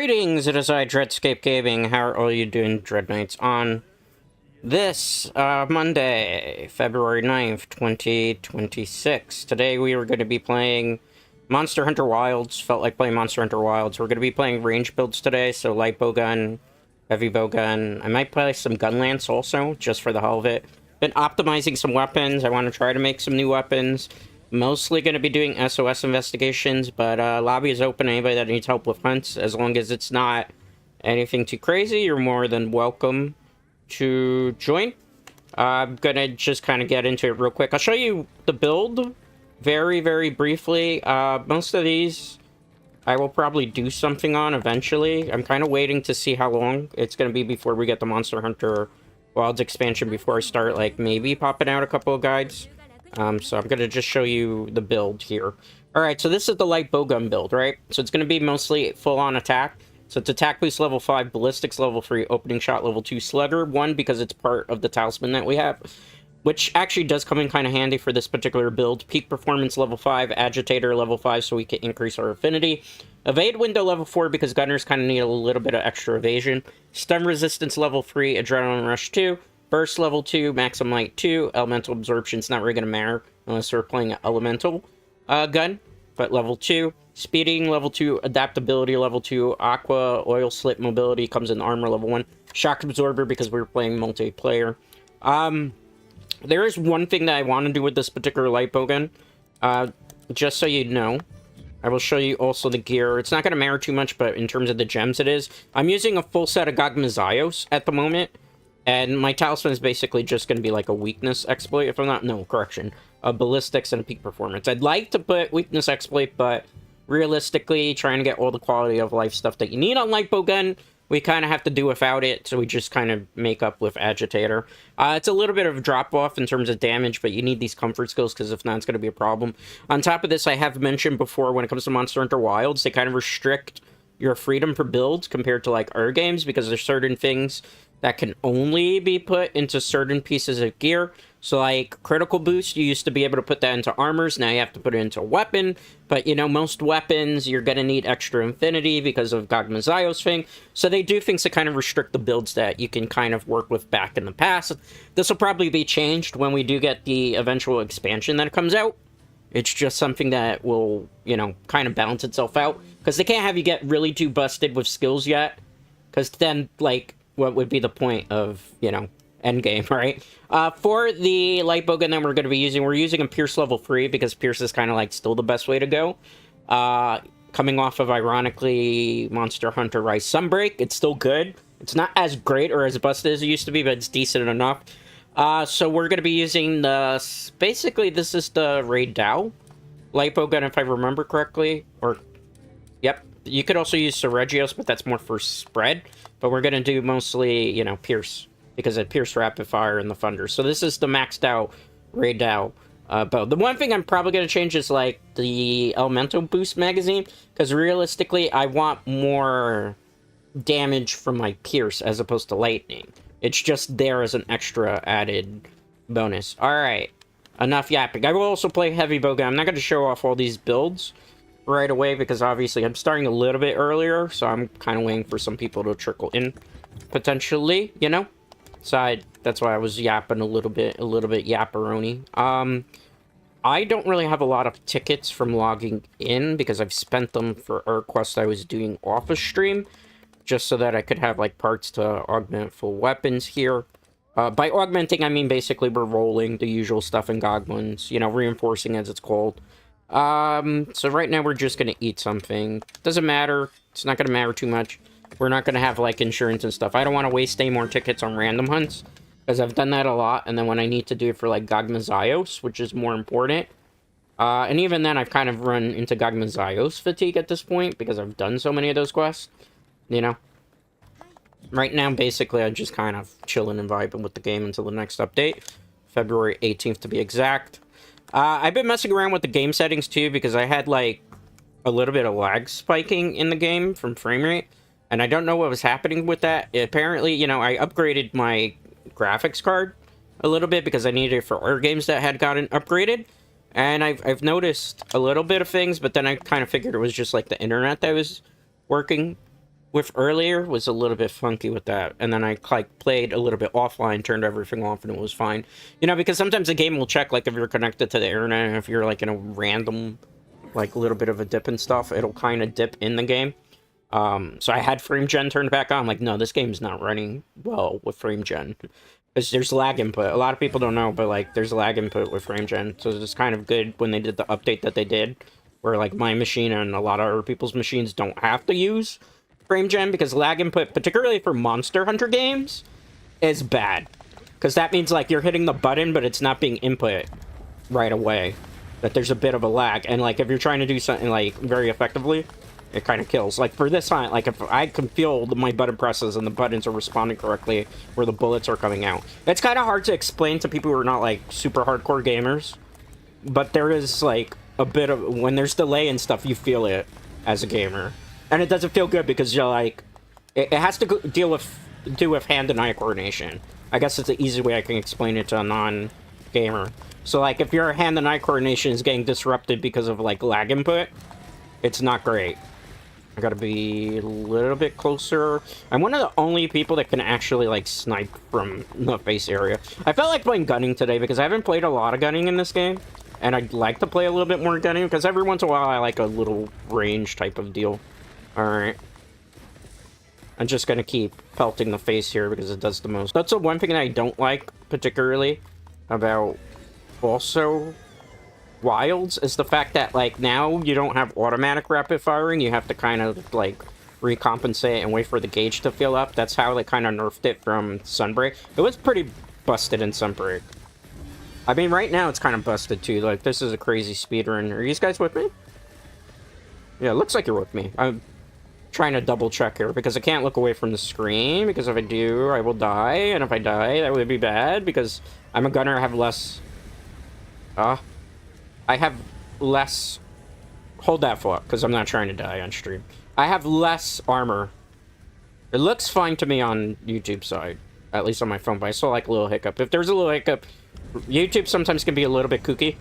Greetings, it is I, Dreadscape Gaming. How are all you doing, Dread Knights? On this Monday, February 9th, 2026. Today we are going to be playing Monster Hunter Wilds. Felt like playing Monster Hunter Wilds. We're going to be playing range builds today, so light bowgun, heavy bowgun. I might play some gun lance also, just for the hell of it. Been optimizing some weapons. I want to try to make some new weapons. Mostly going to be doing SOS investigations, but lobby is open to anybody that needs help with hunts. As long as it's not anything too crazy, you're more than welcome to join. I'm going to just kind of get into it real quick. I'll show you the build very, very briefly. Most of these I will probably do something on eventually. I'm kind of waiting to see how long it's going to be before we get the Monster Hunter Wilds expansion before I start, like, maybe popping out a couple of guides. So I'm going to just show you the build here. Alright, so this is the light bowgun build, right? So it's going to be mostly full-on attack. So it's attack boost level 5, ballistics level 3, opening shot level 2, slugger 1 because it's part of the talisman that we have. Which actually does come in kind of handy for this particular build. Peak performance level 5, agitator level 5 so we can increase our affinity. Evade window level 4 because gunners kind of need a little bit of extra evasion. Stun resistance level 3, adrenaline rush 2. Burst level 2, maximum light 2, elemental absorption's not really going to matter unless we're playing an elemental gun, but level 2. Speeding level 2, adaptability level 2, aqua, oil slit mobility comes in armor level 1. Shock absorber because we're playing multiplayer. There is one thing that I want to do with this particular light bowgun, just so you know. I will show you also the gear. It's not going to matter too much, but in terms of the gems it is. I'm using a full set of Gogmazaios at the moment. And my talisman is basically just going to be like a weakness exploit, if I'm not... No, correction. A ballistics and a peak performance. I'd like to put weakness exploit, but realistically, trying to get all the quality of life stuff that you need on light bowgun, we kind of have to do without it, so we just kind of make up with agitator. It's a little bit of a drop-off in terms of damage, but you need these comfort skills, because if not, it's going to be a problem. On top of this, I have mentioned before, when it comes to Monster Hunter Wilds, they kind of restrict your freedom for builds compared to, like, other games, because there's certain things that can only be put into certain pieces of gear. So, like, critical boost, you used to be able to put that into armors. Now you have to put it into a weapon. But, you know, most weapons, you're going to need extra infinity because of Gogmazaios thing. So they do things to kind of restrict the builds that you can kind of work with back in the past. This will probably be changed when we do get the eventual expansion that comes out. It's just something that will, you know, kind of balance itself out. Because they can't have you get really too busted with skills yet. Because then, like, what would be the point of, you know, Endgame, right? For the light bowgun that we're going to be using, we're using a Pierce level 3 because Pierce is kind of like still the best way to go. Coming off of, ironically, Monster Hunter Rise Sunbreak, it's still good. It's not as great or as busted as it used to be, but it's decent enough. So we're going to be using the... Basically, this is the Raid Dow light bowgun, if I remember correctly. Or, yep. You could also use Seregios, but that's more for spread. But we're going to do mostly, you know, Pierce. Because it Pierce Rapid Fire and the Thunder. So this is the maxed out Raid Dow bow. The one thing I'm probably going to change is, like, the Elemental Boost magazine. Because realistically, I want more damage from my Pierce as opposed to Lightning. It's just there as an extra added bonus. Alright. Enough yapping. I will also play Heavy Bowgun. I'm not going to show off all these builds right away because obviously I'm starting a little bit earlier, so I'm kind of waiting for some people to trickle in, potentially, you know? So that's why I was yapping a little bit yapperoni. I don't really have a lot of tickets from logging in because I've spent them for a quest I was doing off of stream, just so that I could have, like, parts to augment full weapons here. By augmenting, I mean basically we're rolling the usual stuff in Goblins, you know, reinforcing as it's called. So right now we're just gonna eat something. Doesn't matter. It's not gonna matter too much. We're not gonna have, like, insurance and stuff. I don't want to waste any more tickets on random hunts, because I've done that a lot, and then when I need to do it for, like, Gogmazaios, which is more important, and even then I've kind of run into Gogmazaios fatigue at this point, because I've done so many of those quests, you know? Right now, basically, I'm just kind of chilling and vibing with the game until the next update. February 18th, to be exact. I've been messing around with the game settings, too, because I had, like, a little bit of lag spiking in the game from frame rate. And I don't know what was happening with that. Apparently, you know, I upgraded my graphics card a little bit because I needed it for other games that had gotten upgraded. And I've noticed a little bit of things, but then I kind of figured it was just, like, the internet that was working with earlier was a little bit funky with that, and then I like played a little bit offline, turned everything off, and it was fine. You know, because sometimes the game will check like if you're connected to the internet, and if you're like in a random, like little bit of a dip and stuff, it'll kind of dip in the game. So I had frame gen turned back on. I'm like, no, this game's not running well with frame gen. Because there's lag input. A lot of people don't know, but like there's lag input with frame gen. So it's kind of good when they did the update that they did, where like my machine and a lot of other people's machines don't have to use frame gen, because lag input, particularly for Monster Hunter games, is bad. Because that means like you're hitting the button, but it's not being input right away. That there's a bit of a lag, and like if you're trying to do something like very effectively, it kind of kills. Like for this hunt, like if I can feel my button presses and the buttons are responding correctly where the bullets are coming out. It's kind of hard to explain to people who are not like super hardcore gamers, but there is like a bit of, when there's delay and stuff, you feel it as a gamer. And it doesn't feel good because you're like, it has to do with hand and eye coordination. I guess it's the easy way I can explain it to a non-gamer. So like if your hand and eye coordination is getting disrupted because of like lag input, it's not great. I gotta be a little bit closer. I'm one of the only people that can actually like snipe from the face area. I felt like playing gunning today because I haven't played a lot of gunning in this game. And I'd like to play a little bit more gunning because every once in a while I like a little range type of deal. Alright. I'm just gonna keep pelting the face here because it does the most. That's the one thing that I don't like particularly about also Wilds, is the fact that like now you don't have automatic rapid firing. You have to kind of like recompensate and wait for the gauge to fill up. That's how they kind of nerfed it from Sunbreak. It was pretty busted in Sunbreak. I mean, right now it's kind of busted too. Like, this is a crazy speedrun. Are you guys with me? Yeah, it looks like you're with me. I'm trying to double check here because I can't look away from the screen, because if I do, I will die. And if I die, that would be bad because I'm a gunner. I have less... I have less... Hold that thought, because I'm not trying to die on stream. I have less armor. It looks fine to me on YouTube side. At least on my phone, but I saw like a little hiccup. If there's a little hiccup... YouTube sometimes can be a little bit kooky.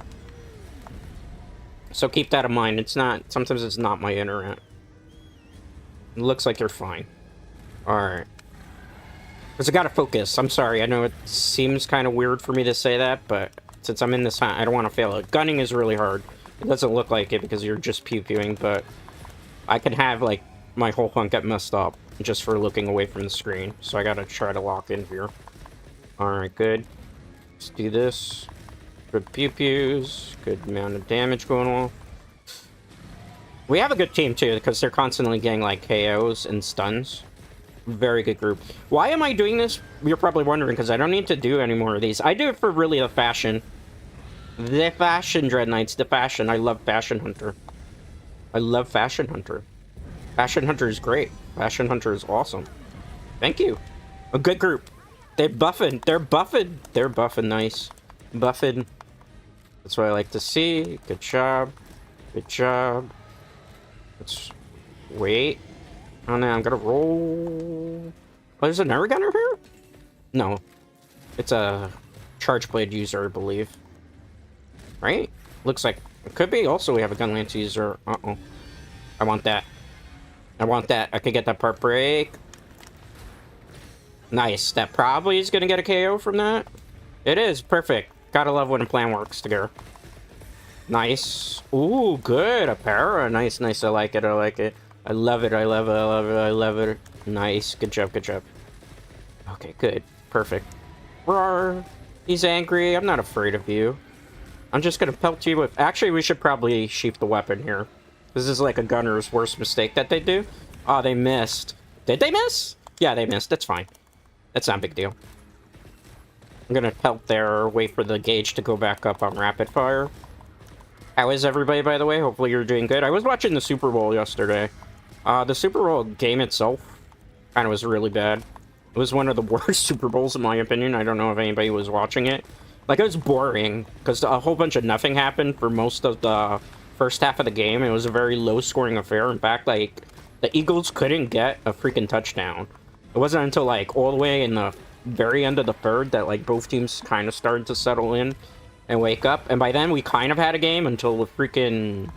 So keep that in mind. It's not... Sometimes it's not my internet. It looks like you're fine. Alright. Because I gotta focus. I'm sorry. I know it seems kind of weird for me to say that, but since I'm in this hunt, I don't want to fail it. Gunning is really hard. It doesn't look like it because you're just pew-pewing, but I can have, like, my whole hunt get messed up just for looking away from the screen. So I gotta try to lock in here. Alright, good. Let's do this. Good pew-pews. Good amount of damage going on. We have a good team, too, because they're constantly getting, like, KOs and stuns. Very good group. Why am I doing this? You're probably wondering, because I don't need to do any more of these. I do it for really the fashion. The fashion, Dread Knights. The fashion. I love Fashion Hunter. I love Fashion Hunter. Fashion Hunter is great. Fashion Hunter is awesome. Thank you. A good group. They're buffing. They're buffing. They're buffing nice. Buffing. That's what I like to see. Good job. Good job. Let's wait. Oh no, I'm gonna roll. Oh, there's another gunner here? No. It's a charge blade user, I believe. Right? Looks like it could be. Also, we have a gun lance user. Uh-oh. I want that. I want that. I could get that part break. Nice. That probably is gonna get a KO from that. It is. Perfect. Gotta love when a plan works together. Nice. Ooh, good. A para. Nice, nice. I like it. I like it. I love it. I love it. I love it. I love it. Nice. Good job. Good job. Okay, good. Perfect. Roar. He's angry. I'm not afraid of you. I'm just gonna pelt you with... Actually, we should probably sheath the weapon here. This is like a gunner's worst mistake that they do. Oh, they missed. Did they miss? Yeah, they missed. That's fine. That's not a big deal. I'm gonna pelt there, wait for the gauge to go back up on rapid fire. How is everybody, by the way? Hopefully you're doing good. I was watching the Super Bowl yesterday. The Super Bowl game itself kind of was really bad. It was one of the worst Super Bowls, in my opinion. I don't know if anybody was watching it. Like, it was boring, because a whole bunch of nothing happened for most of the first half of the game. It was a very low-scoring affair. In fact, like, the Eagles couldn't get a freaking touchdown. It wasn't until, like, all the way in the very end of the third that, like, both teams kind of started to settle in and wake up. And by then, we kind of had a game until the freaking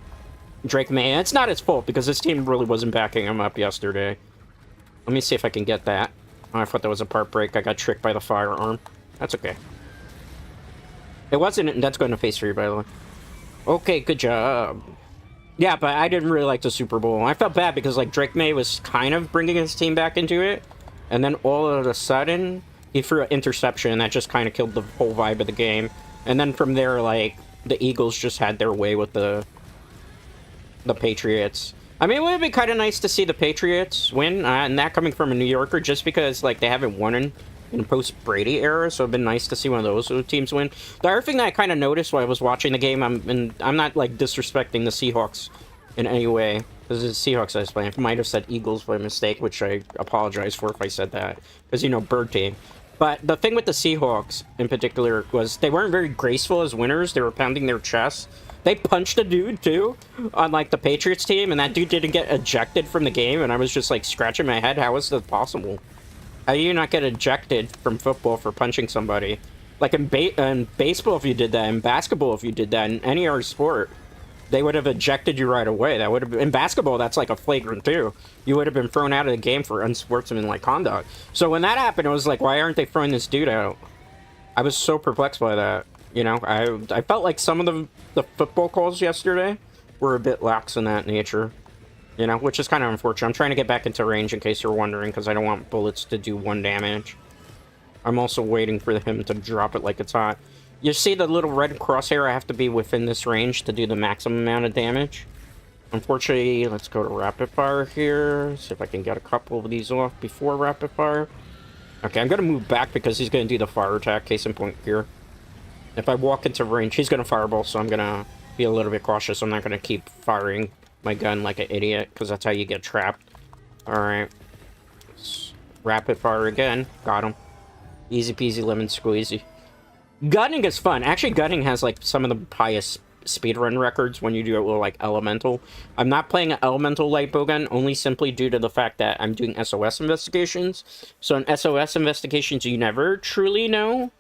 Drake May. And it's not his fault, because his team really wasn't backing him up yesterday. Let me see if I can get that. Oh, I thought that was a part break. I got tricked by the firearm. That's okay. It wasn't. That's going to face for you, by the way. Okay, good job. Yeah, but I didn't really like the Super Bowl. I felt bad because, like, Drake May was kind of bringing his team back into it. And then all of a sudden, he threw an interception, and that just kind of killed the whole vibe of the game. And then from there, like, the Eagles just had their way with the Patriots. I mean, it would be kind of nice to see the Patriots win, and that coming from a New Yorker, just because, like, they haven't won in post-Brady era, so it'd been nice to see one of those teams win. The other thing that I kind of noticed while I was watching the game, I'm not, like, disrespecting the Seahawks in any way. This is Seahawks I was playing. I might have said Eagles by mistake, which I apologize for if I said that. Because, you know, bird team. But the thing with the Seahawks, in particular, was they weren't very graceful as winners. They were pounding their chests. They punched a dude, too, on, like, the Patriots team, and that dude didn't get ejected from the game, and I was just, like, scratching my head. How is that possible? How do you not get ejected from football for punching somebody? Like, in baseball, if you did that, in basketball, if you did that, in any other sport, they would have ejected you right away. That would have been, in basketball, that's like a flagrant too. You would have been thrown out of the game for unsportsmanlike conduct. So when that happened, it was like, why aren't they throwing this dude out? I was so perplexed by that. You know, I felt like some of the football calls yesterday were a bit lax in that nature. You know, which is kind of unfortunate. I'm trying to get back into range in case you're wondering, because I don't want bullets to do 1 damage. I'm also waiting for him to drop it like it's hot. You see the little red crosshair? I have to be within this range to do the maximum amount of damage. Unfortunately, let's go to rapid fire here. See if I can get a couple of these off before rapid fire. Okay, I'm going to move back because he's going to do the fire attack, case in point here. If I walk into range, he's going to fireball, so I'm going to be a little bit cautious. I'm not going to keep firing my gun like an idiot, because that's how you get trapped. Alright. Rapid fire again. Got him. Easy peasy lemon squeezy. Gunning is fun. Actually, gunning has, like, some of the highest speedrun records when you do it with, like, elemental. I'm not playing an elemental light bowgun, only simply due to the fact that I'm doing SOS investigations. So in SOS investigations, you never truly know,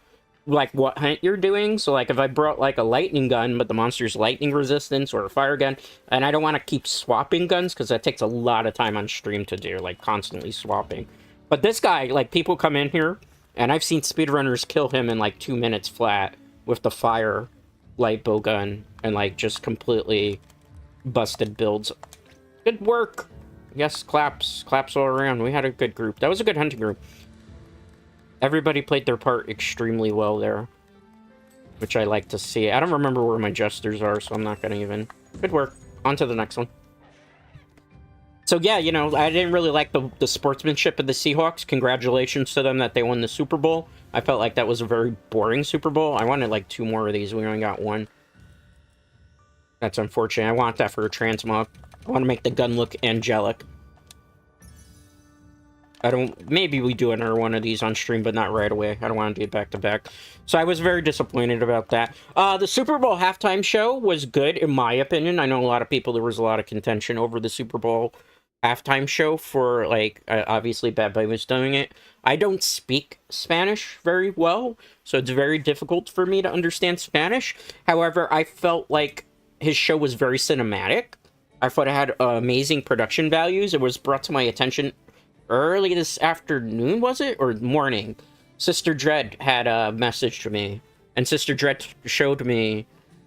like, what hunt you're doing. So, like, if I brought, like, a lightning gun, but the monster's lightning resistance, or a fire gun, and I don't want to keep swapping guns, because that takes a lot of time on stream to do, like, constantly swapping. But this guy, like, people come in here, and I've seen speedrunners kill him in, like, 2 minutes flat with the fire light bow gun, and, like, just completely busted builds. Good work! Yes, claps. Claps all around. We had a good group. That was a good hunting group. Everybody played their part extremely well there, which I like to see. I don't remember where my jesters are, so I'm not going to even... Good work. On to the next one. So yeah, you know, I didn't really like the sportsmanship of the Seahawks. Congratulations to them that they won the Super Bowl. I felt like that was a very boring Super Bowl. I wanted like 2 more of these. We only got 1. That's unfortunate. I want that for a transmog. I want to make the gun look angelic. Maybe we do another one of these on stream, but not right away. I don't want to do it back to back. So I was very disappointed about that. The Super Bowl halftime show was good, in my opinion. I know a lot of people, there was a lot of contention over the Super Bowl halftime show for, like, obviously Bad Bunny was doing it. I don't speak Spanish very well, so it's very difficult for me to understand Spanish. However, I felt like his show was very cinematic. I thought it had amazing production values. It was brought to my attention early this afternoon, was it? Or morning. Sister Dread had a message to me. And Sister Dread showed me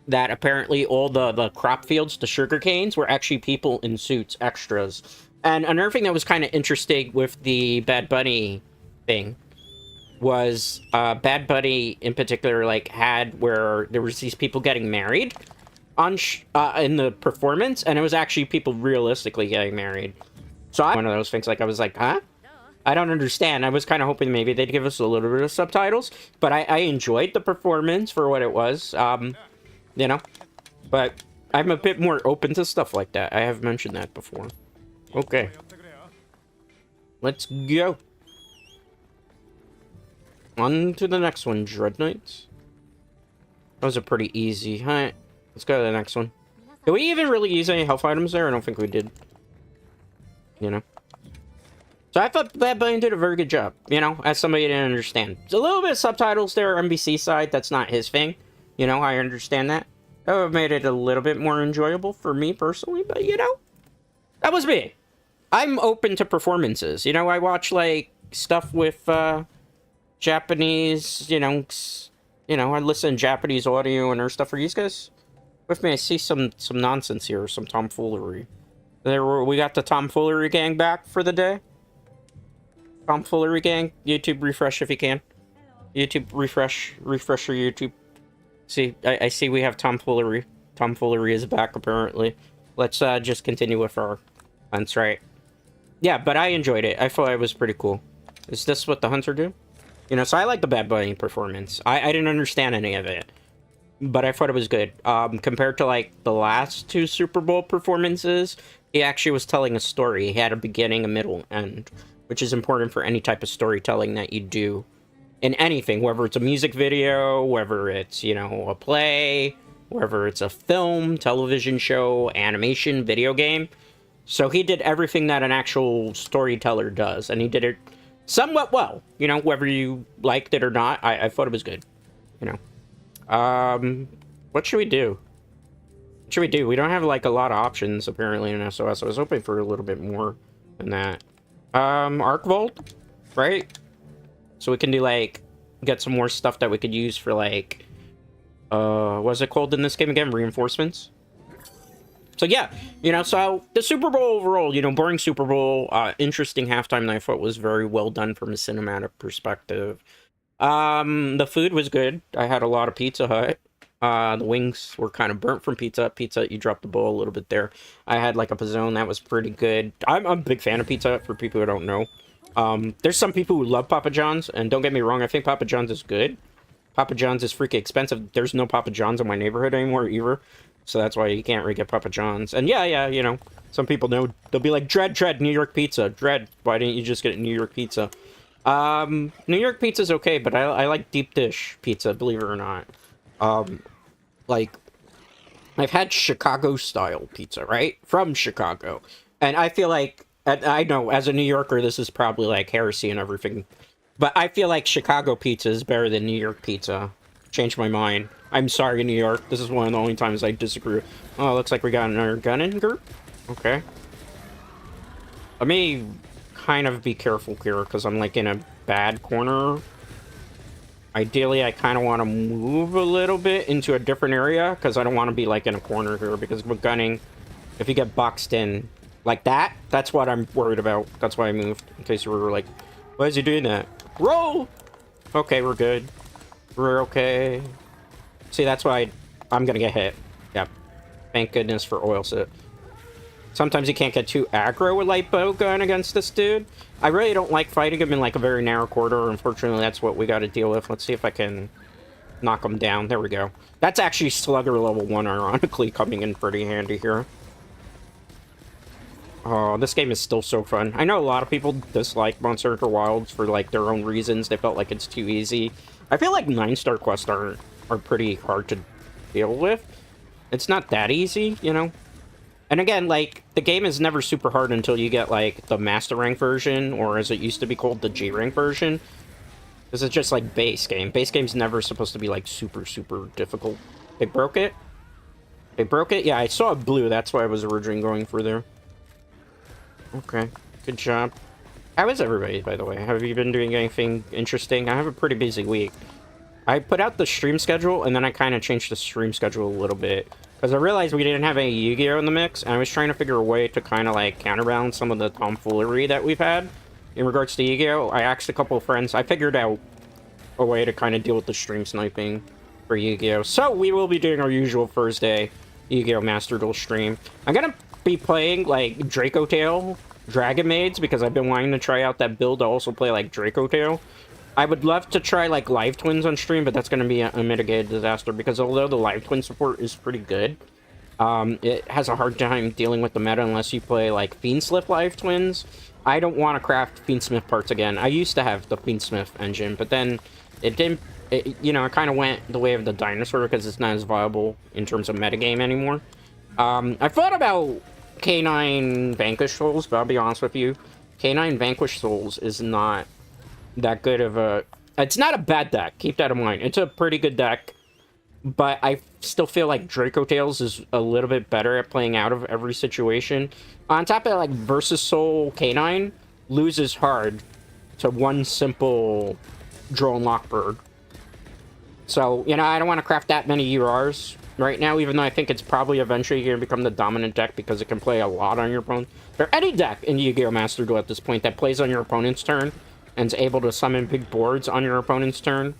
that apparently all the crop fields, the sugar canes, were actually people in suits, extras. And another thing that was kind of interesting with the Bad Bunny thing was Bad Bunny in particular, like, had where there was these people getting married on in the performance, and it was actually people realistically getting married. So one of those things, like, I was like, huh? I don't understand. I was kind of hoping maybe they'd give us a little bit of subtitles, but I enjoyed the performance for what it was, you know? But I'm a bit more open to stuff like that. I have mentioned that before. Okay. Let's go. On to the next one, Dread Knights. That was a pretty easy hunt. Let's go to the next one. Did we even really use any health items there? I don't think we did. You know? So I thought Bad Bunny did a very good job, you know, as somebody didn't understand. There's a little bit of subtitles there, NBC side, that's not his thing. You know, I understand that. That would have made it a little bit more enjoyable for me personally, but, you know, that was me. I'm open to performances. You know, I watch like stuff with Japanese. I listen to Japanese audio and or stuff. Are you guys with me? I see some nonsense here, some tomfoolery. We got the tomfoolery gang back for the day. Tomfoolery gang. YouTube refresh if you can. YouTube refresh your YouTube. See, I see we have tomfoolery. Tomfoolery is back apparently. Let's just continue with our hunts, right? Yeah, but I enjoyed it. I thought it was pretty cool. Is this what the hunter do? You know, so I like the Bad Bunny performance. I didn't understand any of it, but I thought it was good. Compared to like the last two Super Bowl performances, he actually was telling a story. He had a beginning, a middle, end, which is important for any type of storytelling that you do in anything, whether it's a music video, whether it's, you know, a play, whether it's a film, television show, animation, video game. So he did everything that an actual storyteller does, and he did it somewhat well. You know, whether you liked it or not, I thought it was good. You know. What should we do? What should we do? We don't have, like, a lot of options, apparently, in SOS. I was hoping for a little bit more than that. Arc Vault, right? So we can do, like, get some more stuff that we could use for, like, what's it called in this game again? Reinforcements? So yeah, you know, so the Super Bowl overall, you know, boring Super Bowl, interesting halftime that I thought was very well done from a cinematic perspective. The food was good. I had a lot of Pizza Hut. The wings were kind of burnt from Pizza Hut. Pizza Hut, you dropped the ball a little bit there. I had like a pizzone that was pretty good. I'm a big fan of Pizza Hut for people who don't know. There's some people who love Papa John's, and don't get me wrong, I think Papa John's is good. Papa John's is freaking expensive. There's no Papa John's in my neighborhood anymore either. So that's why you can't really get Papa John's. And yeah, you know, some people know, they'll be like, Dread, New York pizza. Dread, why didn't you just get New York pizza? New York pizza's okay, but I like deep dish pizza, believe it or not. Like, I've had Chicago-style pizza, right? From Chicago. And I feel like, I know, as a New Yorker, this is probably like heresy and everything. But I feel like Chicago pizza is better than New York pizza. Changed my mind. I'm sorry, New York. This is one of the only times I disagree. Oh, looks like we got another gun in group. Okay. Let me kind of be careful here, because I'm, like, in a bad corner. Ideally, I kind of want to move a little bit into a different area, because I don't want to be, like, in a corner here, because with gunning, if you get boxed in like that, that's what I'm worried about. That's why I moved, in case you were like, why is he doing that? Roll! Okay, we're good. We're okay. See, that's why I'm gonna get hit. Yep. Thank goodness for oil sit. Sometimes you can't get too aggro with light bow gun against this dude. I really don't like fighting him in like a very narrow corridor. Unfortunately, that's what we got to deal with. Let's see if I can knock him down. There we go. That's actually Slugger level 1, ironically, coming in pretty handy here. Oh, this game is still so fun. I know a lot of people dislike Monster Hunter Wilds for like their own reasons. They felt like it's too easy. I feel like 9-star quests are pretty hard to deal with. It's not that easy, you know? And again, like, the game is never super hard until you get, like, the Master Rank version, or as it used to be called, the G Rank version. This is just, like, base game. Base game's never supposed to be, like, super, super difficult. They broke it? They broke it? Yeah, I saw blue. That's why I was originally going for there. Okay. Good job. How is everybody, by the way? Have you been doing anything interesting? I have a pretty busy week. I put out the stream schedule, and then I kind of changed the stream schedule a little bit. Because I realized we didn't have any Yu-Gi-Oh! In the mix, and I was trying to figure a way to kind of, like, counterbalance some of the tomfoolery that we've had in regards to Yu-Gi-Oh! I asked a couple of friends. I figured out a way to kind of deal with the stream sniping for Yu-Gi-Oh! So we will be doing our usual Thursday Yu-Gi-Oh! Master Duel stream. I'm going to be playing, like, Draco Tail Dragon Maids, because I've been wanting to try out that build to also play, like, Draco Tail. I would love to try, like, live twins on stream, but that's going to be a mitigated disaster, because although the live twin support is pretty good, it has a hard time dealing with the meta unless you play, like, Fiendsmith live twins. I don't want to craft Fiendsmith parts again. I used to have the Fiendsmith engine, but then it didn't, you know, it kind of went the way of the dinosaur, because it's not as viable in terms of metagame anymore. I thought about K9 Vanquish Souls, but I'll be honest with you, K9 Vanquish Souls is not that good of a... It's not a bad deck, keep that in mind. It's a pretty good deck, but I still feel like Draco Tales is a little bit better at playing out of every situation. On top of like Versus Soul Canine loses hard to one simple drone lockbird. So, you know, I don't want to craft that many URs right now, even though I think it's probably eventually going to become the dominant deck because it can play a lot on your opponent. Or any deck in Yu-Gi-Oh! Master Duel at this point that plays on your opponent's turn and is able to summon big boards on your opponent's turn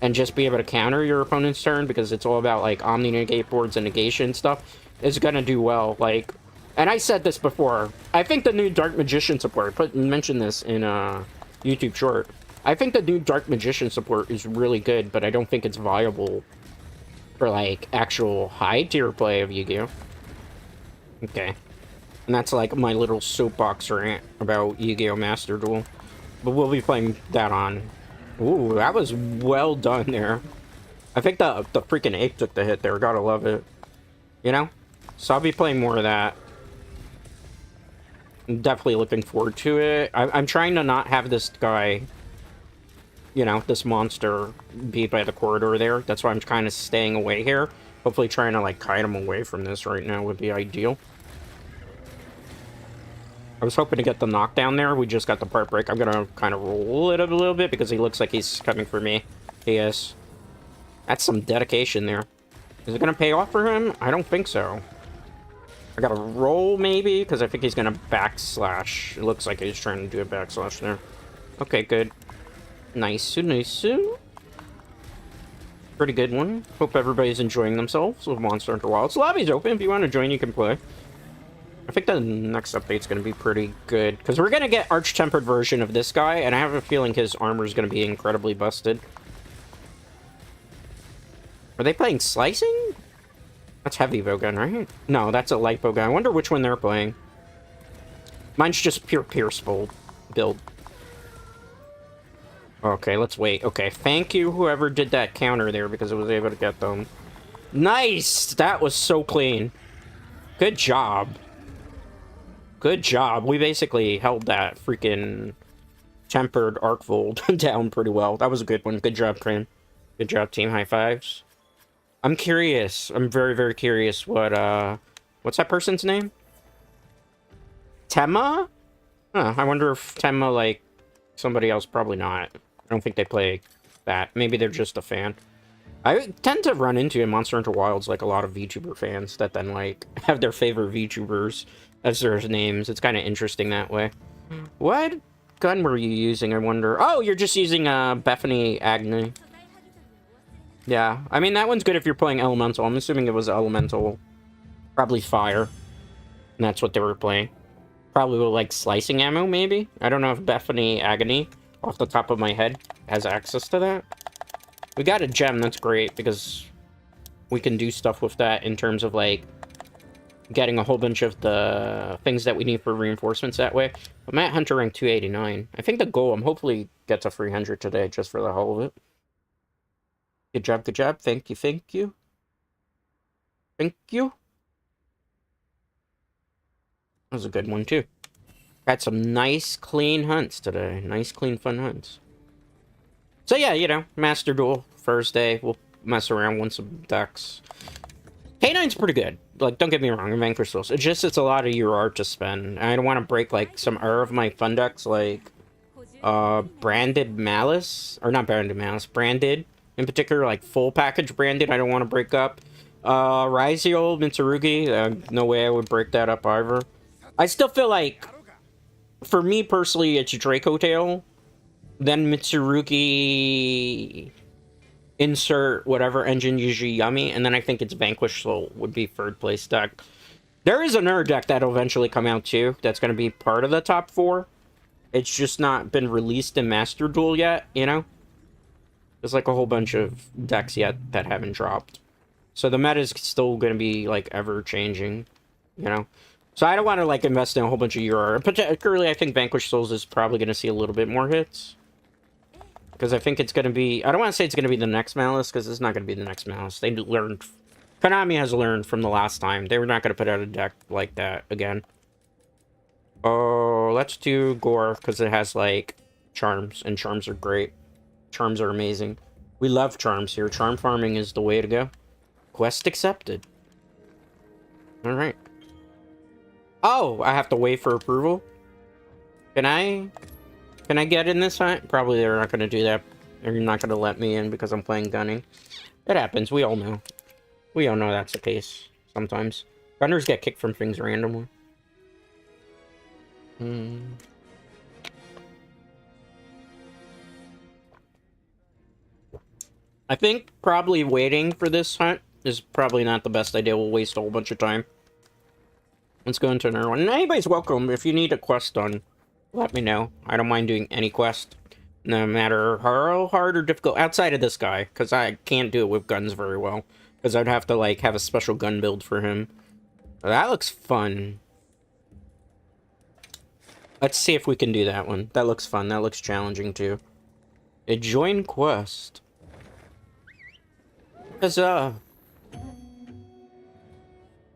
and just be able to counter your opponent's turn because it's all about, like, Omni-Negate boards and negation stuff is going to do well. Like, and I said this before, I think the new Dark Magician support, mentioned this in a YouTube short, I think the new Dark Magician support is really good, but I don't think it's viable for, like, actual high-tier play of Yu-Gi-Oh! Okay. And that's, like, my little soapbox rant about Yu-Gi-Oh! Master Duel. But we'll be playing that on. Ooh, that was well done there. I think the freaking ape took the hit there. Gotta love it. You know? So I'll be playing more of that. I'm definitely looking forward to it. I'm trying to not have this guy... You know, this monster be by the corridor there. That's why I'm kind of staying away here. Hopefully trying to, like, kite him away from this right now would be ideal. I was hoping to get the knockdown there. We just got the part break. I'm going to kind of roll it a little bit because he looks like he's coming for me. He is. That's some dedication there. Is it going to pay off for him? I don't think so. I got to roll, maybe, because I think he's going to backslash. It looks like he's trying to do a backslash there. Okay, good. Nice, nice. Pretty good one. Hope everybody's enjoying themselves with Monster Hunter Wilds. Lobby's open. If you want to join, you can play. I think the next update's going to be pretty good. Because we're going to get Arch-Tempered version of this guy. And I have a feeling his armor's going to be incredibly busted. Are they playing Slicing? That's Heavy Bowgun, right? No, that's a Light Bowgun. I wonder which one they're playing. Mine's just pure Pierce build. Okay, let's wait. Okay, thank you, whoever did that counter there, because I was able to get them. Nice! That was so clean. Good job. Good job. We basically held that freaking tempered Arcvolt down pretty well. That was a good one. Good job, Crane. Good job, team. High fives. I'm curious. I'm very, very curious what, what's that person's name? Temma? Huh, I wonder if Temma, like, somebody else. Probably not. I don't think they play that. Maybe they're just a fan. I tend to run into in Monster Hunter Wilds, like, a lot of VTuber fans that then, like, have their favorite VTubers as their names. It's kind of interesting that way. What gun were you using, I wonder? Oh, you're just using, Bethany Agni. Yeah, I mean, that one's good if you're playing Elemental. I'm assuming it was Elemental. Probably Fire. And that's what they were playing. Probably with, like, slicing ammo, maybe? I don't know if Bethany Agony, off the top of my head, has access to that. We got a gem, that's great, because we can do stuff with that in terms of, like, getting a whole bunch of the things that we need for reinforcements that way. I'm at Hunter rank 289. I think the golem hopefully gets a 300 today, just for the hell of it. Good job, good job. Thank you, thank you. Thank you. That was a good one, too. Got some nice, clean hunts today. Nice, clean, fun hunts. So, yeah, you know, Master Duel, Thursday. We'll mess around with some decks. K9's pretty good. Like, don't get me wrong, in Vanquish Souls. It's just, it's a lot of UR to spend. I don't want to break, like, some of my fun decks, like, Branded Malice. Or not Branded Malice, Branded. In particular, like, full package Branded, I don't want to break up. Raziel, Mitsurugi, no way I would break that up either. I still feel like, for me personally, it's Draco Tail, then Mitsurugi, insert whatever engine, usually Yummy, and then I think it's Vanquish Soul would be third place deck. There is another deck that'll eventually come out too, that's going to be part of the top 4. It's just not been released in Master Duel yet, you know? There's like a whole bunch of decks yet that haven't dropped. So the meta is still going to be like ever changing, you know? So I don't want to, like, invest in a whole bunch of UR. Particularly, I think Vanquish Souls is probably going to see a little bit more hits. Because I think it's going to be... I don't want to say it's going to be the next Malice, because it's not going to be the next Malice. They learned... Konami has learned from the last time. They were not going to put out a deck like that again. Oh, let's do Gore, because it has, like, charms. And charms are great. Charms are amazing. We love charms here. Charm farming is the way to go. Quest accepted. Alright. Oh, I have to wait for approval? Can I get in this hunt? Probably they're not going to do that. They're not going to let me in because I'm playing gunning. It happens. We all know. We all know that's the case sometimes. Gunners get kicked from things randomly. I think probably waiting for this hunt is probably not the best idea. We'll waste a whole bunch of time. Let's go into another one. And anybody's welcome. If you need a quest done, let me know. I don't mind doing any quest. No matter how hard or difficult. Outside of this guy. Because I can't do it with guns very well. Because I'd have to, like, have a special gun build for him. But that looks fun. Let's see if we can do that one. That looks fun. That looks challenging, too. A join quest. Huzzah.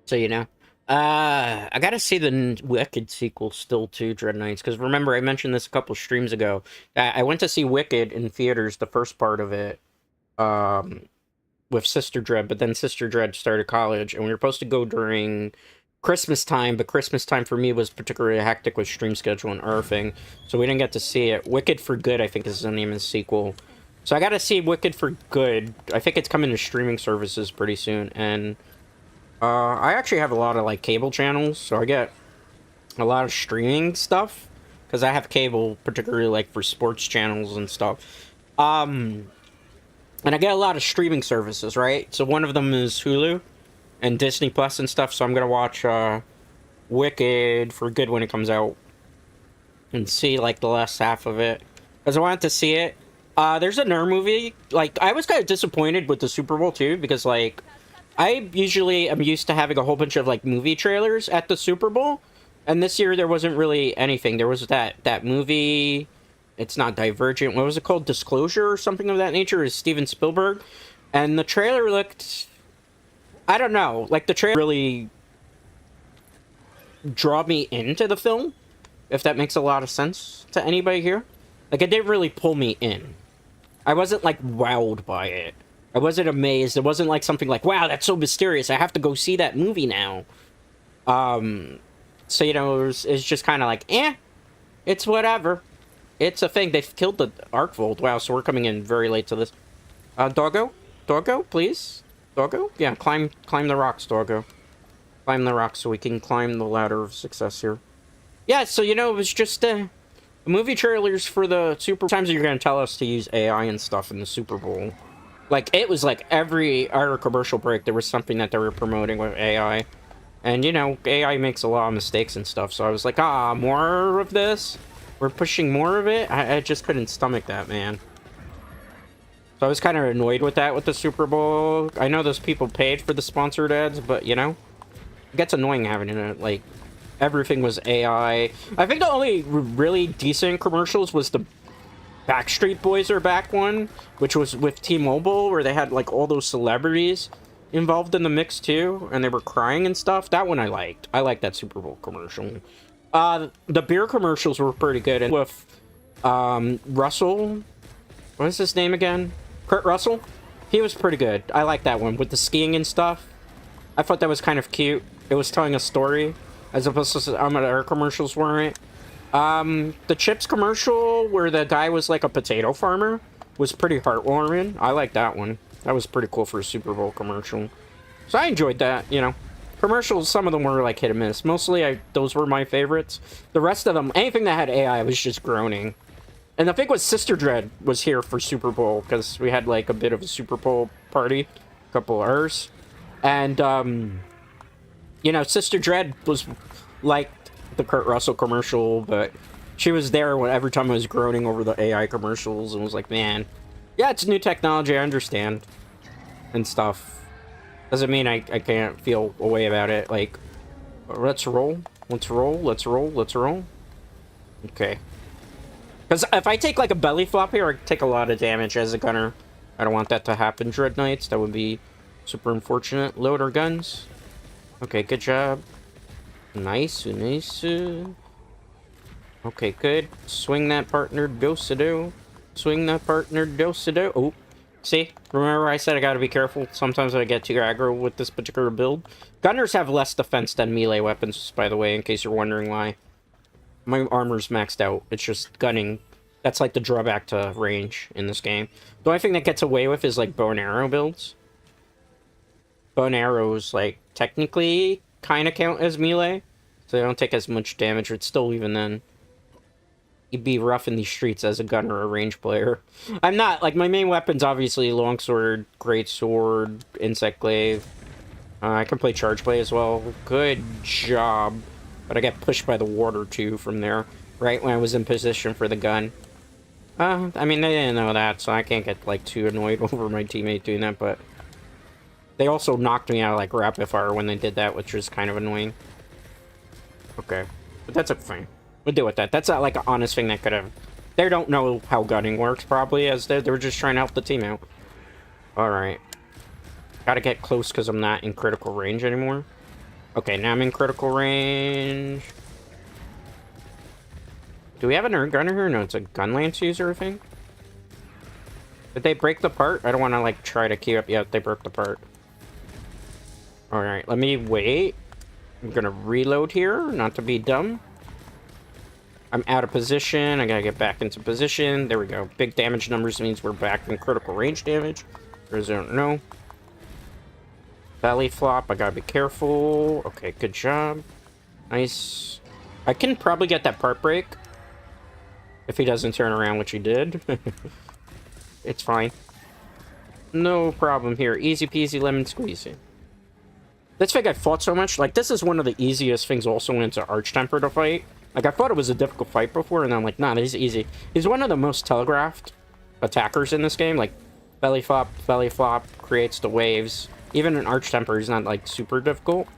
So, you know. I gotta see the Wicked sequel still, too, Dread Knights. Because remember, I mentioned this a couple streams ago. I went to see Wicked in theaters, the first part of it. With Sister Dread, but then Sister Dread started college, and we were supposed to go during Christmas time, but Christmas time for me was particularly hectic with stream schedule and earthing, so we didn't get to see it. Wicked for Good, I think is the name of the sequel. So I gotta see Wicked for Good. I think it's coming to streaming services pretty soon, and I actually have a lot of, like, cable channels, so I get a lot of streaming stuff, because I have cable, particularly, like, for sports channels and stuff. And I get a lot of streaming services, right? So one of them is Hulu and Disney Plus and stuff, so I'm gonna watch Wicked for Good when it comes out and see, like, the last half of it, because I wanted to see it. There's another movie, like, I was kind of disappointed with the Super Bowl, too, because, like, I usually am used to having a whole bunch of, like, movie trailers at the Super Bowl, and this year there wasn't really anything. There was that movie, it's not Divergent, what was it called? Disclosure or something of that nature, is Steven Spielberg, and the trailer looked, I don't know, like, the trailer really draw me into the film, if that makes a lot of sense to anybody here. Like, it didn't really pull me in. I wasn't, like, wowed by it. I wasn't amazed. It wasn't like something like, wow, that's so mysterious, I have to go see that movie now. So, you know, it's just kind of like, it's whatever. It's a thing. They've killed the Arcvolt. Wow, so we're coming in very late to this. Doggo? Doggo, please? Doggo? Yeah, climb the rocks, Doggo. Climb the rocks so we can climb the ladder of success here. Yeah, so, you know, it was just, movie trailers for the Super Bowl. Sometimes you're going to tell us to use AI and stuff in the Super Bowl. Like, it was like every other commercial break, there was something that they were promoting with AI. And, you know, AI makes a lot of mistakes and stuff, so I was like, more of this? We're pushing more of it? I just couldn't stomach that, man. So I was kind of annoyed with that with the Super Bowl. I know those people paid for the sponsored ads, but, you know, it gets annoying having it, like, everything was AI. I think the only really decent commercials was the Backstreet Boys Are Back one, which was with T-Mobile, where they had, like, all those celebrities involved in the mix, too, and they were crying and stuff. That one I liked. I liked that Super Bowl commercial. The beer commercials were pretty good, and with, Russell, what is his name again? Kurt Russell? He was pretty good. I like that one, with the skiing and stuff. I thought that was kind of cute. It was telling a story, as opposed to some other commercials weren't. The chips commercial, where the guy was like a potato farmer, was pretty heartwarming. I like that one. That was pretty cool for a Super Bowl commercial. So I enjoyed that, you know. Commercials, some of them were like hit and miss. Mostly, those were my favorites. The rest of them, anything that had AI, I was just groaning. And the thing was, Sister Dread was here for Super Bowl, because we had like a bit of a Super Bowl party, a couple hours. And, you know, Sister Dread was like the Kurt Russell commercial, but she was there every time I was groaning over the AI commercials, and was like, man, yeah, it's new technology, I understand, and stuff. Doesn't mean I can't feel a way about it. Like, let's roll, let's roll, let's roll, let's roll. Okay. Because if I take like a belly flop here, I take a lot of damage as a gunner. I don't want that to happen, Dread Knights. That would be super unfortunate. Load our guns. Okay, good job. Nice, nice. Okay, good. Swing that partner, do-sa-do. Swing that partner, do-sa-do. Oh, See? Remember I said I gotta be careful? Sometimes I get too aggro with this particular build. Gunners have less defense than melee weapons, by the way, in case you're wondering why. My armor's maxed out. It's just gunning. That's like the drawback to range in this game. The only thing that gets away with is like bow and arrow builds. Bow and arrows, like, technically kind of count as melee. So they don't take as much damage, but still even then. You'd be rough in these streets as a gunner or a range player. I'm not, like, my main weapon's obviously longsword, greatsword, insect glaive. I can play charge play as well. Good job. But I got pushed by the water, too, from there. Right when I was in position for the gun. I mean, they didn't know that, so I can't get, like, too annoyed over my teammate doing that, but... They also knocked me out of, like, rapid fire when they did that, which was kind of annoying. Okay. But that's okay. We'll deal with that. That's not, like, an honest thing that could have... They don't know how gunning works, probably, as they were just trying to help the team out. Alright. Gotta get close because I'm not in critical range anymore. Okay, now I'm in critical range. Do we have an air gunner here? No, it's a gun lance user, I think. Did they break the part? I don't want to, like, try to queue up. Yeah, they broke the part. Alright, let me wait. I'm gonna reload here, not to be dumb. I'm out of position. I gotta get back into position. There we go. Big damage numbers means we're back in critical range damage. For those who don't know. Belly flop. I gotta be careful. Okay, good job. Nice. I can probably get that part break. If he doesn't turn around, which he did. It's fine. No problem here. Easy peasy lemon squeezy. This thing I fought so much. Like, this is one of the easiest things also when it's an Arch-Temper to fight. Like, I thought it was a difficult fight before, and I'm like, nah, this is easy. He's one of the most telegraphed attackers in this game. Like, belly flop, creates the waves. Even an Arch-Temper is not, like, super difficult.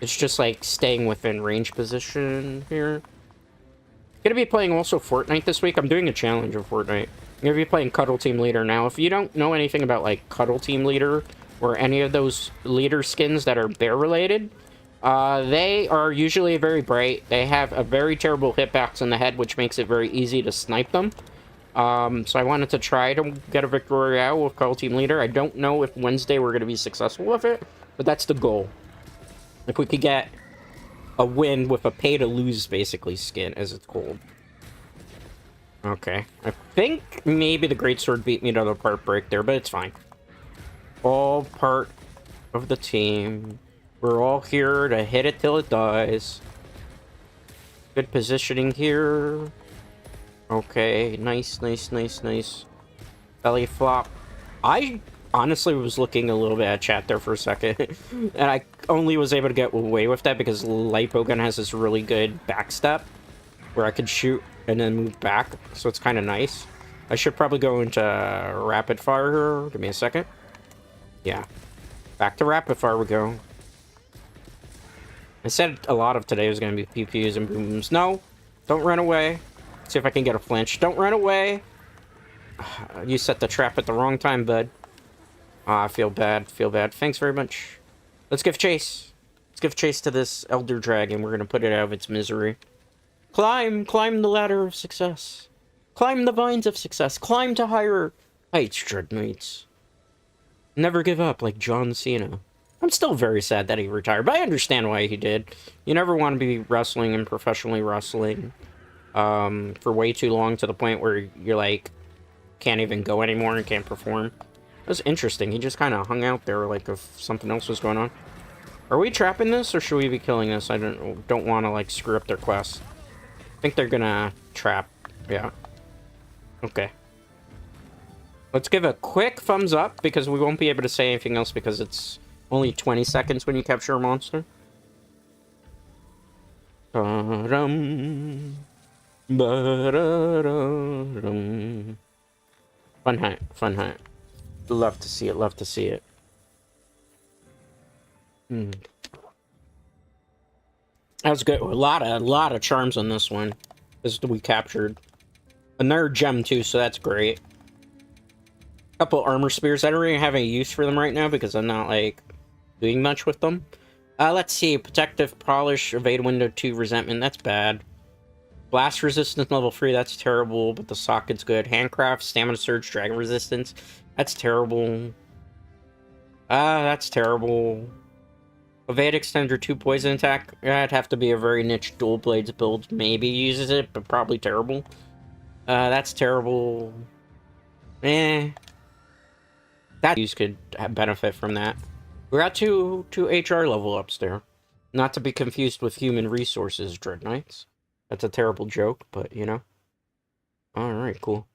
It's just, like, staying within range position here. Gonna be playing also Fortnite this week. I'm doing a challenge of Fortnite. I'm gonna be playing Cuddle Team Leader. Now, if you don't know anything about, like, Cuddle Team Leader or any of those leader skins that are bear related, they are usually very bright. They have a very terrible hitbox in the head, which makes it very easy to snipe them. So I wanted to try to get a victory out with Cuddle Team Leader. I don't know if Wednesday we're gonna be successful with it, but that's the goal. If we could get a win with a pay-to-lose, basically, skin, as it's called. Okay. I think maybe the Greatsword beat me to the part break there, but it's fine. All part of the team. We're all here to hit it till it dies. Good positioning here. Okay, nice. Belly flop. I honestly was looking a little bit at chat there for a second. And I only was able to get away with that because Lipogun has this really good backstep where I could shoot and then move back. So it's kind of nice. I should probably go into rapid fire here. Give me a second. Yeah. Back to rapid fire we go. I said a lot of today was going to be PPUs and booms. No, don't run away. Let's see if I can get a flinch. Don't run away. You set the trap at the wrong time, bud. I feel bad. Thanks very much. Let's give chase. Let's give chase to this Elder Dragon. We're going to put it out of its misery. Climb the ladder of success. Climb the vines of success. Climb to higher heights, Dreadnoughts. Never give up like John Cena. I'm still very sad that he retired, but I understand why he did. You never want to be wrestling and professionally wrestling for way too long to the point where you're like, can't even go anymore and can't perform. It was interesting. He just kind of hung out there like if something else was going on. Are we trapping this or should we be killing this? I don't want to like screw up their quest. I think they're gonna trap. Yeah. Okay. Let's give a quick thumbs up because we won't be able to say anything else because it's only 20 seconds when you capture a monster. Ba-dum, ba-da-da-dum. Fun hunt. Love to see it. That was good. A lot of charms on this one. This we captured. Another gem too, so that's great. Couple armor spears. I don't really have any use for them right now because I'm not like doing much with them. Let's see. Protective polish, evade window 2, resentment. That's bad. Blast resistance level 3, that's terrible, but the socket's good. Handcraft, stamina surge, dragon resistance, that's terrible. That's terrible. Evade extender 2 poison attack, that'd have to be a very niche dual blades build. Maybe uses it, but probably terrible. That's terrible. Eh. That use could benefit from that. We're at two HR level ups there. Not to be confused with human resources, Dread Knights. That's a terrible joke, but you know. Alright, cool.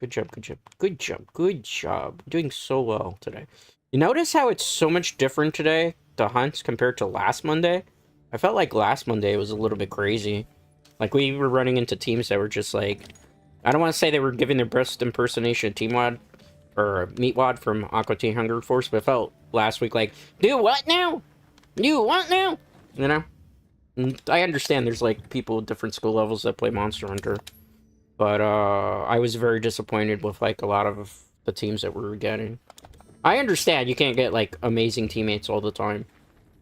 Good job, good job, good job, good job. Doing so well today. You notice how it's so much different today, the hunts, compared to last Monday? I felt like last Monday was a little bit crazy. Like, we were running into teams that were just like... I don't want to say they were giving their best impersonation of Team Wad, or Meatwad from Aqua Teen Hunger Force, but it felt last week like, do what now? Do what now? You know? And I understand there's like people with different skill levels that play Monster Hunter, but I was very disappointed with like a lot of the teams that we were getting. I understand you can't get like amazing teammates all the time,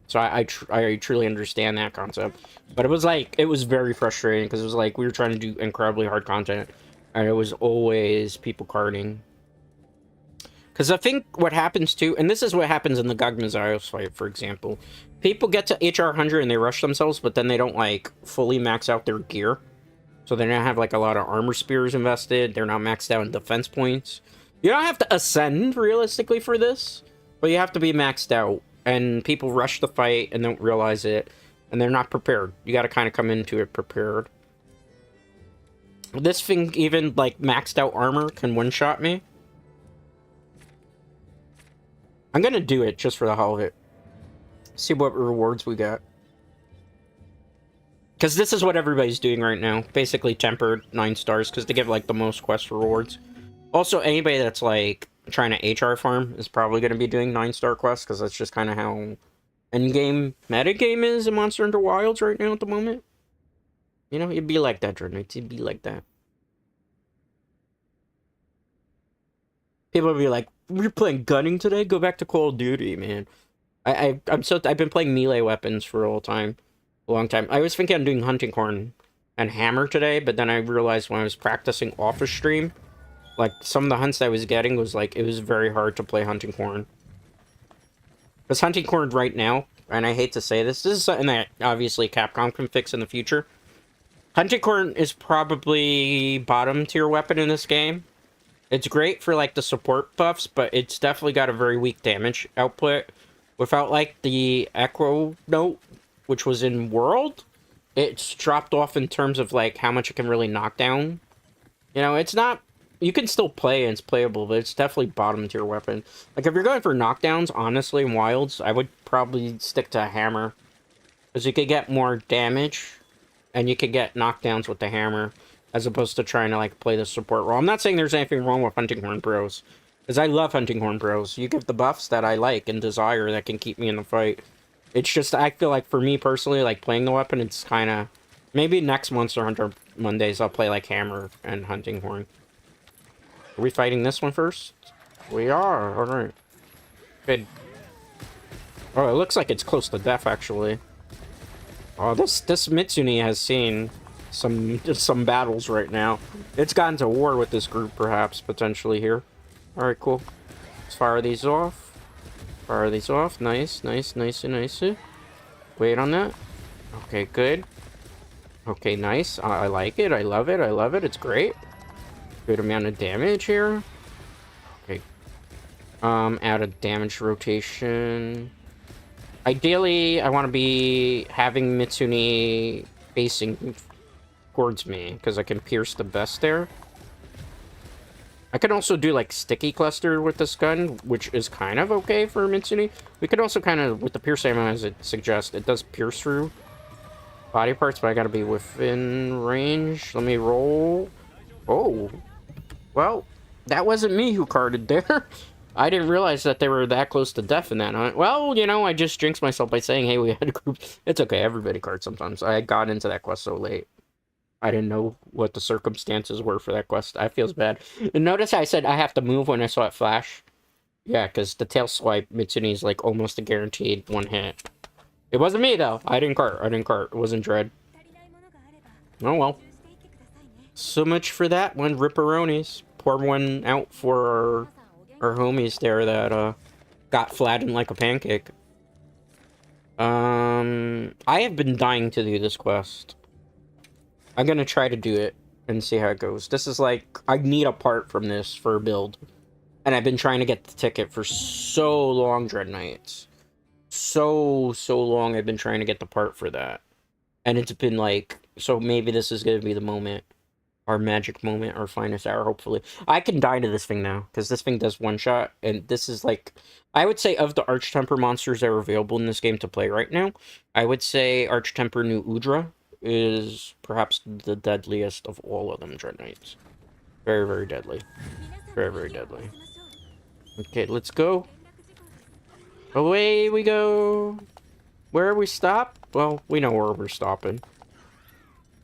so I truly understand that concept, but it was like, it was very frustrating because it was like we were trying to do incredibly hard content and it was always people carding. Because I think what happens too, and this is what happens in the Gagmazios fight, for example. People get to HR 100 and they rush themselves, but then they don't, like, fully max out their gear. So they don't have, like, a lot of armor spears invested. They're not maxed out in defense points. You don't have to ascend, realistically, for this. But you have to be maxed out. And people rush the fight and don't realize it. And they're not prepared. You gotta kind of come into it prepared. This thing, even, like, maxed out armor can one-shot me. I'm gonna do it just for the hell of it. See what rewards we got. Because this is what everybody's doing right now. Basically tempered 9 stars because they give like the most quest rewards. Also, anybody that's like trying to HR farm is probably going to be doing 9-star quests because that's just kind of how endgame metagame is in Monster Hunter Wilds right now at the moment. You know, it'd be like that, Dread Knights. It'd be like that. People would be like, we're playing gunning today? Go back to Call of Duty, man. I've been playing melee weapons for a long time. I was thinking I'm doing hunting horn and hammer today, but then I realized when I was practicing off of stream, like some of the hunts I was getting was like, it was very hard to play hunting horn. Because hunting horn right now, and I hate to say this is something that obviously Capcom can fix in the future. Hunting horn is probably bottom tier weapon in this game. It's great for, like, the support buffs, but it's definitely got a very weak damage output. Without, like, the Echo Note, which was in World, it's dropped off in terms of, like, how much it can really knock down. You know, it's not... You can still play and it's playable, but it's definitely bottom tier weapon. Like, if you're going for knockdowns, honestly, in Wilds, I would probably stick to a hammer. Because you could get more damage, and you could get knockdowns with the hammer. As opposed to trying to, like, play the support role. I'm not saying there's anything wrong with Hunting Horn Bros. Because I love Hunting Horn Bros. You give the buffs that I like and desire that can keep me in the fight. It's just, I feel like, for me personally, like, playing the weapon, it's kind of... Maybe next Monster Hunter Mondays, I'll play, like, Hammer and Hunting Horn. Are we fighting this one first? We are. Alright. Good. Oh, it looks like it's close to death, actually. Oh, this Mitsune has seen... some battles right now. It's gotten to war with this group, perhaps, potentially here. Alright, cool. Let's fire these off. Fire these off. Nice, nice, nice, nice. Wait on that. Okay, good. Okay, nice. I like it. I love it. I love it. It's great. Good amount of damage here. Okay. Add a damage rotation. Ideally, I want to be having Mitsune facing towards me, because I can pierce the best there. I can also do, like, sticky cluster with this gun, which is kind of okay for Mitsune. We could also kind of, with the pierce ammo, as it suggests, it does pierce through body parts, but I gotta be within range. Let me roll. Oh. Well, that wasn't me who carded there. I didn't realize that they were that close to death in that hunt. Well, you know, I just jinxed myself by saying, hey, we had a group. It's okay, everybody cards sometimes. I got into that quest so late. I didn't know what the circumstances were for that quest. I feels bad. And notice I said I have to move when I saw it flash. Yeah, because the tail swipe Mitsune is like almost a guaranteed one hit. It wasn't me though. I didn't cart. It wasn't Dread. Oh well. So much for that one, ripperonis. Pour one out for our homies there that got flattened like a pancake. I have been dying to do this quest. I'm gonna try to do it and see how it goes. This is like, I need a part from this for a build. And I've been trying to get the ticket for so long, Dread Knights. So long I've been trying to get the part for that. And it's been like, so maybe this is gonna be the moment. Our magic moment, our finest hour, hopefully. I can die to this thing now, because this thing does one shot, and this is like, I would say of the Archtemper monsters that are available in this game to play right now, I would say Archtemper New Udra is perhaps the deadliest of all of them, Dread Knights. Very, very deadly. Very, very deadly. Okay, let's go. Away we go. Where are we stopped? Well, we know where we're stopping.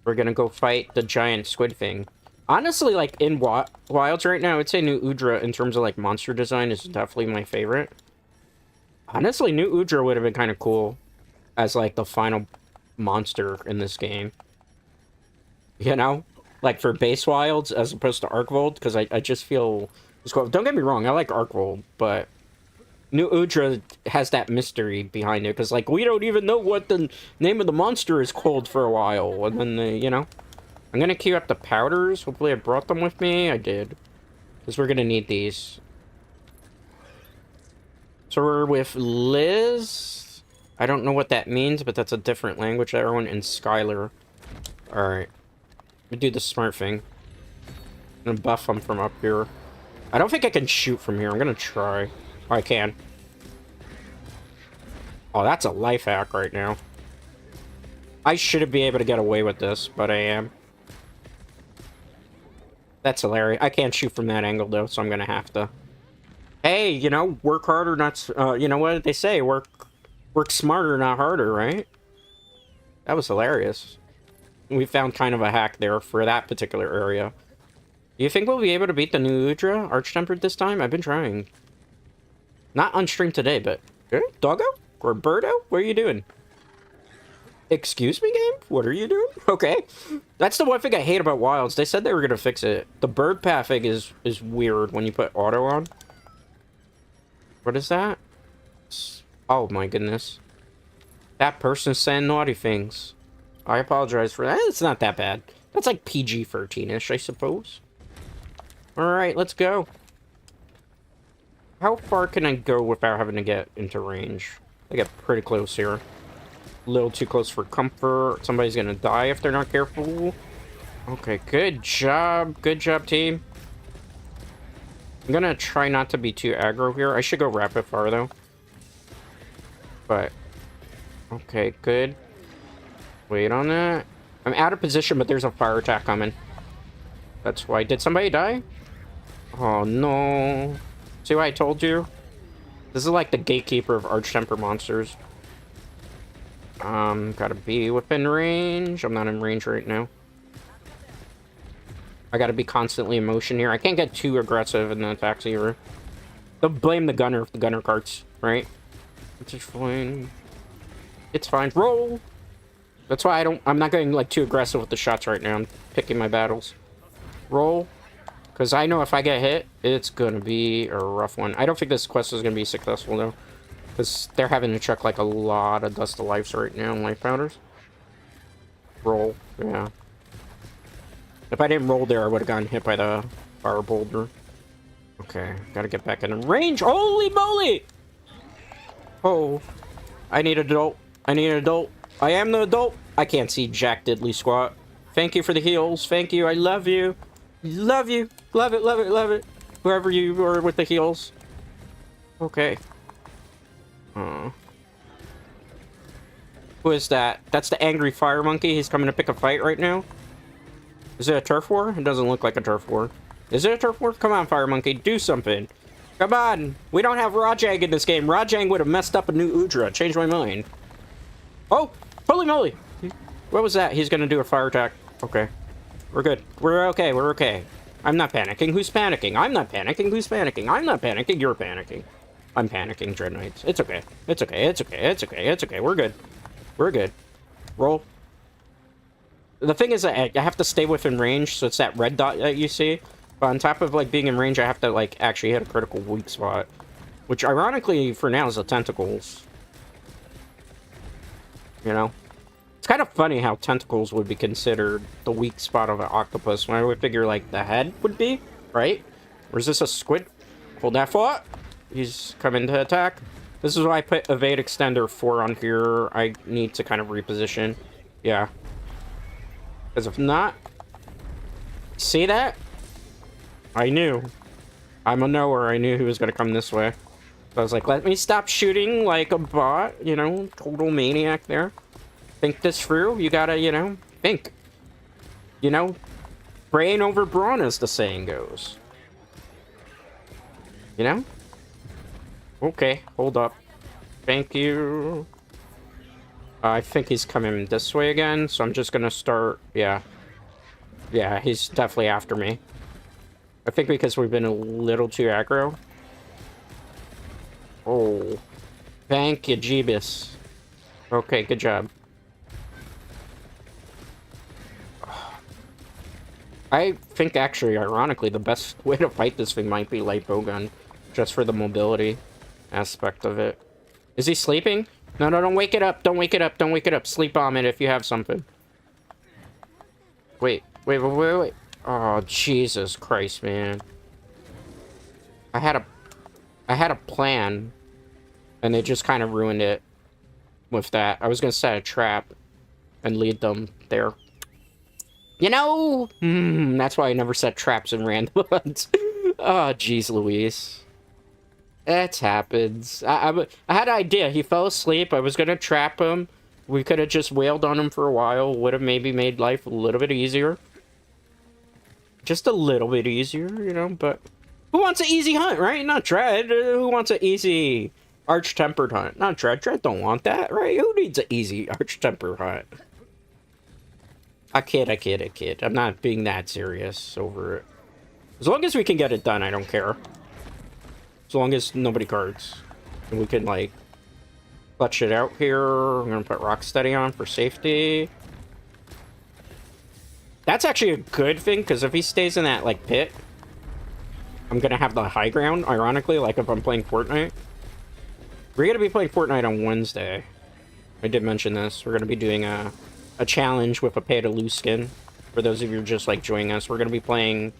We're gonna go fight the giant squid thing. Honestly, like, in Wilds right now, I would say New Udra, in terms of, like, monster design, is definitely my favorite. Honestly, New Udra would have been kind of cool as, like, the final monster in this game. You know? Like, for base Wilds, as opposed to Arkvold, because I just feel... Don't get me wrong, I like Arkvold, but... New Udra has that mystery behind it, because, like, we don't even know what the name of the monster is called for a while, and then, you know? I'm gonna queue up the powders. Hopefully I brought them with me. I did. Because we're gonna need these. So we're with Liz. I don't know what that means, but that's a different language to everyone. And Skylar. Alright. We do the smart thing. I'm gonna buff them from up here. I don't think I can shoot from here. I'm gonna try. Oh, I can. Oh, that's a life hack right now. I shouldn't be able to get away with this, but I am. That's hilarious. I can't shoot from that angle, though, so I'm gonna have to... Hey, you know, work harder, not... you know what they say? Work smarter, not harder, right? That was hilarious. We found kind of a hack there for that particular area. Do you think we'll be able to beat the new Udra Archtempered this time? I've been trying. Not on stream today, but... Hey, doggo? Or birdo? What are you doing? Excuse me, game? What are you doing? Okay. That's the one thing I hate about Wilds. They said they were going to fix it. The bird pathing is weird when you put auto on. What is that? Oh my goodness. That person's saying naughty things. I apologize for that. It's not that bad. That's like PG-13-ish, I suppose. Alright, let's go. How far can I go without having to get into range? I get pretty close here. A little too close for comfort. Somebody's gonna die if they're not careful. Okay, good job. Good job, team. I'm gonna try not to be too aggro here. I should go rapid fire, though. But... Okay, good. Wait on that. I'm out of position, but there's a fire attack coming. That's why. Did somebody die? Oh, no. See what I told you? This is like the gatekeeper of Archtemper monsters. Gotta be within range. I'm not in range right now. I gotta be constantly in motion here. I can't get too aggressive in the attacks either. They'll blame the gunner if the gunner carts, right? It's fine. It's fine. Roll! That's why I'm not going like too aggressive with the shots right now. I'm picking my battles. Roll. Because I know if I get hit, it's gonna be a rough one. I don't think this quest is gonna be successful though. Because they're having to chuck like a lot of dust to lives right now, life powders. Roll, yeah. If I didn't roll there, I would have gotten hit by the fire boulder. Okay, gotta get back in range. Holy moly! Oh, I need an adult. I need an adult. I am the adult. I can't see jack diddly squat. Thank you for the heals. Thank you. I love you. Love you. Love it, love it, love it. Whoever you are with the heals. Okay. Who is that? That's the angry fire monkey. He's coming to pick a fight right now. Is it a turf war? It doesn't look like a turf war. Is it a turf war? Come on, fire monkey. Do something. Come on. We don't have Rajang in this game. Rajang would have messed up a new Udra. Changed my mind. Oh, holy moly. What was that? He's going to do a fire attack. Okay. We're good. We're okay. We're okay. I'm not panicking. Who's panicking? I'm not panicking. Who's panicking? I'm not panicking. You're panicking. I'm panicking, Dread Knights. It's okay. It's okay. It's okay. It's okay. It's okay. We're good. We're good. Roll. The thing is that I have to stay within range, so it's that red dot that you see. But on top of, like, being in range, I have to, like, actually hit a critical weak spot. Which, ironically, for now, is the tentacles. You know? It's kind of funny how tentacles would be considered the weak spot of an octopus, when I would figure, like, the head would be, right? Or is this a squid? Hold that thought. He's coming to attack. This is why I put Evade Extender 4 on here. I need to kind of reposition. Yeah. Because if not... See that? I knew. I'm a knower. I knew he was going to come this way. So I was like, let me stop shooting like a bot. You know, total maniac there. Think this through. You gotta, you know, think. You know, brain over brawn, as the saying goes. You know? Okay, hold up. Thank you. I think he's coming this way again, so I'm just gonna start... Yeah. Yeah, he's definitely after me. I think because we've been a little too aggro. Oh. Thank you, Jeebus. Okay, good job. I think, actually, ironically, the best way to fight this thing might be light bowgun. Just for the mobility aspect of it. Is he sleeping? No, no, don't wake it up. Don't wake it up. Don't wake it up. Sleep bomb it if you have something. Wait. Oh, Jesus Christ, man. I had a plan. And they just kind of ruined it with that. I was going to set a trap and lead them there. You know? That's why I never set traps in random hunts. Oh, jeez Louise. It happens. I had an idea. He fell asleep. I was going to trap him. We could have just wailed on him for a while. Would have maybe made life a little bit easier. Just a little bit easier, you know, but... Who wants an easy hunt, right? Not Dread. Who wants an easy arch-tempered hunt? Not Dread. Dread don't want that, right? Who needs an easy arch-tempered hunt? I kid. I'm not being that serious over it. As long as we can get it done, I don't care. As long as nobody cards. And we can, like, clutch it out here. I'm gonna put Rocksteady on for safety. That's actually a good thing, because if he stays in that, like, pit, I'm gonna have the high ground, ironically, like if I'm playing Fortnite. We're gonna be playing Fortnite on Wednesday. I did mention this. We're gonna be doing a challenge with a pay-to-lose skin. For those of you just, like, joining us, we're gonna be playing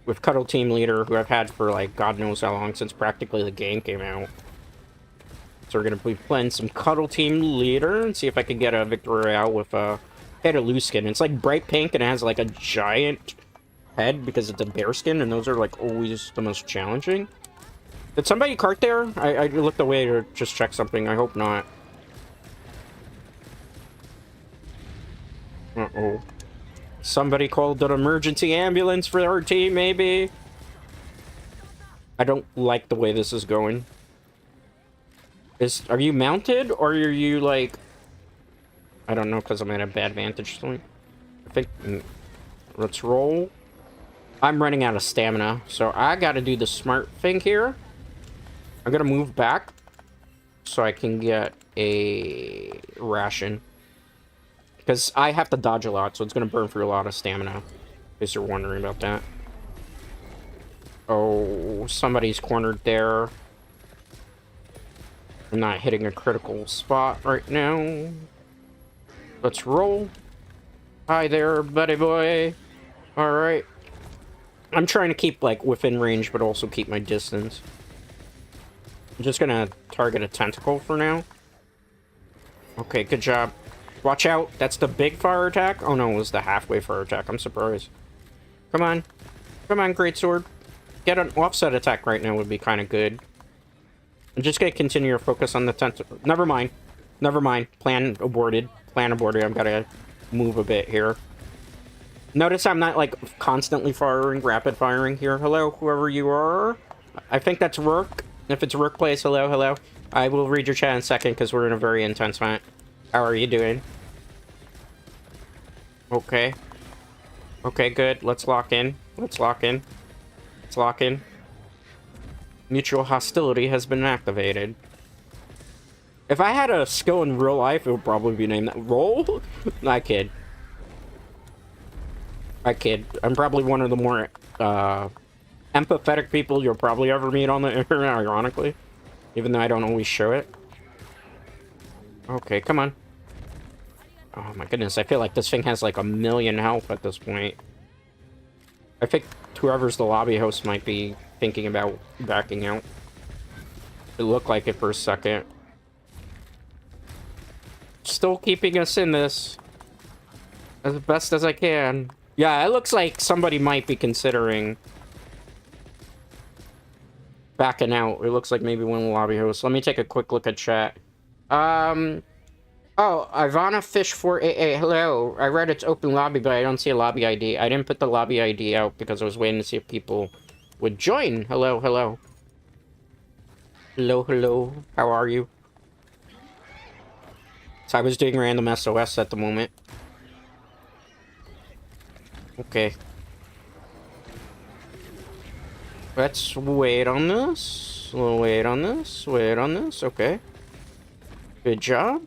with Cuddle Team Leader, who I've had for, like, God knows how long, since practically the game came out. So we're gonna be playing some Cuddle Team Leader, and see if I can get a Victory Royale with a pay-to-lose skin. It's, like, bright pink, and it has, like, a giant head, because it's a bear skin, and those are, like, always the most challenging. Did somebody cart there? I looked away to just check something. I hope not. Uh-oh. Somebody called an emergency ambulance for our team, maybe? I don't like the way this is going. Are you mounted, or are you, like... I don't know, because I'm at a bad vantage point. I think... Let's roll. I'm running out of stamina, so I gotta do the smart thing here. I'm gonna move back so I can get a ration. Because I have to dodge a lot, so it's gonna burn through a lot of stamina. In case you're wondering about that. Oh, somebody's cornered there. I'm not hitting a critical spot right now. Let's roll. Hi there, buddy boy. Alright. I'm trying to keep, like, within range, but also keep my distance. I'm just gonna target a tentacle for now. Okay, good job. Watch out. That's the big fire attack. Oh, no, it was the halfway fire attack. I'm surprised. Come on. Come on, Greatsword. Get an offset attack right now would be kind of good. I'm just gonna continue to focus on the tentacle. Never mind. Never mind. Plan aborted. Plan aborted. I've got to move a bit here. Notice I'm not, like, constantly firing, rapid firing here. Hello, whoever you are. I think that's Rook. If it's Rook plays, hello, hello. I will read your chat in a second, because we're in a very intense hunt. How are you doing? Okay. Okay, good. Let's lock in. Let's lock in. Let's lock in. Mutual hostility has been activated. If I had a skill in real life, it would probably be named that. Roll? I kid. I kid. I'm probably one of the more empathetic people you'll probably ever meet on the internet, ironically. Even though I don't always show it. Okay, come on. Oh my goodness, I feel like this thing has like 1,000,000 health at this point. I think whoever's the lobby host might be thinking about backing out. It looked like it for a second. Still keeping us in this as best as I can. Yeah, it looks like somebody might be considering backing out. It looks like maybe one of the lobby hosts. Let me take a quick look at chat. Oh, Ivana Fish 488. Hello. I read it's open lobby, but I don't see a lobby ID. I didn't put the lobby ID out because I was waiting to see if people would join. Hello, hello. Hello, hello. How are you? So I was doing random SOS at the moment. Okay. Let's wait on this. We'll wait on this. Wait on this. Okay. Good job.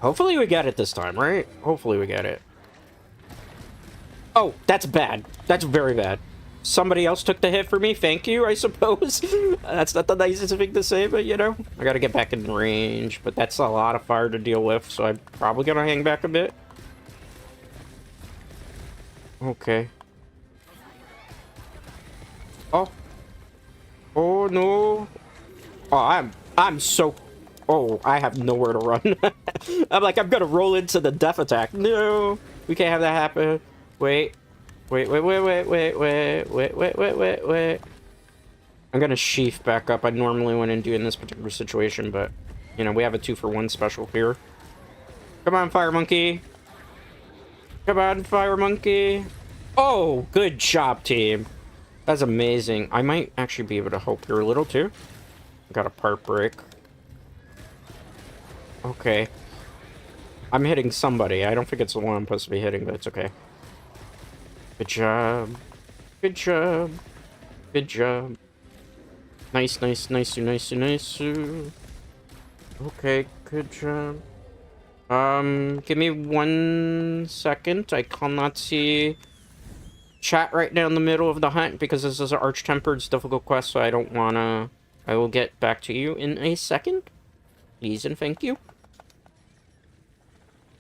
Hopefully we get it this time, right? Hopefully we get it. Oh, that's bad. That's very bad. Somebody else took the hit for me. Thank you, I suppose. That's not the nicest thing to say, but you know. I gotta get back in range, but that's a lot of fire to deal with, so I'm probably gonna hang back a bit. Okay. Oh. Oh, no. Oh, I'm so... Oh, I have nowhere to run. I'm like, I'm gonna roll into the death attack. No, we can't have that happen. Wait. Wait. I'm gonna sheath back up. I normally wouldn't do in this particular situation, but, you know, we have a 2-for-1 special here. Come on, Fire Monkey. Come on, Fire Monkey. Oh, good job, team. That's amazing. I might actually be able to help here a little, too. Got a part break. Okay. I'm hitting somebody. I don't think it's the one I'm supposed to be hitting, but it's okay. Good job. Good job. Good job. Nice, nice, nice, nice, nice. Okay, good job. Give me 1 second. I cannot see chat right now in the middle of the hunt because this is an Arch-Tempered's difficult quest, so I don't wanna... I will get back to you in a second. Please and thank you.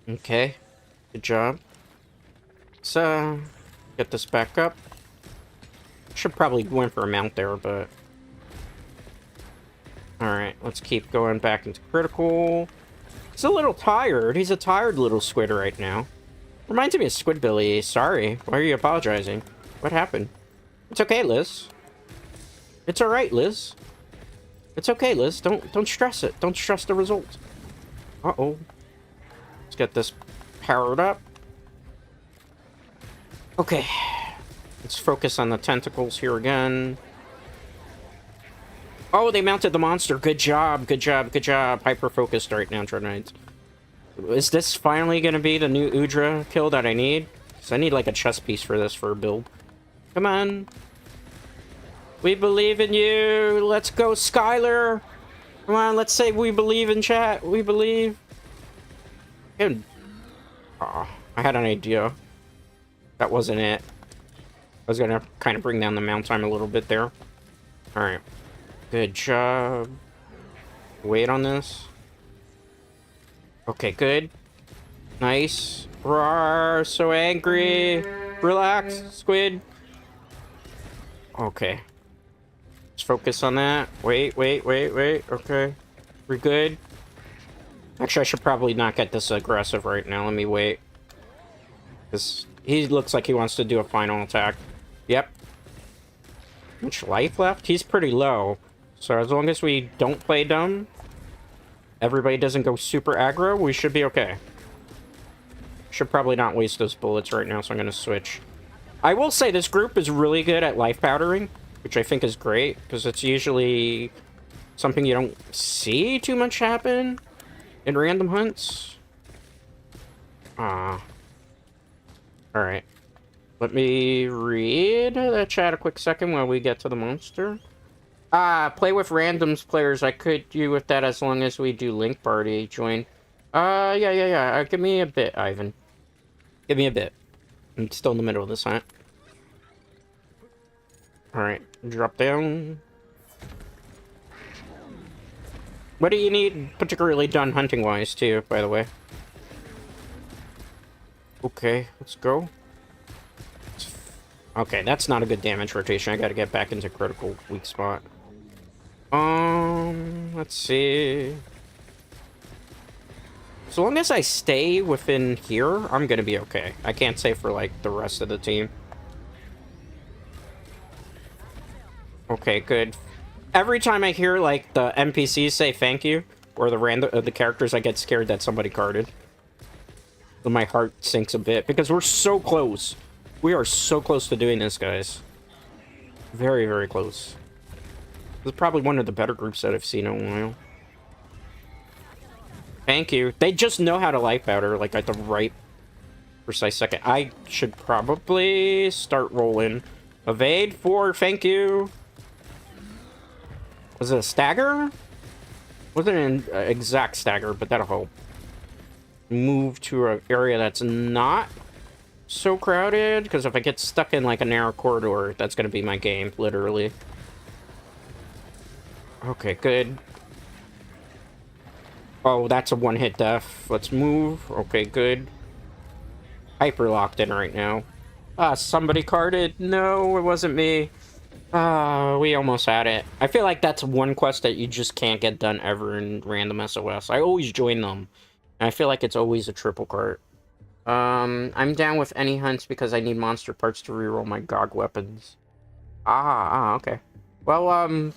Okay. Good job. So, get this back up. Should probably went for a mount there, but... Alright, let's keep going back into critical. He's a little tired. He's a tired little squid right now. Reminds me of Squidbilly. Sorry. Why are you apologizing? What happened? It's okay, Liz. It's alright, Liz. It's okay, Liz. Don't stress it. Don't stress the result. Uh-oh. Let's get this powered up. Okay. Let's focus on the tentacles here again. Oh, they mounted the monster. Good job. Good job. Good job. Hyper-focused right now, Dreadnights. Is this finally going to be the new Udra kill that I need? Because I need, like, a chess piece for this for a build. Come on. We believe in you. Let's go, Skylar. Come on, let's say we believe in chat. We believe. Good. Oh, I had an idea. That wasn't it. I was going to kind of bring down the mount time a little bit there. Alright. Good job. Wait on this. Okay, good. Nice. Roar, so angry. Relax, squid. Okay. Let's focus on that. Wait. Okay. We're good. Actually, I should probably not get this aggressive right now. Let me wait. Because he looks like he wants to do a final attack. Yep. How much life left? He's pretty low. So as long as we don't play dumb, everybody doesn't go super aggro, we should be okay. Should probably not waste those bullets right now, so I'm going to switch. I will say this group is really good at life powdering, which I think is great, because it's usually something you don't see too much happen in random hunts. Alright. Let me read the chat a quick second while we get to the monster. Play with randoms players. I could do with that as long as we do link party join. Yeah. Give me a bit, Ivan. Give me a bit. I'm still in the middle of this hunt. Alright, drop down. What do you need particularly done hunting-wise, too, by the way? Okay, let's go. Okay, that's not a good damage rotation. I gotta get back into critical weak spot. Let's see. So long as I stay within here, I'm gonna be okay. I can't say for, like, the rest of the team. Okay, good. Every time I hear, like, the NPCs say thank you, or the characters, I get scared that somebody carded. So my heart sinks a bit, because we're so close. We are so close to doing this, guys. Very, very close. This is probably one of the better groups that I've seen in a while. Thank you. They just know how to life powder, like, at the right precise second. I should probably start rolling. Evade for thank you. Was it a stagger? Wasn't an exact stagger, but that'll help. Move to an area that's not so crowded, because if I get stuck in like a narrow corridor, that's gonna be my game, literally. Okay, good. Oh, that's a one-hit death. Let's move. Okay, good. Hyper locked in right now. Ah, somebody carded. No, it wasn't me. We almost had it. I feel like that's one quest that you just can't get done ever in random SOS. I always join them. And I feel like it's always a triple cart. I'm down with any hunts because I need monster parts to reroll my GOG weapons. Okay. Well,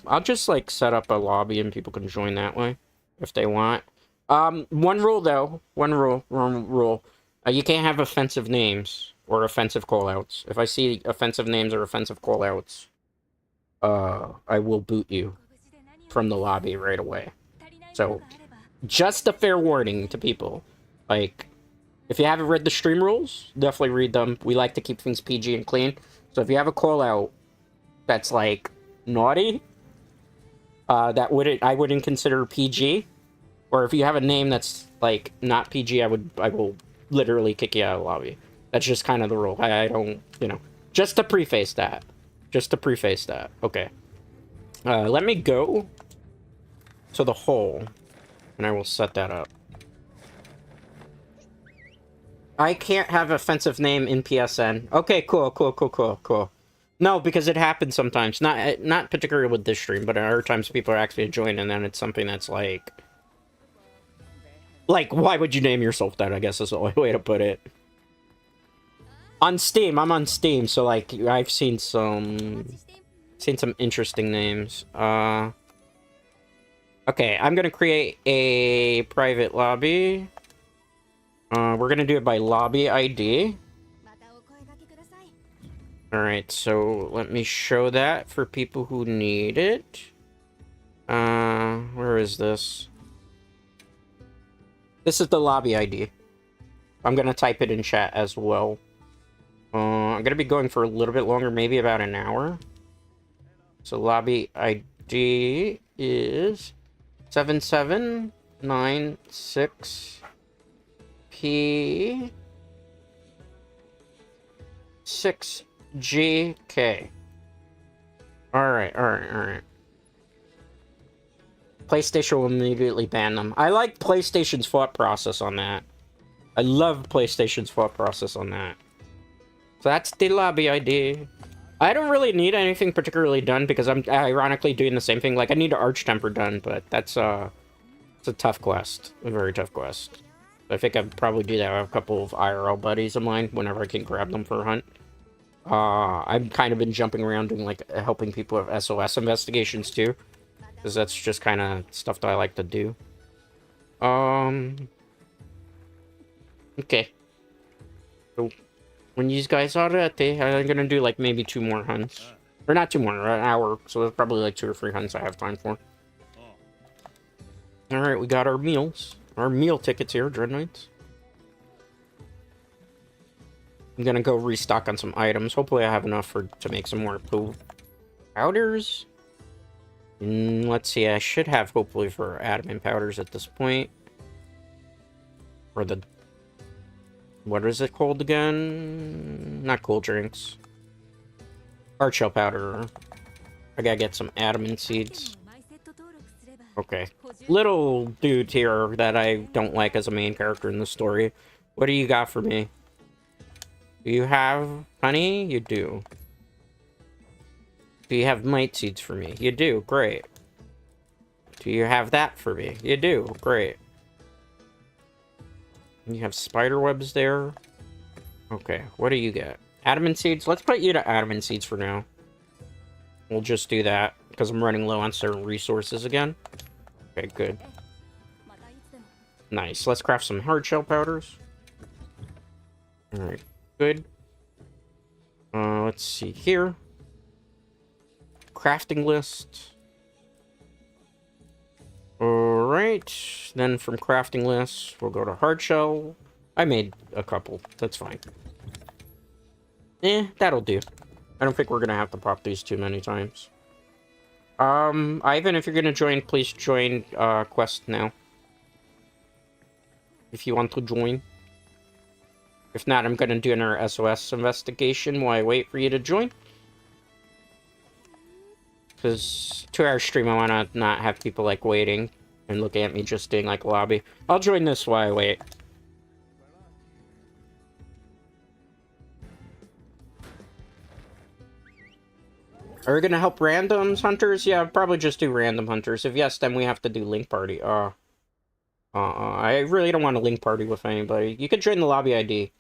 I'll just, like, set up a lobby and people can join that way if they want. One rule, though. One rule. You can't have offensive names or offensive callouts. If I see offensive names or offensive callouts, I will boot you from the lobby right away. So, just a fair warning to people. Like, if you haven't read the stream rules, definitely read them. We like to keep things PG and clean. So if you have a callout that's, like, naughty, I wouldn't consider PG. Or if you have a name that's, like, not PG, I will literally kick you out of the lobby. That's just kind of the rule. I don't, you know, just to preface that. Okay. Let me go to the hole, and I will set that up. I can't have offensive name in PSN. Okay, cool. No, because it happens sometimes. Not particularly with this stream, but other times people are actually joining, and then it's something that's like, why would you name yourself that? I guess is the only way to put it. On Steam, I'm on Steam, so like I've seen some interesting names. Okay, I'm gonna create a private lobby. We're gonna do it by lobby ID. Alright, so let me show that for people who need it. Where is this? This is the lobby ID. I'm gonna type it in chat as well. I'm gonna be going for a little bit longer, maybe about an hour. So lobby ID is 7796P6GK. Alright. PlayStation will immediately ban them. I like PlayStation's thought process on that. I love PlayStation's thought process on that. So that's the lobby ID. I don't really need anything particularly done because I'm ironically doing the same thing. Like, I need an Archtemper done, but that's it's a tough quest. A very tough quest. I think I'd probably do that with a couple of IRL buddies of mine whenever I can grab them for a hunt. I've kind of been jumping around doing, like, helping people with SOS investigations, too. Because that's just kind of stuff that I like to do. Okay. So, when you guys are ready, I'm gonna do, like, maybe 2 more hunts. Or not 2 more, an hour. So there's probably, like, 2 or 3 hunts I have time for. Alright, we got our meals. Our meal tickets here, Dread Knights. I'm gonna go restock on some items. Hopefully I have enough to make some more powders. Let's see, I should have hopefully for adamant powders at this point. Or the What is it called again? Not cool drinks. Hard shell powder. I gotta get some adamant seeds. Okay. Little dude here that I don't like as a main character in the story. What do you got for me? Do you have honey? You do. Do you have mite seeds for me? You do. Great. Do you have that for me? You do. Great. You have spider webs there. Okay. What do you get? Adamant seeds? Let's put you to adamant seeds for now. We'll just do that because I'm running low on certain resources again. Okay, good. Nice. Let's craft some hard shell powders. Alright, good. Let's see here. Crafting list. Alright. Then from crafting list, we'll go to hard shell. I made a couple. That's fine. That'll do. I don't think we're gonna have to pop these too many times. Ivan, if you're gonna join, please join, Quest now. If you want to join. If not, I'm gonna do another SOS investigation while I wait for you to join. Because 2-hour stream, I wanna not have people, like, waiting and looking at me just doing, like, a lobby. I'll join this while I wait. Are we gonna help randoms hunters? Yeah, probably just do random hunters. If yes, then we have to do link party. I really don't want to link party with anybody. You could join the lobby ID.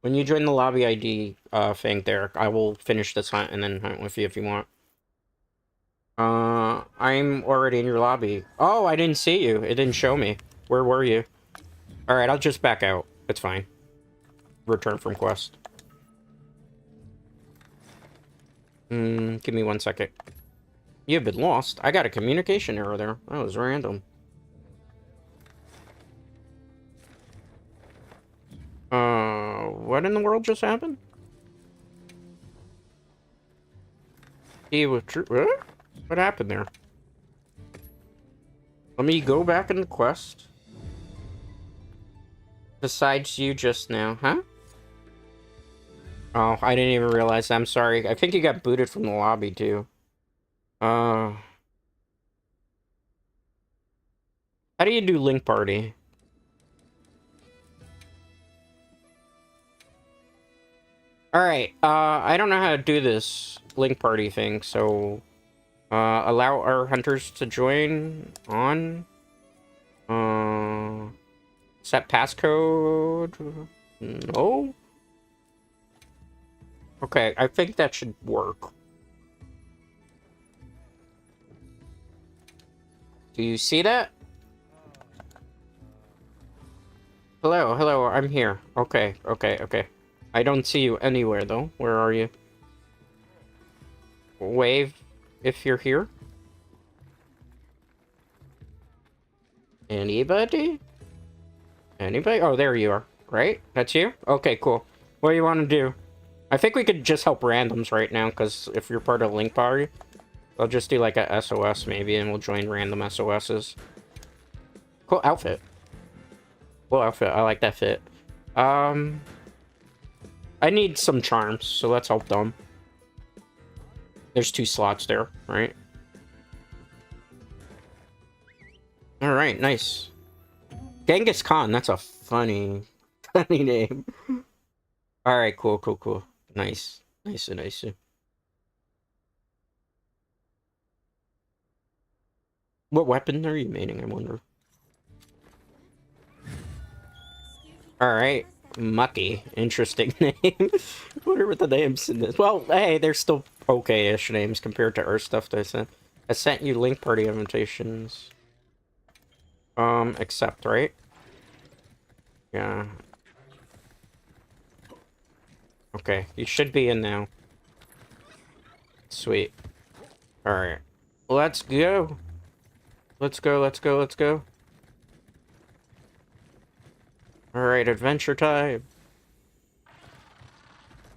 When you join the lobby ID thing there, I will finish this hunt and then hunt with you if you want. I'm already in your lobby. Oh, I didn't see you. It didn't show me. Where were you? Alright, I'll just back out. It's fine. Return from quest. Give me 1 second. You've been lost. I got a communication error there. That was random. What in the world just happened? He withdrew. What happened there? Let me go back in the quest. Besides you just now, huh? Oh, I didn't even realize. I'm sorry. I think you got booted from the lobby, too. How do you do link party? Alright, I don't know how to do this link party thing, so... allow our hunters to join on... set passcode... No? Okay, I think that should work. Do you see that? Hello, hello, I'm here. Okay, okay, okay. I don't see you anywhere, though. Where are you? Wave if you're here. Anybody? Anybody? Oh, there you are. Right? That's you? Okay, cool. What do you want to do? I think we could just help randoms right now, because if you're part of Link Party, I'll just do like a SOS maybe, and we'll join random SOSs. Cool outfit. Cool outfit. I like that fit. I need some charms, so let's help them. There's 2 slots there, right? Alright, nice. Genghis Khan, that's a funny name. Alright, cool, cool, cool. Nice. Nice, nice. What weapon are you making, I wonder? Alright. Mucky. Interesting name. Wonder what the names in this. Well, hey, they're still okay-ish names compared to our stuff that I sent. I sent you link party invitations. Accept, right? Yeah. Okay, you should be in now. Sweet. Alright. Let's go. Let's go, let's go, let's go. Alright, adventure time.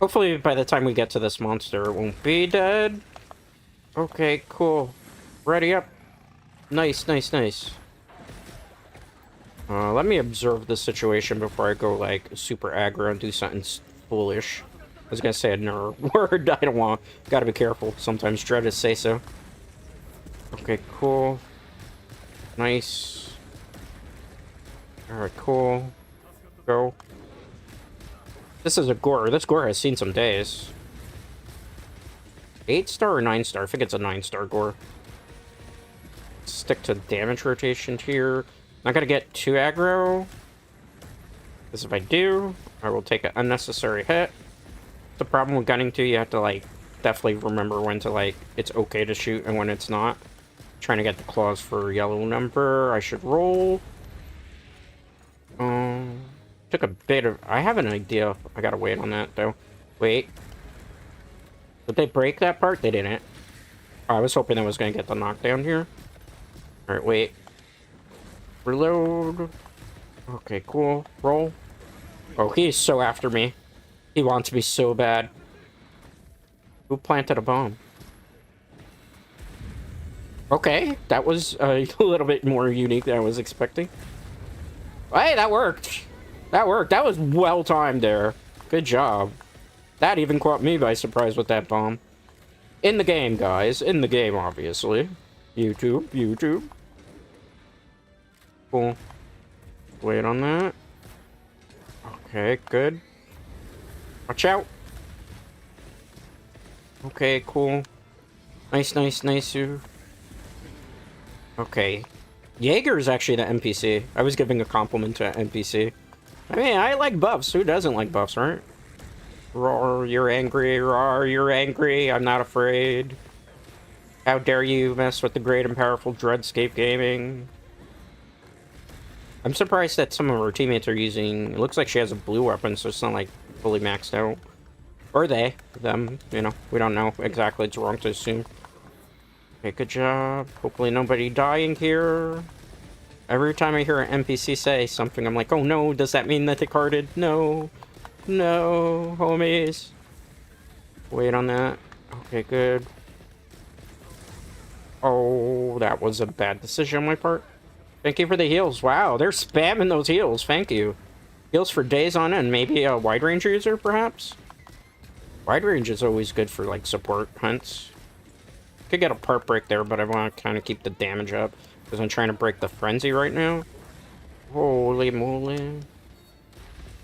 Hopefully by the time we get to this monster, it won't be dead. Okay, cool. Ready up. Nice, nice, nice. Let me observe the situation before I go, like, super aggro and do something foolish. I was gonna say another word. I don't want. Gotta be careful. Sometimes dread is say so. Okay, cool. Nice. Alright, cool. Go. This is a gore. This gore has seen some days. 8-star or 9-star? I think it's a 9-star gore. Stick to damage rotation here. Not gonna get too aggro. Because if I do, I will take an unnecessary hit. The problem with gunning too, you have to, like, definitely remember when to, like, it's okay to shoot and when it's not. Trying to get the claws for yellow number. I should roll. Took a bit of... I have an idea. I gotta wait on that, though. Wait. Did they break that part? They didn't. Oh, I was hoping I was gonna get the knockdown here. Alright, wait. Reload. Okay, cool. Roll. Oh, he's so after me. He wants me so bad. Who planted a bomb? Okay, that was a little bit more unique than I was expecting. Hey, that worked. That worked. That was well timed there. Good job. That even caught me by surprise with that bomb. In the game, guys. In the game, obviously. YouTube. YouTube. Cool. Wait on that. Okay, good. Watch out. Okay, cool. Nice, nice, nice. Okay. Jaeger is actually the NPC. I was giving a compliment to an NPC. I mean, I like buffs. Who doesn't like buffs, right? Roar, you're angry. Roar, you're angry. I'm not afraid. How dare you mess with the great and powerful Dreadscape Gaming? I'm surprised that some of her teammates are using... It looks like she has a blue weapon, so it's not, like, fully maxed out. Or they. Them. You know, we don't know exactly. It's wrong to assume. Okay, good job. Hopefully nobody dying here. Every time I hear an NPC say something, I'm like, oh no, does that mean that they carded? No. No, homies. Wait on that. Okay, good. Oh, that was a bad decision on my part. Thank you for the heals. Wow, they're spamming those heals. Thank you. Heals for days on end. Maybe a wide range user, perhaps? Wide range is always good for, like, support hunts. Could get a part break there, but I want to kind of keep the damage up. Because I'm trying to break the frenzy right now. Holy moly.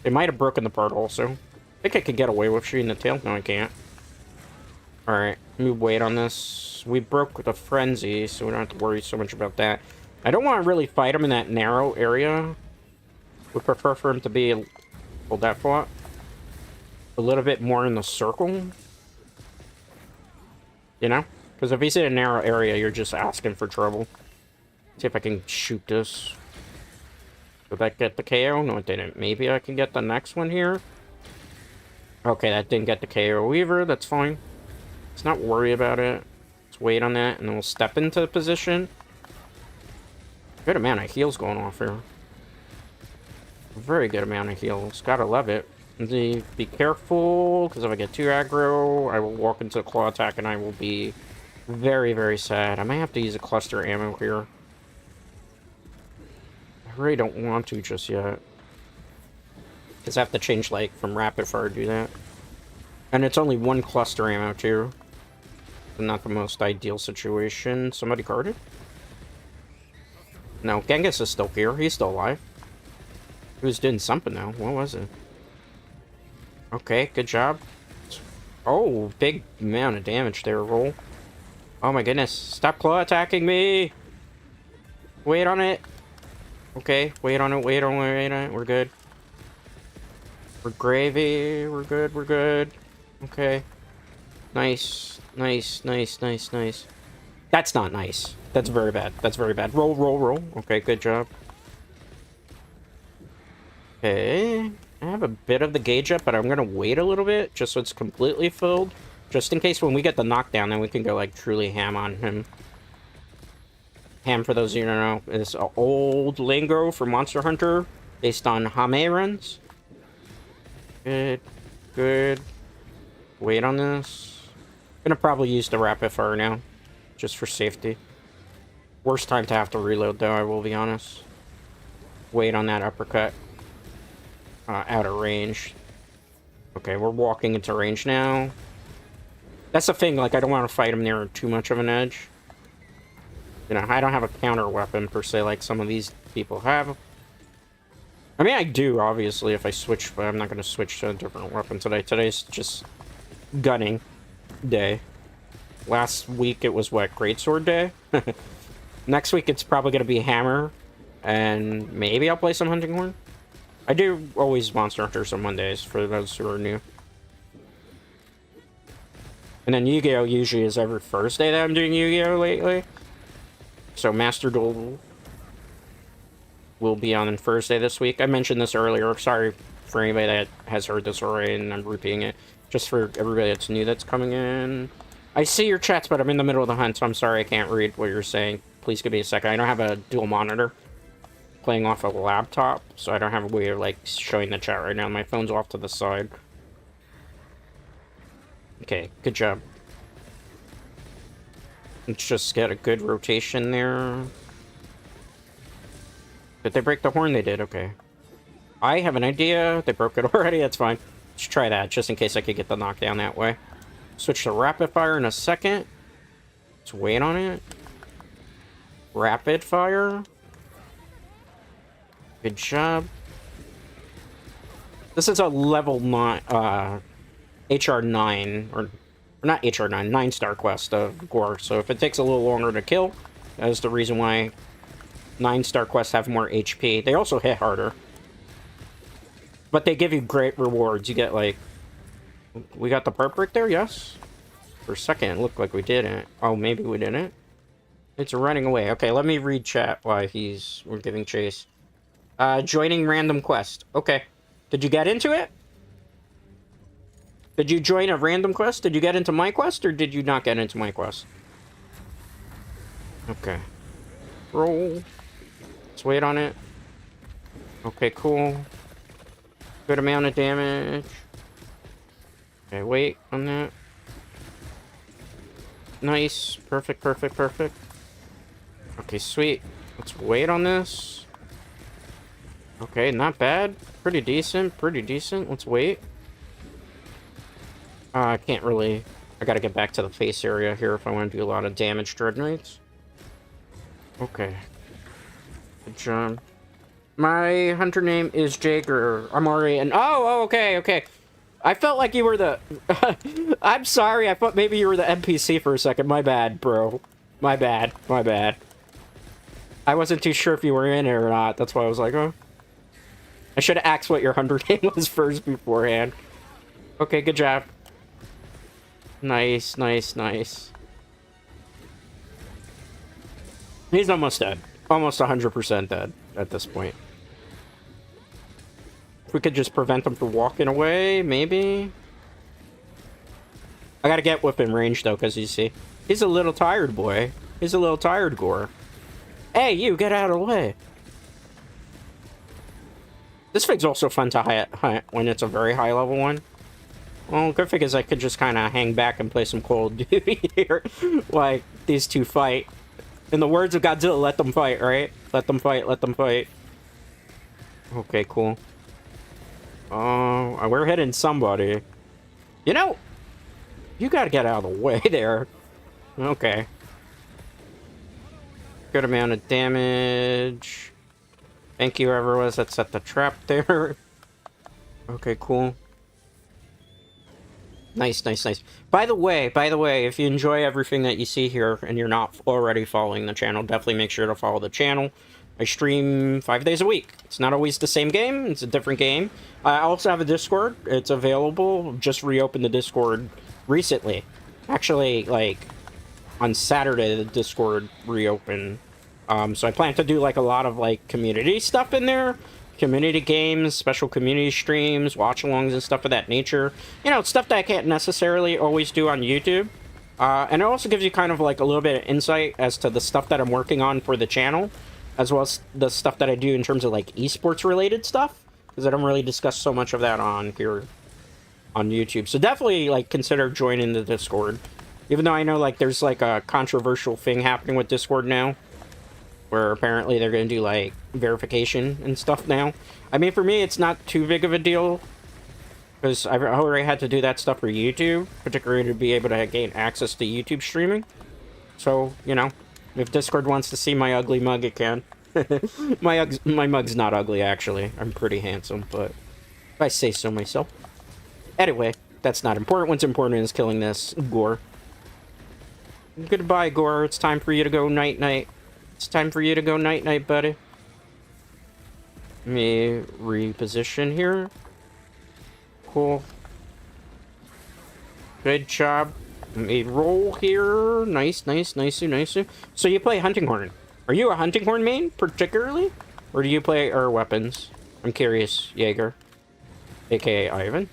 They might have broken the part also. I think I could get away with shooting the tail. No, I can't. Alright, let me wait on this. We broke the frenzy, so we don't have to worry so much about that. I don't want to really fight him in that narrow area. Would prefer for him to be... Hold that thought. A little bit more in the circle. You know? Because if he's in a narrow area, you're just asking for trouble. See if I can shoot this. Did that get the KO? No, it didn't. Maybe I can get the next one here. Okay, that didn't get the KO either. That's fine. Let's not worry about it. Let's wait on that, and then we'll step into position. Good amount of heals going off here. A very good amount of heals. Gotta love it. Be careful, because if I get too aggro, I will walk into a claw attack, and I will be very, very sad. I might have to use a cluster ammo here. I really don't want to just yet. Because I have to change, like, from rapid fire to do that. And it's only one cluster ammo, too. Not the most ideal situation. Somebody carded? No, Genghis is still here. He's still alive. He was doing something, though. What was it? Okay, good job. Oh, big amount of damage there, roll. Oh my goodness. Stop claw attacking me! Wait on it. Okay, wait on it, wait on it, wait on it. We're good. We're gravy. We're good, we're good. Okay. Nice, nice, nice, nice, nice. That's not nice. That's very bad. That's very bad. Roll, roll, roll. Okay, good job. Okay. I have a bit of the gauge up, but I'm gonna wait a little bit, just so it's completely filled. Just in case when we get the knockdown, then we can go, like, truly ham on him. Ham, for those of you who don't know, is an old lingo for Monster Hunter, based on Hame runs. Good. Good. Wait on this. I'm gonna probably use the rapid fire now, just for safety. Worst time to have to reload, though, I will be honest. Wait on that uppercut. Out of range. Okay, we're walking into range now. That's the thing, like, I don't want to fight him near too much of an edge. You know, I don't have a counter weapon, per se, like some of these people have. I mean, I do, obviously, if I switch, but I'm not going to switch to a different weapon today. Today's just gunning day. Last week, it was, what, Greatsword day? Next week, it's probably going to be Hammer, and maybe I'll play some Hunting Horn. I do always Monster Hunters on Mondays, for those who are new. And then Yu-Gi-Oh! Usually is every Thursday that I'm doing Yu-Gi-Oh! Lately. So Master Duel will be on Thursday this week. I mentioned this earlier. Sorry for anybody that has heard this already, and I'm repeating it. Just for everybody that's new that's coming in. I see your chats, but I'm in the middle of the hunt, so I'm sorry I can't read what you're saying. Please give me a second. I don't have a dual monitor playing off a laptop, so I don't have a way of, like, showing the chat right now. My phone's off to the side. Okay, good job. Let's just get a good rotation there. Did they break the horn? They did, okay. I have an idea. They broke it already, that's fine. Let's try that, just in case I could get the knockdown that way. Switch to rapid fire in a second. Let's wait on it. Rapid fire. Good job. This is a level 9, HR 9, or not HR 9, 9-star quest of Gore. So if it takes a little longer to kill, that is the reason why 9-star quests have more HP. They also hit harder. But they give you great rewards. You get, like... We got the perp right there, yes? For a second, it looked like we didn't. Oh, maybe we didn't. It's running away. Okay, let me read chat while we're giving chase. Joining random quest. Okay. Did you get into it? Did you join a random quest? Did you get into my quest, or did you not get into my quest? Okay. Roll. Let's wait on it. Okay, cool. Good amount of damage. Okay, wait on that. Nice. Perfect, perfect, perfect. Okay, sweet. Let's wait on this. Okay, not bad. Pretty decent, pretty decent. Let's wait. I can't really... I gotta get back to the face area here if I want to do a lot of damage Dread Knights. Okay. Good job. My hunter name is Jager. I'm already in... Oh, okay, okay. I felt like you were the... I'm sorry, I thought maybe you were the NPC for a second. My bad, bro. My bad, my bad. I wasn't too sure if you were in it or not. That's why I was like, oh. I should have asked what your hunter name was first beforehand. Okay, good job. Nice, nice, nice. He's almost dead. Almost 100% dead at this point. If we could just prevent him from walking away, maybe? I gotta get within range, though, because you see, he's a little tired, boy. He's a little tired, Gore. Hey, you, get out of the way. This thing's also fun to hunt when it's a very high level one. Well, good thing is I could just kind of hang back and play some Call of Duty here. Like, these two fight. In the words of Godzilla, let them fight, right? Let them fight, let them fight. Okay, cool. Oh, we're hitting somebody. You know, you gotta get out of the way there. Okay. Good amount of damage. Thank you, whoever was that set the trap there. Okay, cool. Nice, nice, nice. By the way, if you enjoy everything that you see here and you're not already following the channel, definitely make sure to follow the channel. I stream 5 days a week. It's not always the same game. It's a different game. I also have a Discord. It's available. Just reopened the Discord recently. Actually, like, on Saturday, the Discord reopened. So I plan to do, like, a lot of, like, community stuff in there. Community games, special community streams, watch-alongs and stuff of that nature. You know, stuff that I can't necessarily always do on YouTube. And it also gives you kind of, like, a little bit of insight as to the stuff that I'm working on for the channel, as well as the stuff that I do in terms of, like, esports-related stuff, because I don't really discuss so much of that on here on YouTube. So definitely, like, consider joining the Discord. Even though I know, like, there's, like, a controversial thing happening with Discord now. where apparently they're going to do, like, verification and stuff now. I mean, for me, it's not too big of a deal, because I've already had to do that stuff for YouTube, particularly to be able to gain access to YouTube streaming. So, you know, if Discord wants to see my ugly mug, it can. My mug's not ugly, actually. I'm pretty handsome, but if I say so myself. Anyway, that's not important. What's important is killing this Gore. Goodbye, Gore. It's time for you to go night-night. It's time for you to go night-night, buddy. Let me reposition here. Cool. Good job. Let me roll here. Nice, nice, nice, nice. So you play Hunting Horn. Are you a Hunting Horn main, particularly? Or do you play our weapons? I'm curious, Jaeger. AKA Ivan.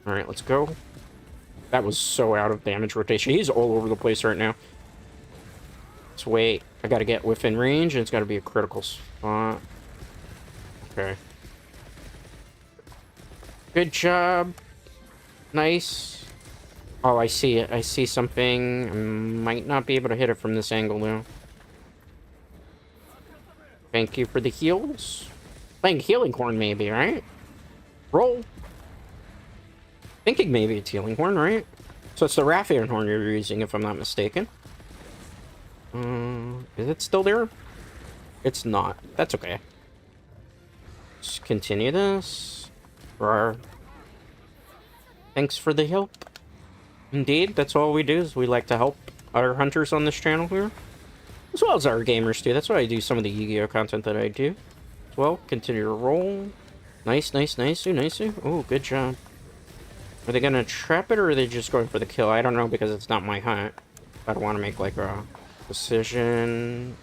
Alright, let's go. That was so out of damage rotation. He's all over the place right now. Let's wait. I gotta get within range, and it's gotta be a critical spot. Okay. Good job. Nice. Oh, I see it. I see something. I might not be able to hit it from this angle, though. Thank you for the heals. Playing Healing Horn, maybe, right? Roll. Thinking maybe it's Healing Horn, right? So it's the Rathian Horn you're using, if I'm not mistaken. Is it still there? It's not. That's okay. Let's continue this. Thanks for the help. Indeed, that's all we do, is we like to help other hunters on this channel here. As well as our gamers do. That's why I do some of the Yu-Gi-Oh content that I do. As well, continue to roll. Nice, nice, nice, nice. Oh, good job. Are they gonna trap it, or are they just going for the kill? I don't know, because it's not my hunt. I don't want to make, like, a decision.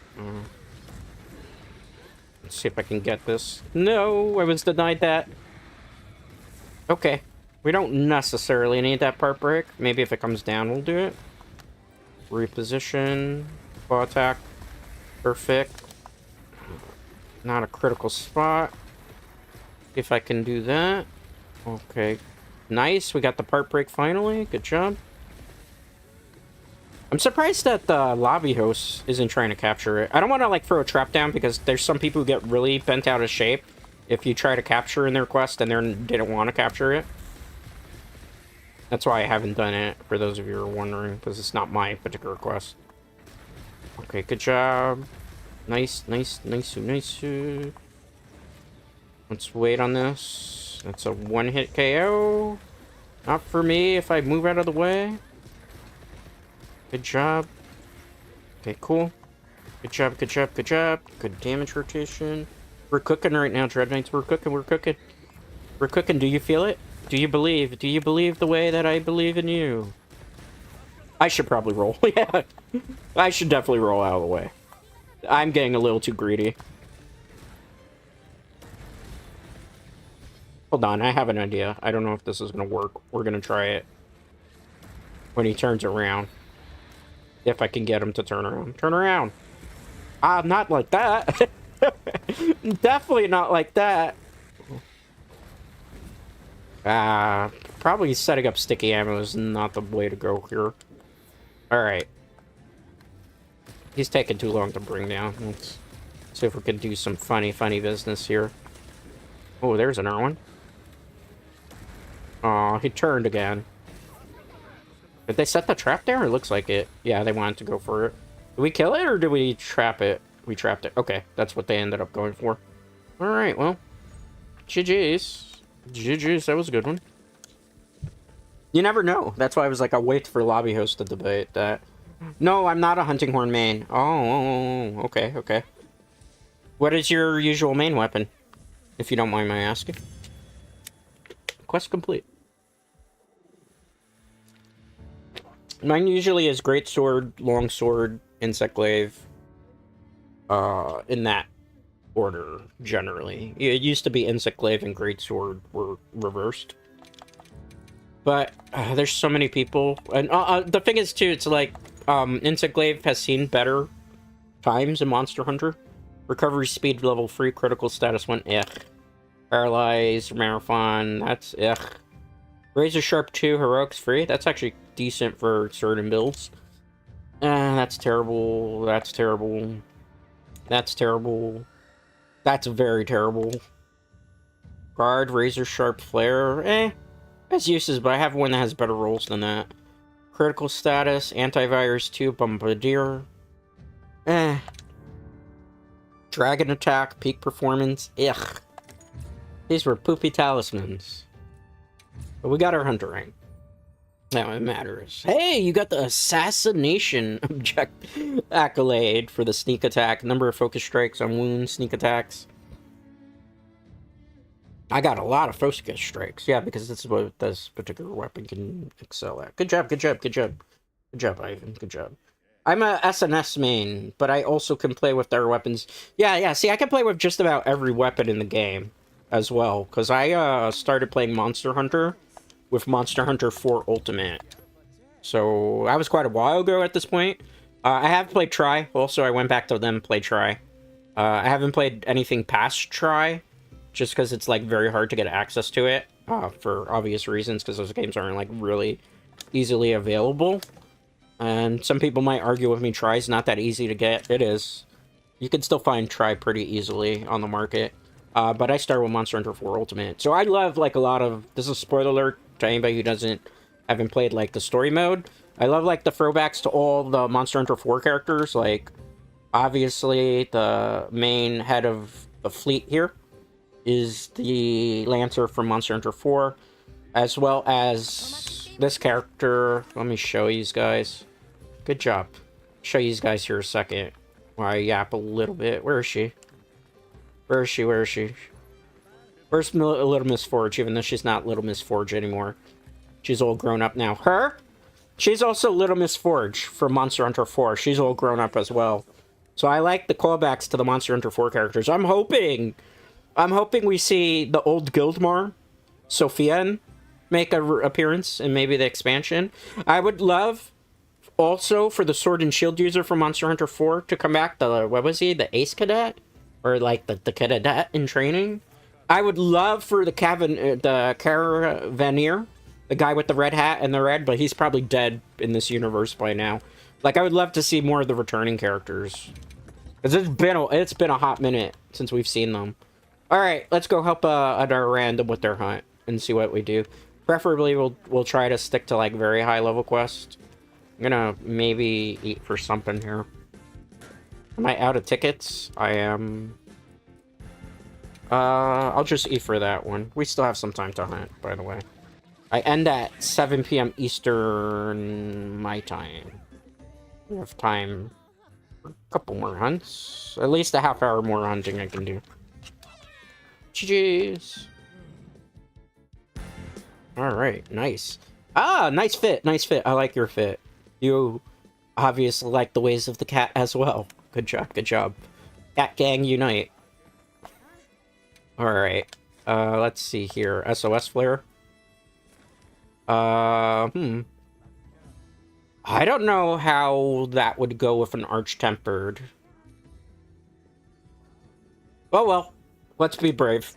Let's see if I can get this. No, I was denied that. Okay. We don't necessarily need that part break. Maybe if it comes down, we'll do it. Reposition. Claw attack. Perfect. Not a critical spot. If I can do that. Okay. Nice. We got the part break finally. Good job. I'm surprised that the lobby host isn't trying to capture it. I don't want to, like, throw a trap down, because there's some people who get really bent out of shape if you try to capture in their quest and they didn't want to capture it. That's why I haven't done it, for those of you who are wondering, because it's not my particular quest. Okay, good job. Nice, nice, nice, nice. Let's wait on this. That's a one-hit KO. Not for me if I move out of the way. Good job. Okay, cool. Good job, good job, good job. Good damage rotation. We're cooking right now, Dread Knights. We're cooking, we're cooking. We're cooking. Do you feel it? Do you believe? Do you believe the way that I believe in you? I should probably roll. Yeah. I should definitely roll out of the way. I'm getting a little too greedy. Hold on, I have an idea. I don't know if this is going to work. We're going to try it. When he turns around. If I can get him to turn around. Turn around! Not like that. Definitely not like that. Probably setting up sticky ammo is not the way to go here. Alright. He's taking too long to bring down. Let's see if we can do some funny business here. Oh, there's another one. Aw, he turned again. Did they set the trap there? It looks like it. Yeah, they wanted to go for it. Did we kill it, or did we trap it? We trapped it. Okay, that's what they ended up going for. Alright, well. GG's. GG's, that was a good one. You never know. That's why I was like, I'll wait for lobby host to debate that. No, I'm not a Hunting Horn main. Oh, okay, okay. What is your usual main weapon? If you don't mind my asking. Quest complete. Mine usually is Greatsword, Longsword, Insect Glaive. In that order, generally. It used to be Insect Glaive and Greatsword were reversed. But there's so many people. And the thing is, too, it's like, Insect Glaive has seen better times in Monster Hunter. Recovery speed level 3, critical status 1, Paralyzed, Marathon, that's Razor Sharp 2, Heroics 3, that's actually decent for certain builds. That's terrible, that's terrible. That's terrible. That's very terrible. Guard, razor sharp flare. Has uses, but I have one that has better rolls than that. Critical status, antivirus 2, bombardier. Dragon attack, peak performance. Ugh. These were poopy talismans. But we got our hunter rank. Now it matters. Hey, you got the assassination object accolade for the sneak attack. Number of focus strikes on wounds, sneak attacks. I got a lot of focus strikes. Yeah, because this is what this particular weapon can excel at. Good job, good job, good job. Good job, Ivan. Good job. I'm a SNS main, but I also can play with their weapons. Yeah, see, I can play with just about every weapon in the game as well. Because I started playing Monster Hunter with Monster Hunter 4 Ultimate. So, that was quite a while ago at this point. I have played Try. Also, I went back to them play Try. I haven't played anything past Try, just because it's, like, very hard to get access to it. For obvious reasons, because those games aren't, like, really easily available. And some people might argue with me, Try's not that easy to get. It is. You can still find Try pretty easily on the market. But I started with Monster Hunter 4 Ultimate. So I love, like, a lot of... This is a spoiler alert to anybody who haven't played, like, the story mode. I love, like, the throwbacks to all the Monster Hunter 4 characters. Like, obviously, the main head of the fleet here is the Lancer from Monster Hunter 4. As well as this character. Let me show you guys. Good job. Show you guys here a second. While I yap a little bit. Where is she? Where is she? Where is she? Where's Little Miss Forge, even though she's not Little Miss Forge anymore. She's all grown up now. Her? She's also Little Miss Forge from Monster Hunter 4. She's all grown up as well. So I like the callbacks to the Monster Hunter 4 characters. I'm hoping we see the old Guildmar, Sophian, make an appearance in maybe the expansion. I would love also for the Sword and Shield user from Monster Hunter 4 to come back. What was he? The Ace Cadet? Or like the cadet in training. I would love for the Caravaneer, the guy with the red hat and the red, but he's probably dead in this universe by now. Like, I would love to see more of the returning characters. Because it's been a hot minute since we've seen them. Alright, let's go help our random with their hunt and see what we do. Preferably, we'll try to stick to, like, very high level quests. I'm gonna maybe eat for something here. Am I out of tickets? I am. I'll just eat for that one. We still have some time to hunt, by the way. I end at 7 p.m. Eastern, my time. We have time for a couple more hunts. At least a half hour more hunting I can do. GG's. Alright, nice. Ah, nice fit, nice fit. I like your fit. You obviously like the ways of the cat as well. Good job, good job. Cat gang unite. Alright. Let's see here. SOS Flare. I don't know how that would go with an Arch-Tempered. Oh well. Let's be brave.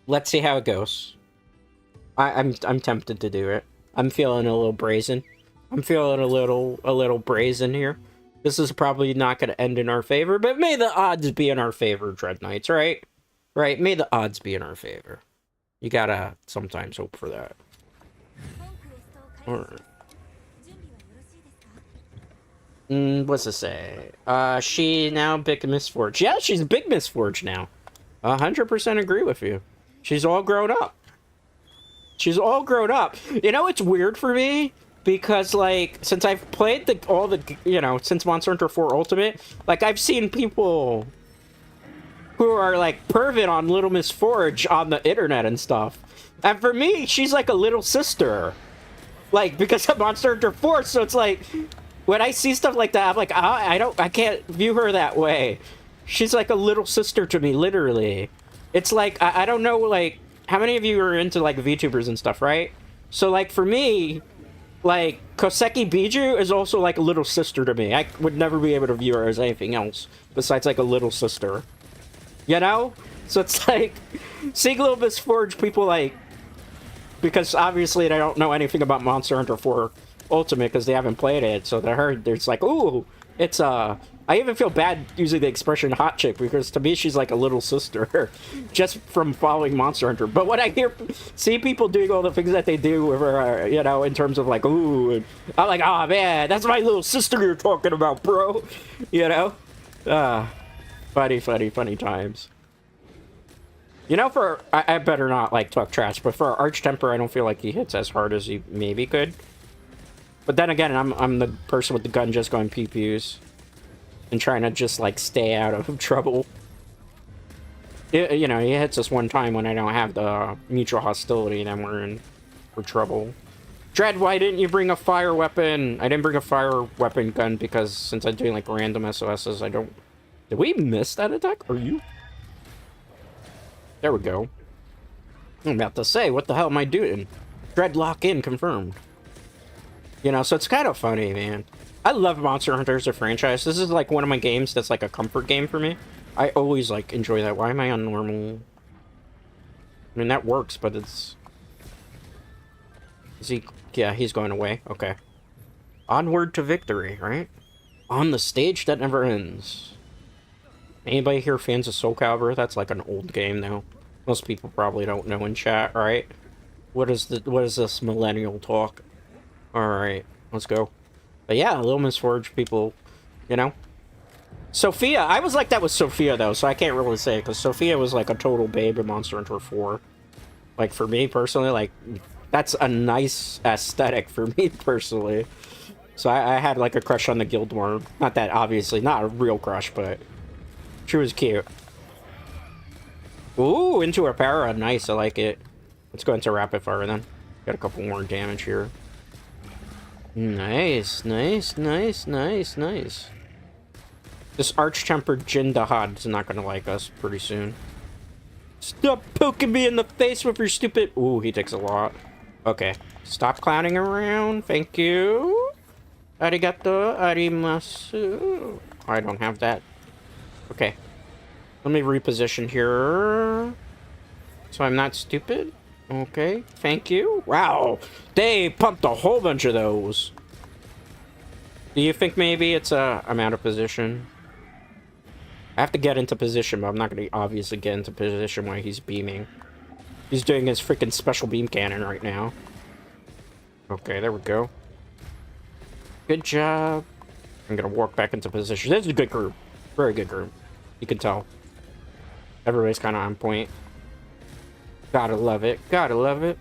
Let's see how it goes. I'm tempted to do it. I'm feeling a little brazen. I'm feeling a little brazen here. This is probably not going to end in our favor, but may the odds be in our favor, Dread Knights, right? Right? May the odds be in our favor. You gotta sometimes hope for that. Alright. What's it say? She now Big Miss Forge. Yeah, she's Big Miss Forge now. 100% agree with you. She's all grown up. She's all grown up. You know, it's weird for me. Because, like, since I've played since Monster Hunter 4 Ultimate, like, I've seen people who are, like, pervert on Little Miss Forge on the internet and stuff. And for me, she's like a little sister. Like, because of Monster Hunter 4, so it's like, when I see stuff like that, I'm like, I can't view her that way. She's like a little sister to me, literally. It's like, I don't know, like, how many of you are into, like, VTubers and stuff, right? So, like, for me... Like, Koseki Biju is also like a little sister to me. I would never be able to view her as anything else besides like a little sister. You know? So it's like, seeing Little Miss Forge, people like... Because obviously they don't know anything about Monster Hunter 4 Ultimate because they haven't played it. So they heard, it's like, ooh, it's a I even feel bad using the expression hot chick because to me she's like a little sister just from following Monster Hunter. But when I see people doing all the things that they do with her, you know, in terms of like, ooh, and I'm like, oh man, that's my little sister you're talking about, bro. You know? Funny times. You know, I better not like talk trash, but for Arch Temper, I don't feel like he hits as hard as he maybe could. But then again, I'm the person with the gun just going pews. And trying to just, like, stay out of trouble. You know, he hits us one time when I don't have the mutual hostility, and then we're in for trouble. Dread, why didn't you bring a fire weapon? I didn't bring a fire weapon gun because since I'm doing, like, random SOSs, I don't... Did we miss that attack? Are you? There we go. I'm about to say, what the hell am I doing? Dread lock in confirmed. You know, so it's kind of funny, man. I love Monster Hunter as a franchise. This is like one of my games that's like a comfort game for me. I always like enjoy that. Why am I on normal? I mean, that works, but it's... Is he... Yeah, he's going away. Okay. Onward to victory, right? On the stage that never ends. Anybody here fans of Soul Calibur? That's like an old game now. Most people probably don't know in chat, right? What is this millennial talk? Alright, let's go. But yeah, Little Miss Forge people, you know. Sophia, I was like that with Sophia though, so I can't really say, because Sophia was like a total babe in Monster Hunter 4. Like for me personally, like, that's a nice aesthetic for me personally. So I had like a crush on the Guild Worm. Not that, obviously, not a real crush, but she was cute. Ooh, into her para, nice, I like it. Let's go into rapid fire then. Got a couple more damage here. Nice. This arch-tempered Jindahad is not gonna like us pretty soon. Stop poking me in the face with your stupid... Ooh, he takes a lot. Okay. Stop clowning around. Thank you. Arigato arimasu. I don't have that. Okay. Let me reposition here. So I'm not stupid. Okay, thank you. Wow, they pumped a whole bunch of those. Do you think maybe it's I'm out of position? I have to get into position, but I'm not going to obviously get into position while he's beaming. He's doing his freaking special beam cannon right now. Okay, there we go. Good job. I'm going to walk back into position. This is a good group. Very good group. You can tell. Everybody's kind of on point. Gotta love it. Gotta love it.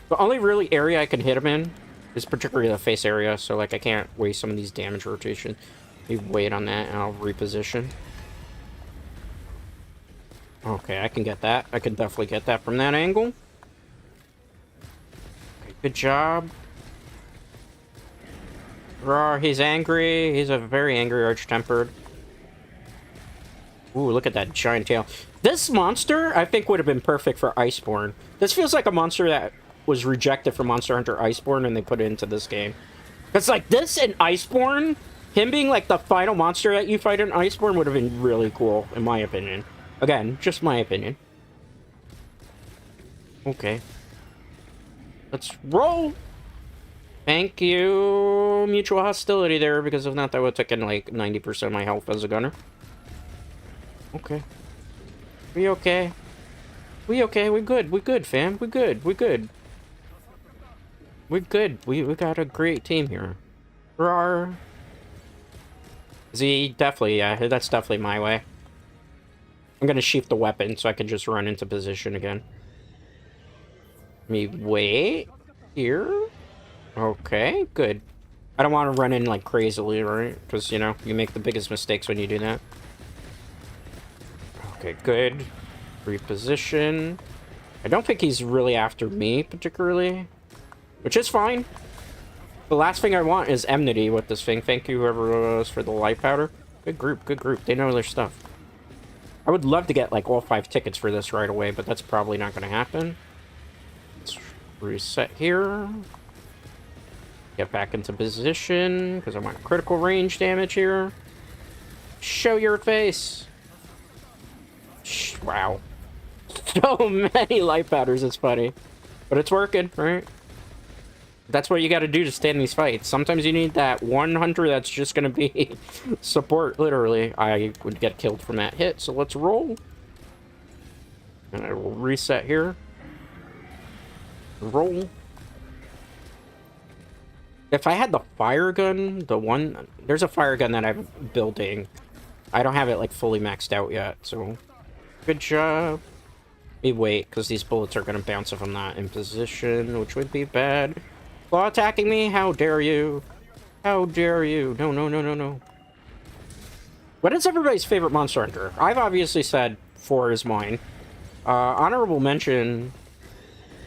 The only really area I can hit him in is particularly the face area, so like I can't waste some of these damage rotations. You wait on that and I'll reposition. Okay, I can get that. I can definitely get that from that angle. Okay, good job. Rawr, he's angry. He's a very angry arch-tempered. Ooh, look at that giant tail. This monster, I think, would have been perfect for Iceborne. This feels like a monster that was rejected from Monster Hunter Iceborne and they put it into this game. It's like this and Iceborne, him being like the final monster that you fight in Iceborne would have been really cool, in my opinion. Again, just my opinion. Okay. Let's roll! Thank you. Mutual hostility there, because if not, that would have taken like 90% of my health as a gunner. Okay. We okay. We okay. We good. We good, fam. We good. We good. We good. We got a great team here. Rawr. Z, definitely, yeah. That's definitely my way. I'm gonna sheath the weapon so I can just run into position again. Let me wait. Here. Okay, good. I don't want to run in like crazily, right? Because, you know, you make the biggest mistakes when you do that. Okay, good. Reposition. I don't think he's really after me, particularly. Which is fine. The last thing I want is enmity with this thing. Thank you, whoever was for the light powder. Good group, good group. They know their stuff. I would love to get, like, all 5 tickets for this right away, but that's probably not going to happen. Let's reset here. Get back into position, because I want critical range damage here. Show your face! Wow. So many light powders, it's funny. But it's working, right? That's what you gotta do to stay in these fights. Sometimes you need that one hunter that's just gonna be support, literally. I would get killed from that hit, so let's roll. And I will reset here. Roll. If I had the fire gun, there's a fire gun that I'm building. I don't have it, like, fully maxed out yet, so... Good job. Let me wait, because these bullets are gonna bounce if I'm not in position, which would be bad. Claw attacking me? How dare you? How dare you? No, no, no, no, no. What is everybody's favorite Monster Hunter? I've obviously said 4 is mine. Honorable mention,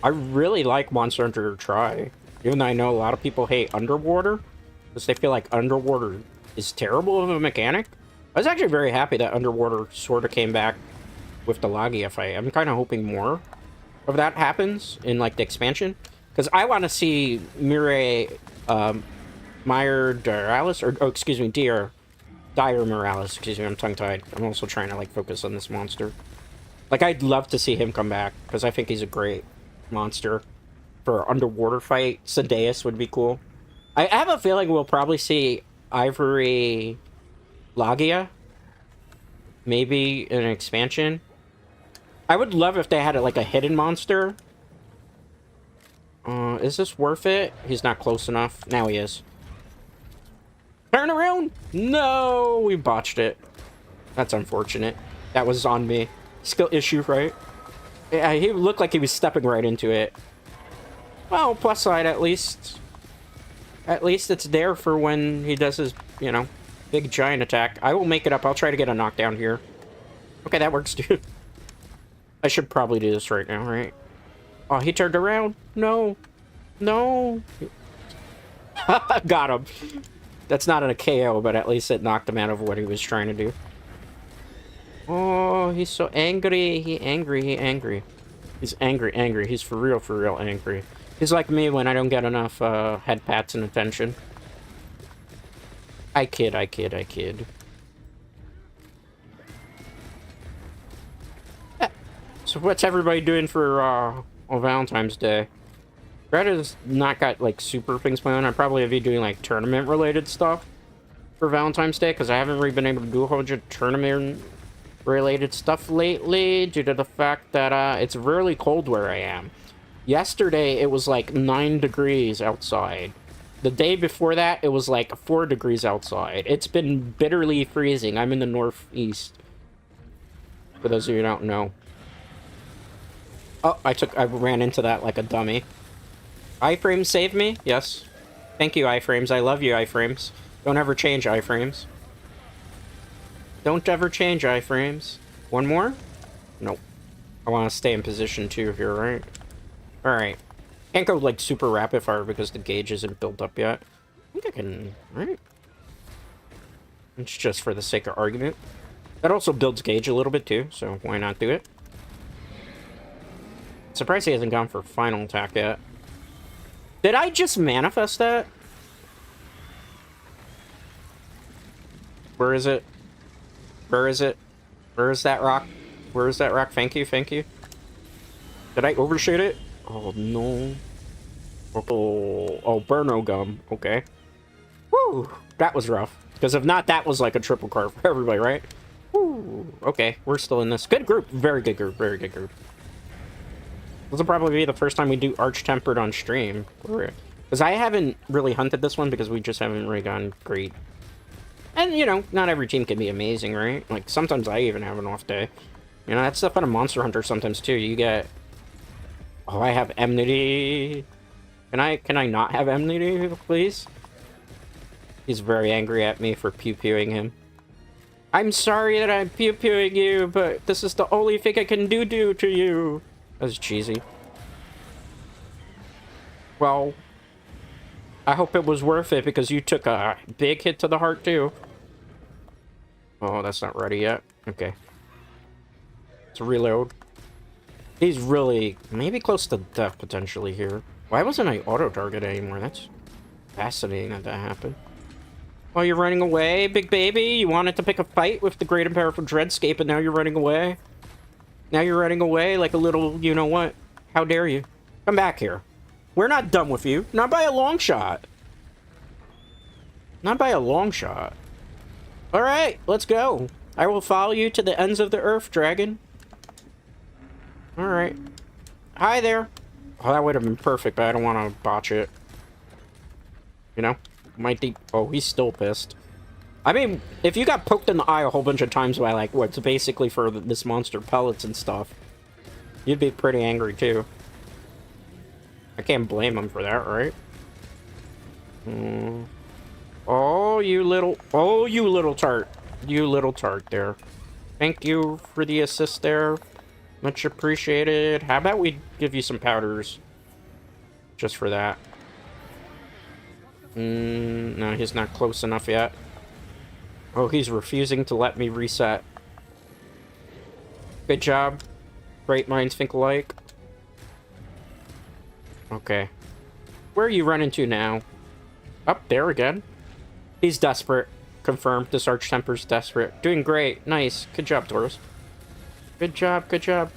I really like Monster Hunter Try. Even though I know a lot of people hate Underwater, because they feel like Underwater is terrible of a mechanic. I was actually very happy that Underwater sort of came back with the Lagia fight. I'm kind of hoping more of that happens in, like, the expansion. Because I want to see Dire Morales, or, oh, excuse me, Dire Morales, excuse me, I'm tongue-tied. I'm also trying to, like, focus on this monster. Like, I'd love to see him come back, because I think he's a great monster. For an underwater fight, Sadeas would be cool. I have a feeling we'll probably see Ivory Lagia. Maybe in an expansion. I would love if they had, like, a hidden monster. Is this worth it? He's not close enough. Now he is. Turn around! No! We botched it. That's unfortunate. That was on me. Skill issue, right? Yeah, he looked like he was stepping right into it. Well, plus side, at least. At least it's there for when he does his, you know, big giant attack. I will make it up. I'll try to get a knockdown here. Okay, that works, dude. I should probably do this right now, right? Oh, he turned around. No. No. Got him. That's not a KO, but at least it knocked him out of what he was trying to do. Oh, he's so angry. He angry. He's angry. He's for real angry. He's like me when I don't get enough head pats and attention. I kid. So what's everybody doing for on Valentine's Day? Greta's not got, like, super things planned. I'd probably be doing, like, tournament-related stuff for Valentine's Day, because I haven't really been able to do a whole bunch of tournament-related stuff lately, due to the fact that it's really cold where I am. Yesterday, it was, like, 9 degrees outside. The day before that, it was, like, 4 degrees outside. It's been bitterly freezing. I'm in the northeast. For those of you who don't know. Oh, I ran into that like a dummy. iframes saved me? Yes. Thank you, iframes. I love you, iframes. Don't ever change, iframes. Don't ever change, iframes. One more? Nope. I want to stay in position too here, right? Alright. Can't go, like, super rapid fire because the gauge isn't built up yet. I think I can... Right? It's just for the sake of argument. That also builds gauge a little bit too, so why not do it? Surprised he hasn't gone for final attack yet. Did I just manifest that? Where is it? Where is it? Where is that rock? Where is that rock? Thank you. Did I overshoot it? Oh, no. Oh, Burno Gum. Okay. Woo! That was rough. Because if not, that was like a triple carve for everybody, right? Woo! Okay, we're still in this. Good group. Very good group. This will probably be the first time we do Arch-Tempered on stream. Because I haven't really hunted this one because we just haven't really gone great. And, you know, not every team can be amazing, right? Like, sometimes I even have an off day. You know, that's the fun of Monster Hunter sometimes, too. You get... Oh, I have enmity. Can I not have enmity, please? He's very angry at me for pew-pewing him. I'm sorry that I'm pew-pewing you, but this is the only thing I can do to you. That was cheesy. Well, I hope it was worth it because you took a big hit to the heart too. Oh, that's not ready yet. Okay. Let's reload. He's really maybe close to death potentially here. Why wasn't I auto-target anymore? That's fascinating that happened. Oh, you're running away, big baby? You wanted to pick a fight with the great and powerful Dreadscape and now you're running away? Now you're running away like a little, you know what? How dare you? Come back here. We're not done with you. Not by a long shot. Not by a long shot. Alright, let's go. I will follow you to the ends of the earth, dragon. Alright. Hi there. Oh, that would have been perfect, but I don't want to botch it. You know? Might be... Oh, he's still pissed. I mean, if you got poked in the eye a whole bunch of times by, like, what's basically for this monster pellets and stuff, you'd be pretty angry, too. I can't blame him for that, right? Oh, you little tart. You little tart there. Thank you for the assist there. Much appreciated. How about we give you some powders? Just for that. No, he's not close enough yet. Oh, he's refusing to let me reset. Good job. Great minds think alike. Okay. Where are you running to now? Up there again. He's desperate. Confirmed. This Arch-Temper's desperate. Doing great. Nice. Good job, Taurus. Good job. Good job.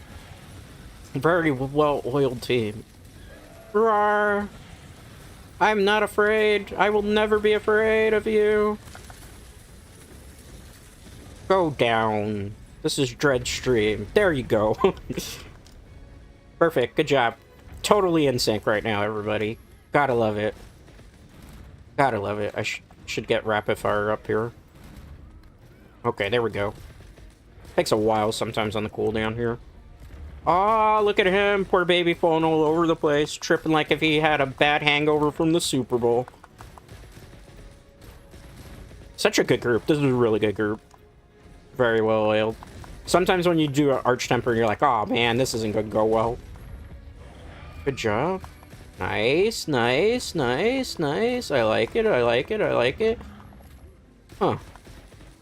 Very well-oiled team. Roar. I'm not afraid. I will never be afraid of you. Go down. This is Dreadstream. There you go. Perfect. Good job. Totally in sync right now, everybody. Gotta love it. Gotta love it. I should get rapid fire up here. Okay, there we go. Takes a while sometimes on the cooldown here. Oh, look at him. Poor baby falling all over the place. Tripping like if he had a bad hangover from the Super Bowl. Such a good group. This is a really good group. Very well oiled. Sometimes when you do an Arch-Temper, you're like, oh man, this isn't gonna go well. Good job. Nice, nice, nice, nice. I like it, I like it, I like it. Huh.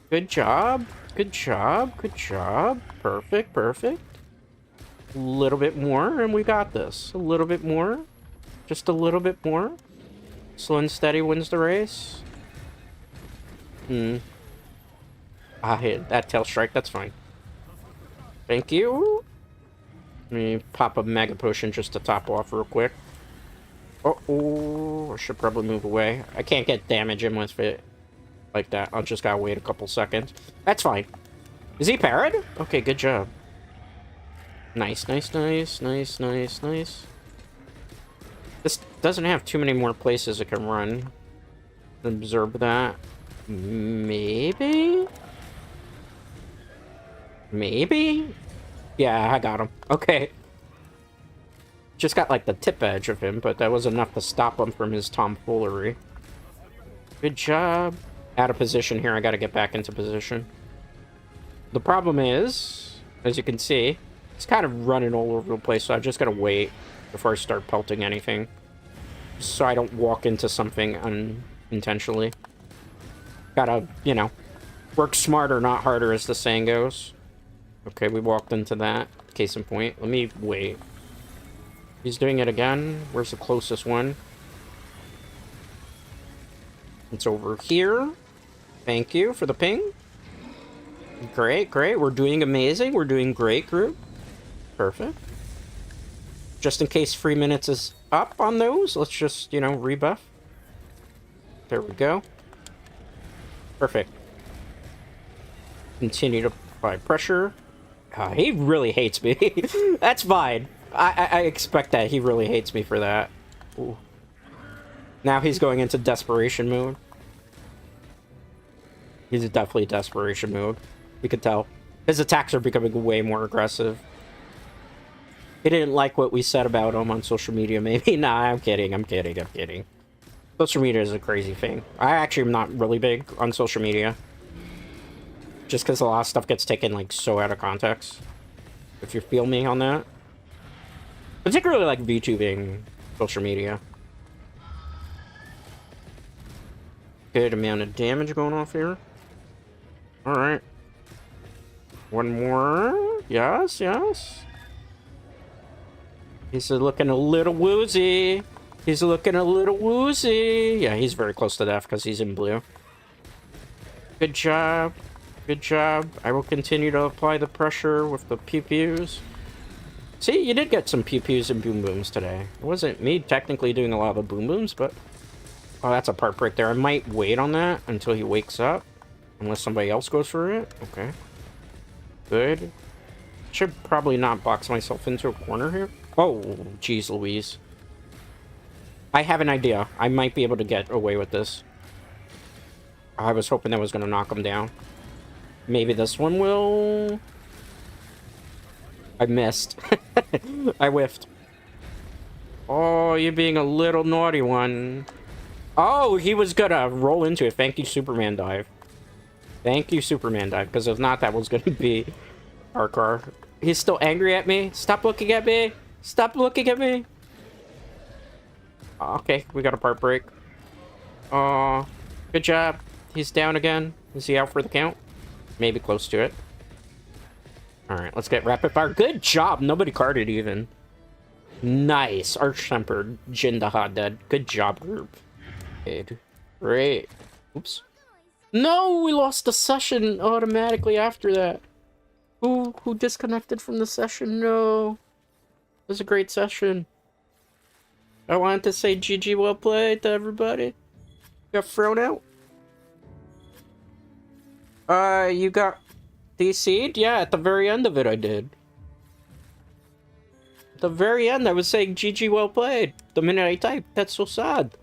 Good job. Good job. Good job. Perfect, perfect. A little bit more, and we got this. A little bit more. Just a little bit more. Slow and steady wins the race. I hit that tail strike. That's fine. Thank you. Let me pop a mega potion just to top off real quick. Uh-oh. I should probably move away. I can't get damage in with it like that. I'll just gotta wait a couple seconds. That's fine. Is he parried? Okay, good job. Nice, nice, nice, nice, nice, nice. This doesn't have too many more places it can run. Observe that. Maybe? Maybe? Yeah, I got him. Okay. Just got, like, the tip edge of him, but that was enough to stop him from his tomfoolery. Good job. Out of position here. I gotta get back into position. The problem is, as you can see, it's kind of running all over the place, so I just gotta wait before I start pelting anything. So I don't walk into something unintentionally. Gotta, you know, work smarter, not harder, as the saying goes. Okay, we walked into that. Case in point. Let me wait. He's doing it again. Where's the closest one? It's over here. Thank you for the ping. Great, great. We're doing amazing. We're doing great, group. Perfect. Just in case 3 minutes is up on those, let's just, you know, rebuff. There we go. Perfect. Continue to apply pressure. He really hates me. That's fine. I expect that. He really hates me for that. Ooh. Now he's going into desperation mode. He's definitely desperation mode. You can tell. His attacks are becoming way more aggressive. He didn't like what we said about him on social media, maybe. Nah, I'm kidding. I'm kidding. I'm kidding. Social media is a crazy thing. I actually am not really big on social media. Just because a lot of stuff gets taken, like, so out of context. If you feel me on that. Particularly, like, VTubing social media. Good amount of damage going off here. Alright. One more. Yes, yes. He's looking a little woozy. He's looking a little woozy. Yeah, he's very close to death because he's in blue. Good job. Good job. I will continue to apply the pressure with the pews. See, you did get some pew-pews and boom-booms today. It wasn't me technically doing a lot of the boom-booms, but... Oh, that's a part break there. I might wait on that until he wakes up. Unless somebody else goes for it. Okay. Good. Should probably not box myself into a corner here. Oh, jeez Louise. I have an idea. I might be able to get away with this. I was hoping that was going to knock him down. Maybe this one will... I missed. I whiffed. Oh, you're being a little naughty one. Oh, he was gonna roll into it. Thank you, Superman dive. Thank you, Superman dive. Because if not, that was gonna be our car. He's still angry at me. Stop looking at me. Stop looking at me. Okay, we got a part break. Good job. He's down again. Is he out for the count? Maybe close to it. Alright, let's get rapid fire. Good job. Nobody carded even. Nice. Arch-tempered. Jindaha dead. Good job, group. Great. Oops. No, we lost the session automatically after that. Who disconnected from the session? No. It was a great session. I wanted to say GG, well played to everybody. Got thrown out. You got DC'd? Yeah, at the very end of it I did. At the very end I was saying GG, well played. The minute I typed. That's so sad.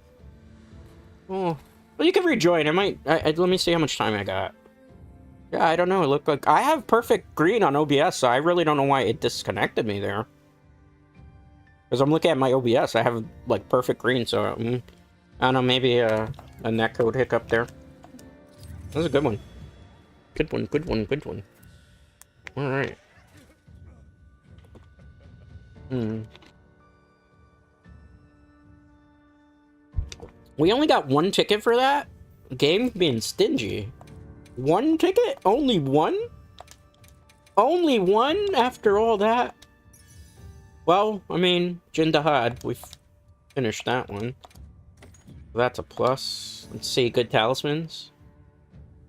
Oh. Well, you can rejoin. I might... let me see how much time I got. Yeah, I don't know. It looked like... I have perfect green on OBS, so I really don't know why it disconnected me there. Because I'm looking at my OBS. I have, like, perfect green, so... I don't know, maybe a netcode hiccup there. That was a good one. Good one, good one, good one. Alright. We only got one ticket for that? Game being stingy. One ticket? Only one? Only one after all that? Well, I mean, Jindahad, we've finished that one. That's a plus. Let's see, good talismans.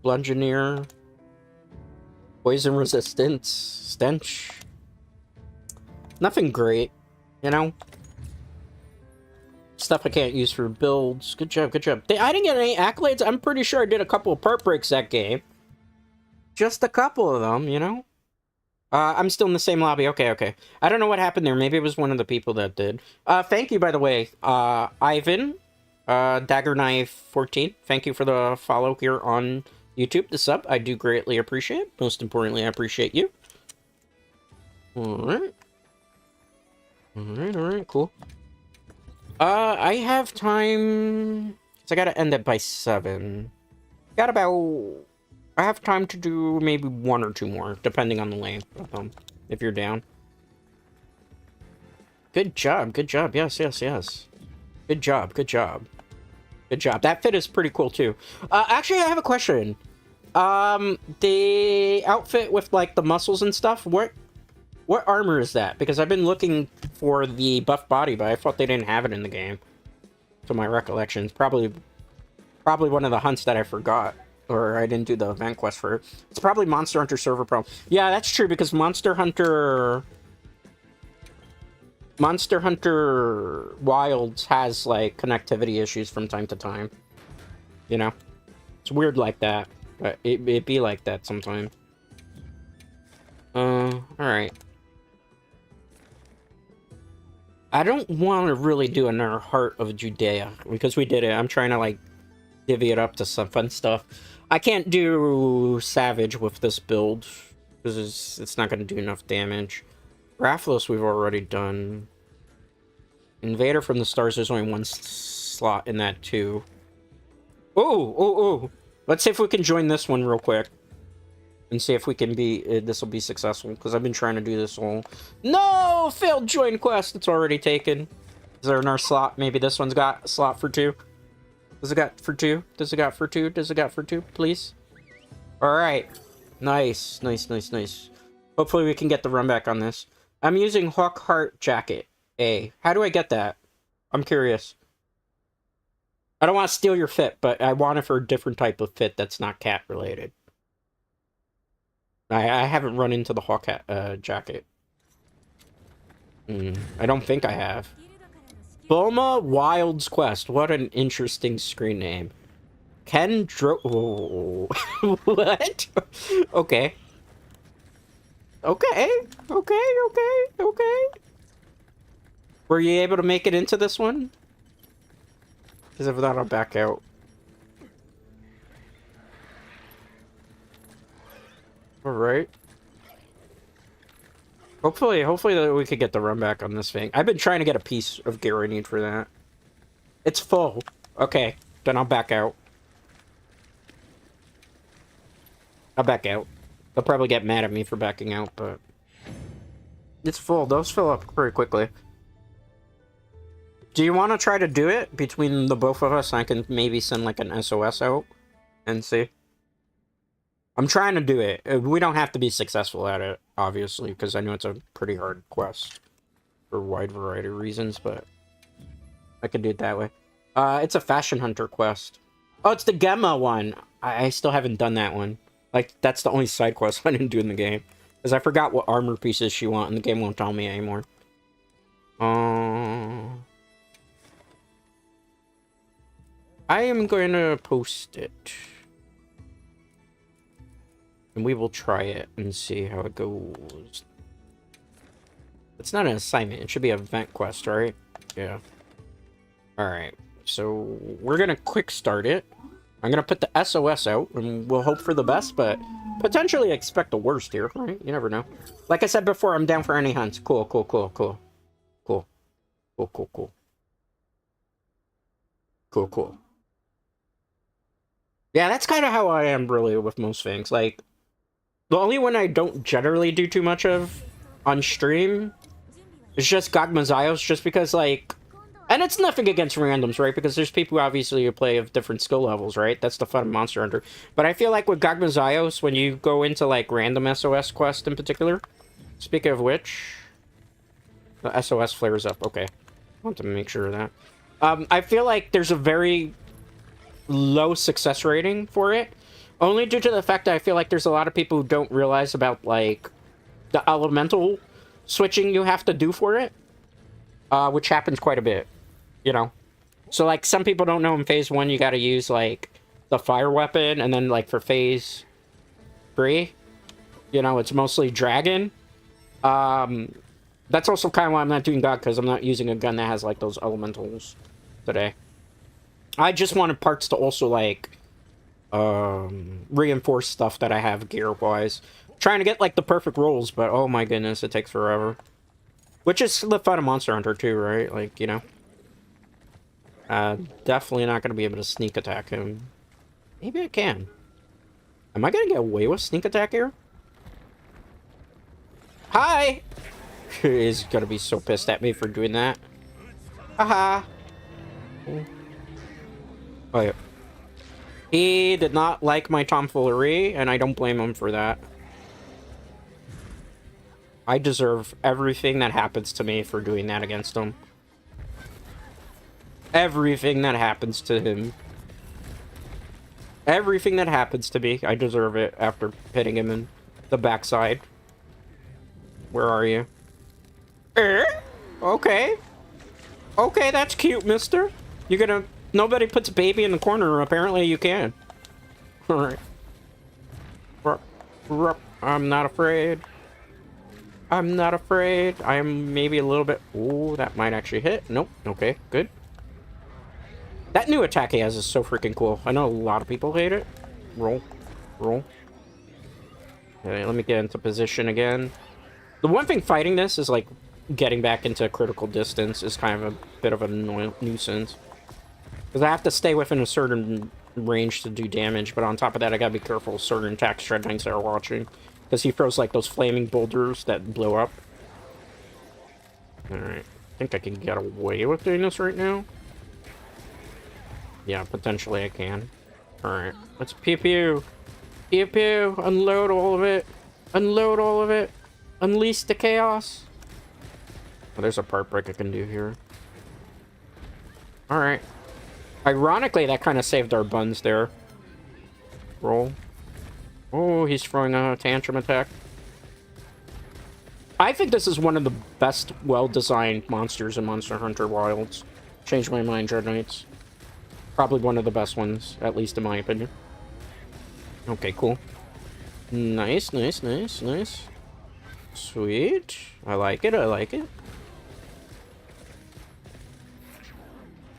Bludgeoneer. Poison resistance. Stench. Nothing great, you know? Stuff I can't use for builds. Good job, good job. I didn't get any accolades. I'm pretty sure I did a couple of part breaks that game. Just a couple of them, you know? I'm still in the same lobby. Okay, okay. I don't know what happened there. Maybe it was one of the people that did. Thank you, by the way. Ivan, Dagger Knife 14. Thank you for the follow here on YouTube. The sub, I do greatly appreciate. Most importantly, I appreciate you. Alright. Alright, cool. I have time... So I gotta end it by 7. Got about... I have time to do maybe 1 or 2 more, depending on the length of them, if you're down. Good job, good job. Yes, yes, yes. Good job, good job. Good job. That fit is pretty cool, too. Actually, I have a question. The outfit with, like, the muscles and stuff, what armor is that? Because I've been looking for the buff body, but I thought they didn't have it in the game. To my recollections. Probably one of the hunts that I forgot. Or I didn't do the event quest for it. It's probably Monster Hunter server problem. Yeah, that's true, because Monster Hunter Wilds has, like, connectivity issues from time to time. You know? It's weird like that. But it be like that sometimes. Alright. I don't want to really do another Heart of Judea, because we did it. I'm trying to, like, divvy it up to some fun stuff. I can't do Savage with this build, because it's not going to do enough damage. Rathalos we've already done. Invader from the Stars, there's only one slot in that, too. Oh! Let's see if we can join this one real quick. And see if we can be... this will be successful, because I've been trying to do this all... No! Failed join quest! It's already taken. Is there another slot? Maybe this one's got a slot for 2. Does it got for 2? Does it got for 2? Does it got for 2? Please? Alright. Nice. Nice, nice, nice. Hopefully we can get the run back on this. I'm using Hawk Heart Jacket A. How do I get that? I'm curious. I don't want to steal your fit, but I want it for a different type of fit that's not cat related. I haven't run into the Hawk Jacket. I don't think I have. Bulma Wild's Quest. What an interesting screen name. Oh. What? Okay. Okay. Okay. Were you able to make it into this one? Because if not, I'll back out. Alright. Hopefully that we could get the run back on this thing. I've been trying to get a piece of gear I need for that. It's full. Okay, then I'll back out. I'll back out. They'll probably get mad at me for backing out, but... It's full. Those fill up pretty quickly. Do you want to try to do it between the both of us? I can maybe send like an SOS out and see. I'm trying to do it. We don't have to be successful at it, obviously, because I know it's a pretty hard quest for a wide variety of reasons, but I could do it that way. It's a fashion hunter quest. Oh, it's the Gemma one. I still haven't done that one. Like, that's the only side quest I didn't do in the game. Because I forgot what armor pieces she wants, and the game won't tell me anymore. I am going to post it. And we will try it and see how it goes. It's not an assignment. It should be an event quest, right? Yeah. Alright. So, we're going to quick start it. I'm going to put the SOS out, and we'll hope for the best, but potentially expect the worst here, right? You never know. Like I said before, I'm down for any hunts. Cool. Yeah, that's kind of how I am, really, with most things. Like, the only one I don't generally do too much of on stream is just Gogmazaios, just because, like... And it's nothing against randoms, right? Because there's people, obviously, who play of different skill levels, right? That's the fun of Monster Hunter. But I feel like with Gogmazaios, when you go into, like, random SOS quest in particular... Speaking of which... The SOS Flares up, okay. I want to make sure of that. I feel like there's a very low success rating for it. Only due to the fact that I feel like there's a lot of people who don't realize about, like, the elemental switching you have to do for it. Which happens quite a bit, you know? So, like, some people don't know in Phase 1 you gotta use, like, the fire weapon, and then, like, for Phase 3, you know, it's mostly dragon. That's also kind of why I'm not doing God, because I'm not using a gun that has, like, those elementals today. I just wanted parts to also, like... reinforce stuff that I have gear-wise. Trying to get, like, the perfect rolls, but oh my goodness, it takes forever. Which is the fun of Monster Hunter, too, right? Like, you know. Definitely not going to be able to sneak attack him. Maybe I can. Am I going to get away with sneak attack here? Hi! He's going to be so pissed at me for doing that. Haha! Oh, yeah. He did not like my tomfoolery, and I don't blame him for that. I deserve everything that happens to me for doing that against him. Everything that happens to him. Everything that happens to me, I deserve it after hitting him in the backside. Where are you? Okay. Okay, that's cute, mister. You're gonna... Nobody puts a baby in the corner. Apparently you can. Alright. I'm not afraid. I'm not afraid. I'm maybe a little bit... Ooh, that might actually hit. Nope. Okay, good. That new attack he has is so freaking cool. I know a lot of people hate it. Roll. Roll. Okay, let me get into position again. The one thing fighting this is, like, getting back into critical distance is kind of a bit of a nuisance. Because I have to stay within a certain range to do damage, but on top of that, I gotta be careful of certain attack Dread Knights that are watching. Because he throws, like, those flaming boulders that blow up. Alright. I think I can get away with doing this right now. Yeah, potentially I can. Alright. Let's pew pew. Pew pew. Unload all of it. Unload all of it. Unleash the chaos. Oh, there's a part break I can do here. Alright. Ironically, that kind of saved our buns there. Roll. Oh, he's throwing a tantrum attack. I think this is one of the best well-designed monsters in Monster Hunter Wilds. Changed my mind, Dread Knights. Probably one of the best ones, at least in my opinion. Okay, cool. Nice, nice, nice, nice. Sweet. I like it, I like it.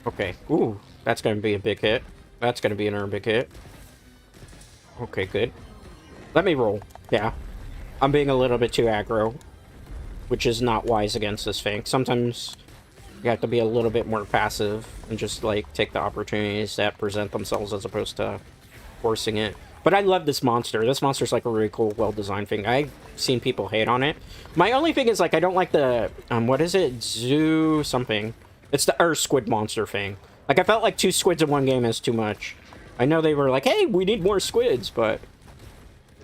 Okay, ooh, that's gonna be a big hit. That's gonna be another big hit. Okay, good. Let me roll. Yeah. I'm being a little bit too aggro, which is not wise against this thing. Sometimes you have to be a little bit more passive and just, like, take the opportunities that present themselves as opposed to forcing it. But I love this monster. This monster's, like, a really cool, well-designed thing. I've seen people hate on it. My only thing is, like, I don't like the, what is it? Zoo something. It's the Earth Squid monster thing. Like, I felt like 2 squids in one game is too much. I know they were like, hey, we need more squids, but...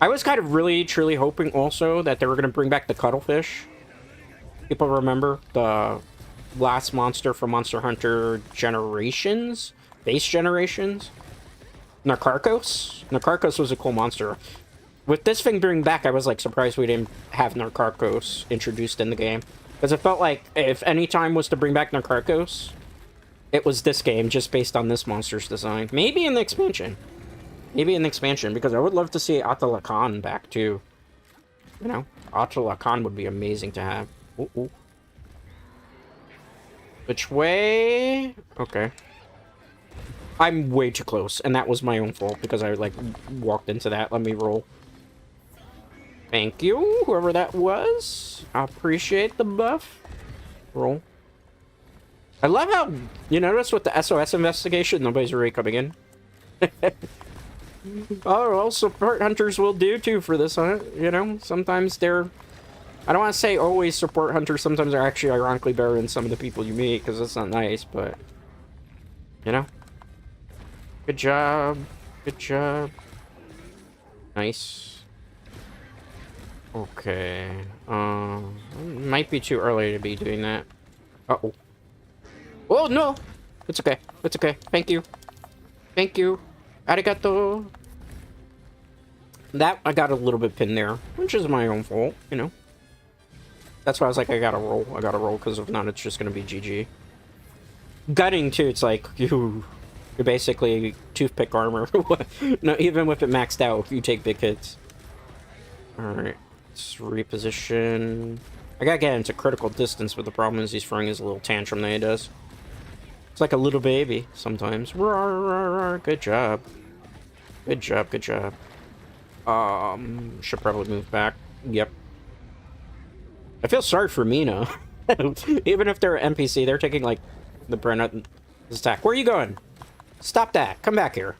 I was kind of really, truly hoping also that they were going to bring back the cuttlefish. People remember the last monster from Monster Hunter Generations? Base Generations? Narcarcos? Narcarcos was a cool monster. With this thing being back, I was, like, surprised we didn't have Narcarcos introduced in the game. Because it felt like if any time was to bring back Narcarcos, it was this game, just based on this monster's design. Maybe in the expansion. Maybe in the expansion, because I would love to see Attila Khan back, too. You know? Attila Khan would be amazing to have. Ooh, ooh. Which way? Okay. I'm way too close, and that was my own fault, because I, like, walked into that. Let me roll. Thank you, whoever that was. I appreciate the buff. Roll. I love how, you notice with the SOS investigation, nobody's really coming in. Oh, well, support hunters will do, too, for this hunt. You know, sometimes they're... I don't want to say always support hunters. Sometimes they're actually ironically better than some of the people you meet, because that's not nice, but... You know? Good job. Good job. Nice. Okay. Might be too early to be doing that. Uh-oh. Oh, no! It's okay. It's okay. Thank you. Thank you. Arigato. That, I got a little bit pinned there, which is my own fault, you know. That's why I was like, I gotta roll. I gotta roll, because if not, it's just gonna be GG. Gutting, too, it's like, you're basically toothpick armor. No, even with it maxed out, you take big hits. Alright. Let's reposition. I gotta get into critical distance, but the problem is he's throwing his little tantrum that he does. It's like a little baby sometimes. Good job. Good job, good job. Should probably move back. Yep. I feel sorry for Mina. Even if they're NPC, they're taking, like, the Brennan attack. Where are you going? Stop that. Come back here.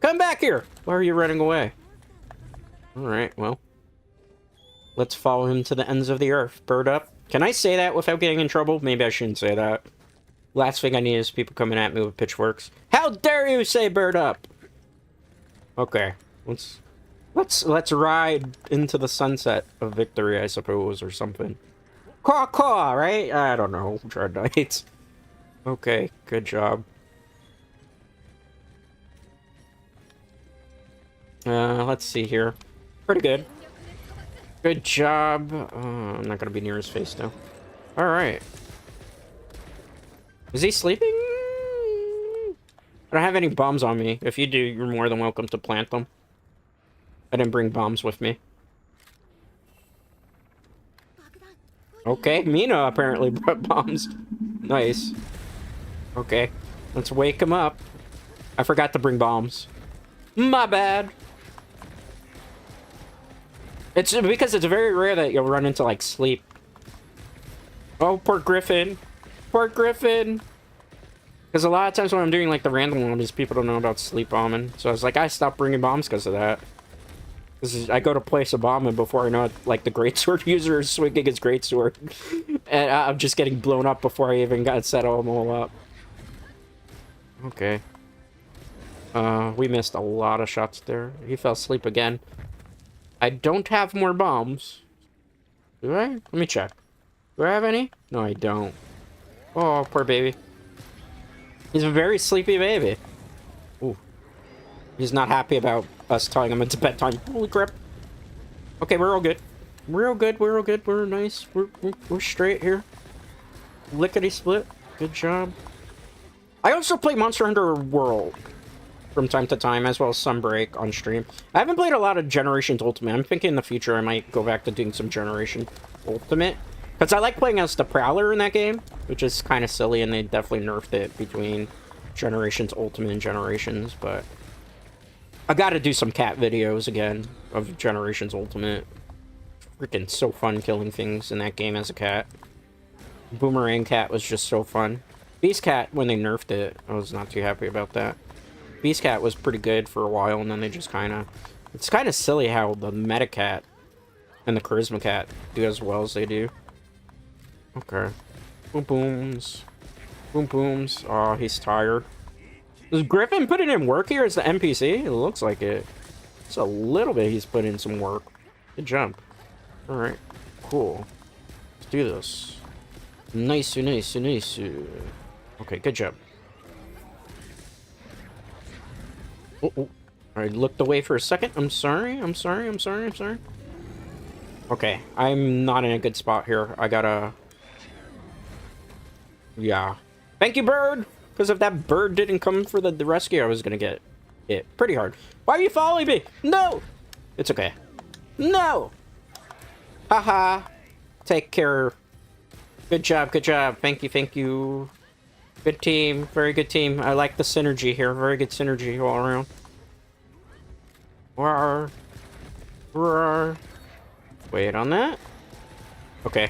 Come back here! Why are you running away? Alright, well. Let's follow him to the ends of the earth. Bird up. Can I say that without getting in trouble? Maybe I shouldn't say that. Last thing I need is people coming at me with pitchforks. How dare you say bird up? Okay. Let's ride into the sunset of victory, I suppose, or something. Caw caw, right? I don't know. Dread Knights. Okay, good job. Let's see here. Pretty good. Good job. I'm not gonna be near his face, though. Alright. Is he sleeping? I don't have any bombs on me. If you do, you're more than welcome to plant them. I didn't bring bombs with me. Okay, Mina apparently brought bombs. Nice. Okay, let's wake him up. I forgot to bring bombs. My bad. It's because it's very rare that you'll run into, like, sleep. Oh, poor Griffin. Poor Griffin. Because a lot of times when I'm doing, like, the random ones, people don't know about sleep bombing. So I was like, I stopped bringing bombs because of that. I go to place a bomb, and before I know it, like, the Greatsword user is swinging his Greatsword. And I'm just getting blown up before I even got set them all up. Okay. We missed a lot of shots there. He fell asleep again. I don't have more bombs. Do I? Let me check. Do I have any? No, I don't. Oh, poor baby. He's a very sleepy baby. Ooh. He's not happy about us telling him it's bedtime. Holy crap. Okay, we're all good. We're all good, we're all good, we're nice, we're straight here. Lickety split, good job. I also play Monster Hunter World from time to time, as well as Sunbreak on stream. I haven't played a lot of Generations Ultimate. I'm thinking in the future I might go back to doing some Generation Ultimate. Because I like playing as the Prowler in that game, which is kind of silly, and they definitely nerfed it between Generations Ultimate and Generations, but... I gotta do some cat videos again of Generations Ultimate. Freaking so fun killing things in that game as a cat. Boomerang Cat was just so fun. Beast Cat, when they nerfed it, I was not too happy about that. Beast Cat was pretty good for a while, and then they just kind of... It's kind of silly how the Meta Cat and the Charisma Cat do as well as they do. Okay. Boom booms. Boom booms. Oh, he's tired. Is Griffin putting in work here as the NPC? It looks like it. It's a little bit he's put in some work. Good jump. Alright. Cool. Let's do this. Nice, nice, nice. Okay, good job. Oh. I looked away for a second. I'm sorry. Okay, I'm not in a good spot here. I gotta... Yeah. Thank you, bird! Because if that bird didn't come for the rescue, I was gonna get it pretty hard. Why are you following me? No! It's okay. No! Haha. Take care. Good job, good job. Thank you. Good team. Very good team. I like the synergy here. Very good synergy all around. Roar. Wait on that. Okay.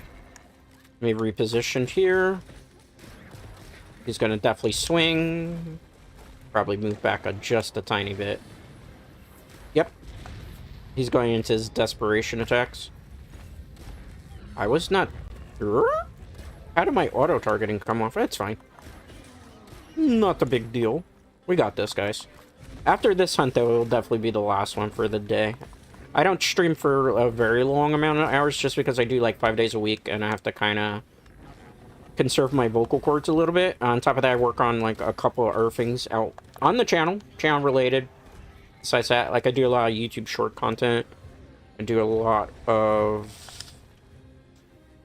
Let me reposition here. He's gonna definitely swing. Probably move back just a tiny bit. Yep. He's going into his desperation attacks. I was not... How did my auto-targeting come off? That's fine. Not a big deal. We got this, guys. After this hunt, though, it will definitely be the last one for the day. I don't stream for a very long amount of hours just because I do like 5 days a week and I have to kind of conserve my vocal cords a little bit. On top of that, I work on like a couple of other things out on the channel related. Besides that, like I do a lot of YouTube short content. I do a lot of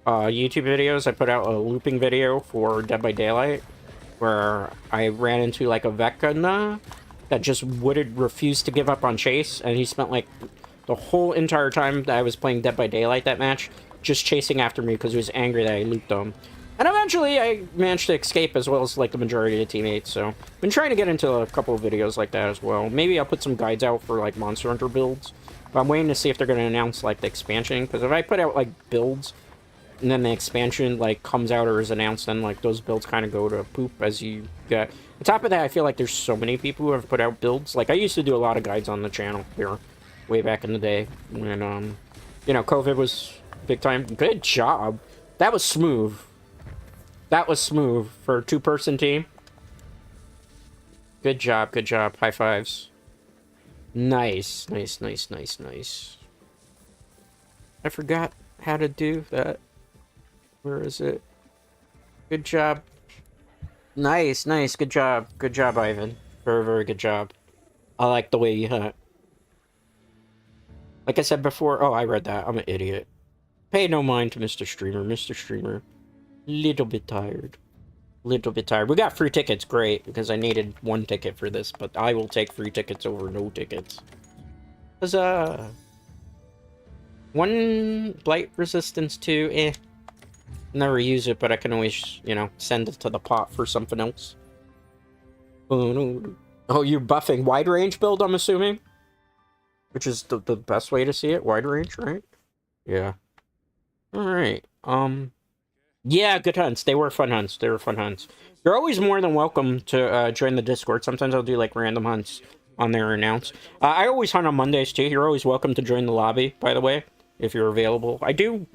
YouTube videos. I put out a looping video for Dead by Daylight where I ran into like a Vecna that just wouldn't refuse to give up on Chase, and he spent like the whole entire time that I was playing Dead by Daylight that match just chasing after me because he was angry that I looped him. And eventually I managed to escape as well as like the majority of the teammates, so I've been trying to get into a couple of videos like that as well. Maybe I'll put some guides out for like Monster Hunter builds, but I'm waiting to see if they're going to announce like the expansion, because if I put out like builds and then the expansion like comes out or is announced, then like those builds kind of go to poop as you get. On top of that, I feel like there's so many people who have put out builds. Like I used to do a lot of guides on the channel here way back in the day when you know, COVID was big time. Good job. That was smooth. That was smooth for a two-person team. Good job, good job. High fives. Nice. I forgot how to do that. Where is it? Good job. Nice. Good job. Good job, Ivan. Very good job. I like the way you hunt. Like I said before... Oh, I read that. I'm an idiot. Pay no mind to Mr. Streamer. Mr. Streamer. Little bit tired. We got free tickets. Great. Because I needed one ticket for this. But I will take free tickets over no tickets. Huzzah! 1 blight resistance 2. Never use it, but I can always, you know, send it to the pot for something else. Oh, you're buffing wide range build, I'm assuming? Which is the best way to see it? Wide range, right? Yeah. Alright. Yeah, good hunts. They were fun hunts. You're always more than welcome to join the Discord. Sometimes I'll do, like, random hunts on there announced. I always hunt on Mondays, too. You're always welcome to join the lobby, by the way, if you're available. I do,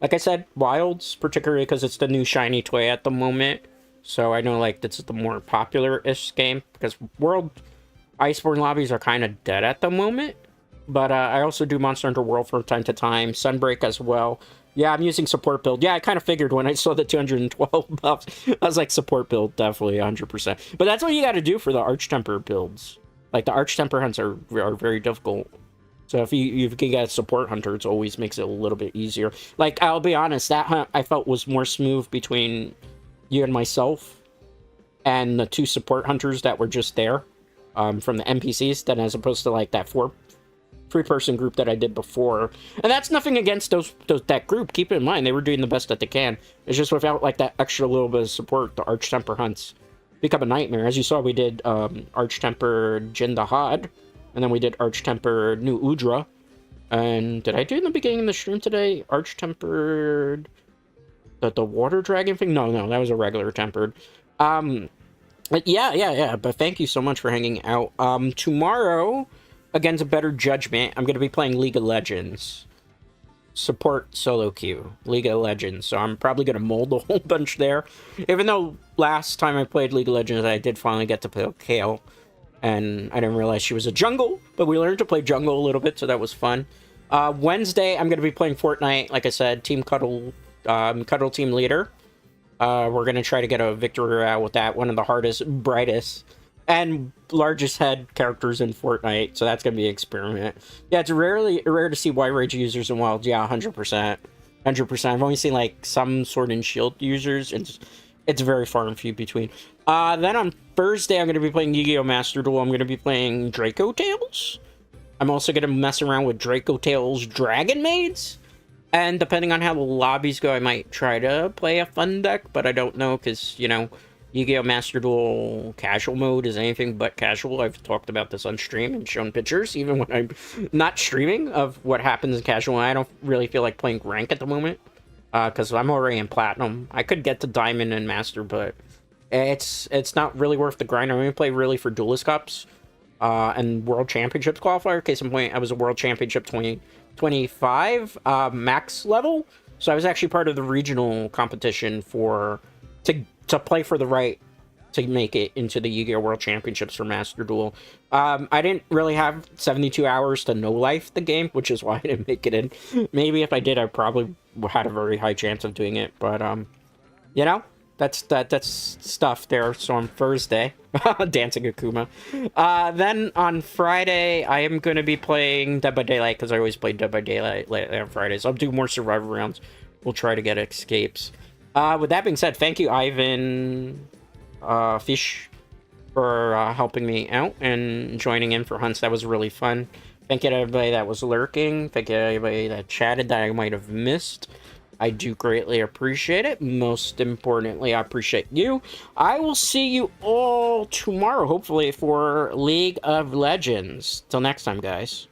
like I said, Wilds, particularly because it's the new shiny toy at the moment. So I know, like, this is the more popular-ish game, because World Iceborne lobbies are kind of dead at the moment. But I also do Monster Hunter World from time to time, Sunbreak as well. Yeah, I'm using support build. Yeah, I kind of figured when I saw the 212 buffs, I was like, support build, definitely, 100%. But that's what you got to do for the Archtemper builds. Like, the Archtemper hunts are very difficult. So if you can get a support hunter, it always makes it a little bit easier. Like, I'll be honest, that hunt I felt was more smooth between you and myself and the 2 support hunters that were just there from the NPCs than as opposed to like that 3-person group that I did before. And that's nothing against that group. Keep it in mind, they were doing the best that they can. It's just without like that extra little bit of support, the Arch-Temper hunts become a nightmare. As you saw, we did Arch-Temper Jin the Had, and then we did Arch-Temper New Udra. And did I do in the beginning of the stream today Arch-Tempered the water dragon thing? No, that was a regular tempered. But yeah. But thank you so much for hanging out. Tomorrow, against a better judgment, I'm gonna be playing League of Legends. Support solo queue, League of Legends. So I'm probably gonna mold a whole bunch there. Even though last time I played League of Legends, I did finally get to play Kale, and I didn't realize she was a jungle. But we learned to play jungle a little bit, so that was fun. Wednesday, I'm gonna be playing Fortnite. Like I said, Team Cuddle Team Leader. We're gonna try to get a victory out with that. One of the hardest, brightest, and largest head characters in Fortnite, so that's gonna be an experiment. Yeah, it's rare to see White Rage users in Wild. Yeah, 100%. I've only seen like some Sword and Shield users, and it's very far and few between. Then on Thursday, I'm gonna be playing Yu-Gi-Oh! Master Duel. I'm gonna be playing Draco Tales. I'm also gonna mess around with Draco Tales Dragon Maids. And depending on how the lobbies go, I might try to play a fun deck, but I don't know, because, you know, Yu-Gi-Oh! Master Duel casual mode is anything but casual. I've talked about this on stream and shown pictures, even when I'm not streaming, of what happens in casual. I don't really feel like playing rank at the moment, because I'm already in Platinum. I could get to Diamond and Master, but it's not really worth the grind. I'm going to play really for Duelist Cups and World Championships qualifier. Case in point, I was a World Championship 2025 max level, so I was actually part of the regional competition to play for the right to make it into the Yu-Gi-Oh! World Championships for Master Duel. I didn't really have 72 hours to no-life the game, which is why I didn't make it in. Maybe if I did, I probably had a very high chance of doing it, but you know, that's stuff there. So on Thursday, dancing Akuma. Then on Friday, I am going to be playing Dead by Daylight, because I always play Dead by Daylight on Fridays. I'll do more survivor rounds. We'll try to get escapes. With that being said, thank you, Ivan Fish, for helping me out and joining in for hunts. That was really fun. Thank you to everybody that was lurking. Thank you to everybody that chatted that I might have missed. I do greatly appreciate it. Most importantly, I appreciate you. I will see you all tomorrow, hopefully, for League of Legends. Till next time, guys.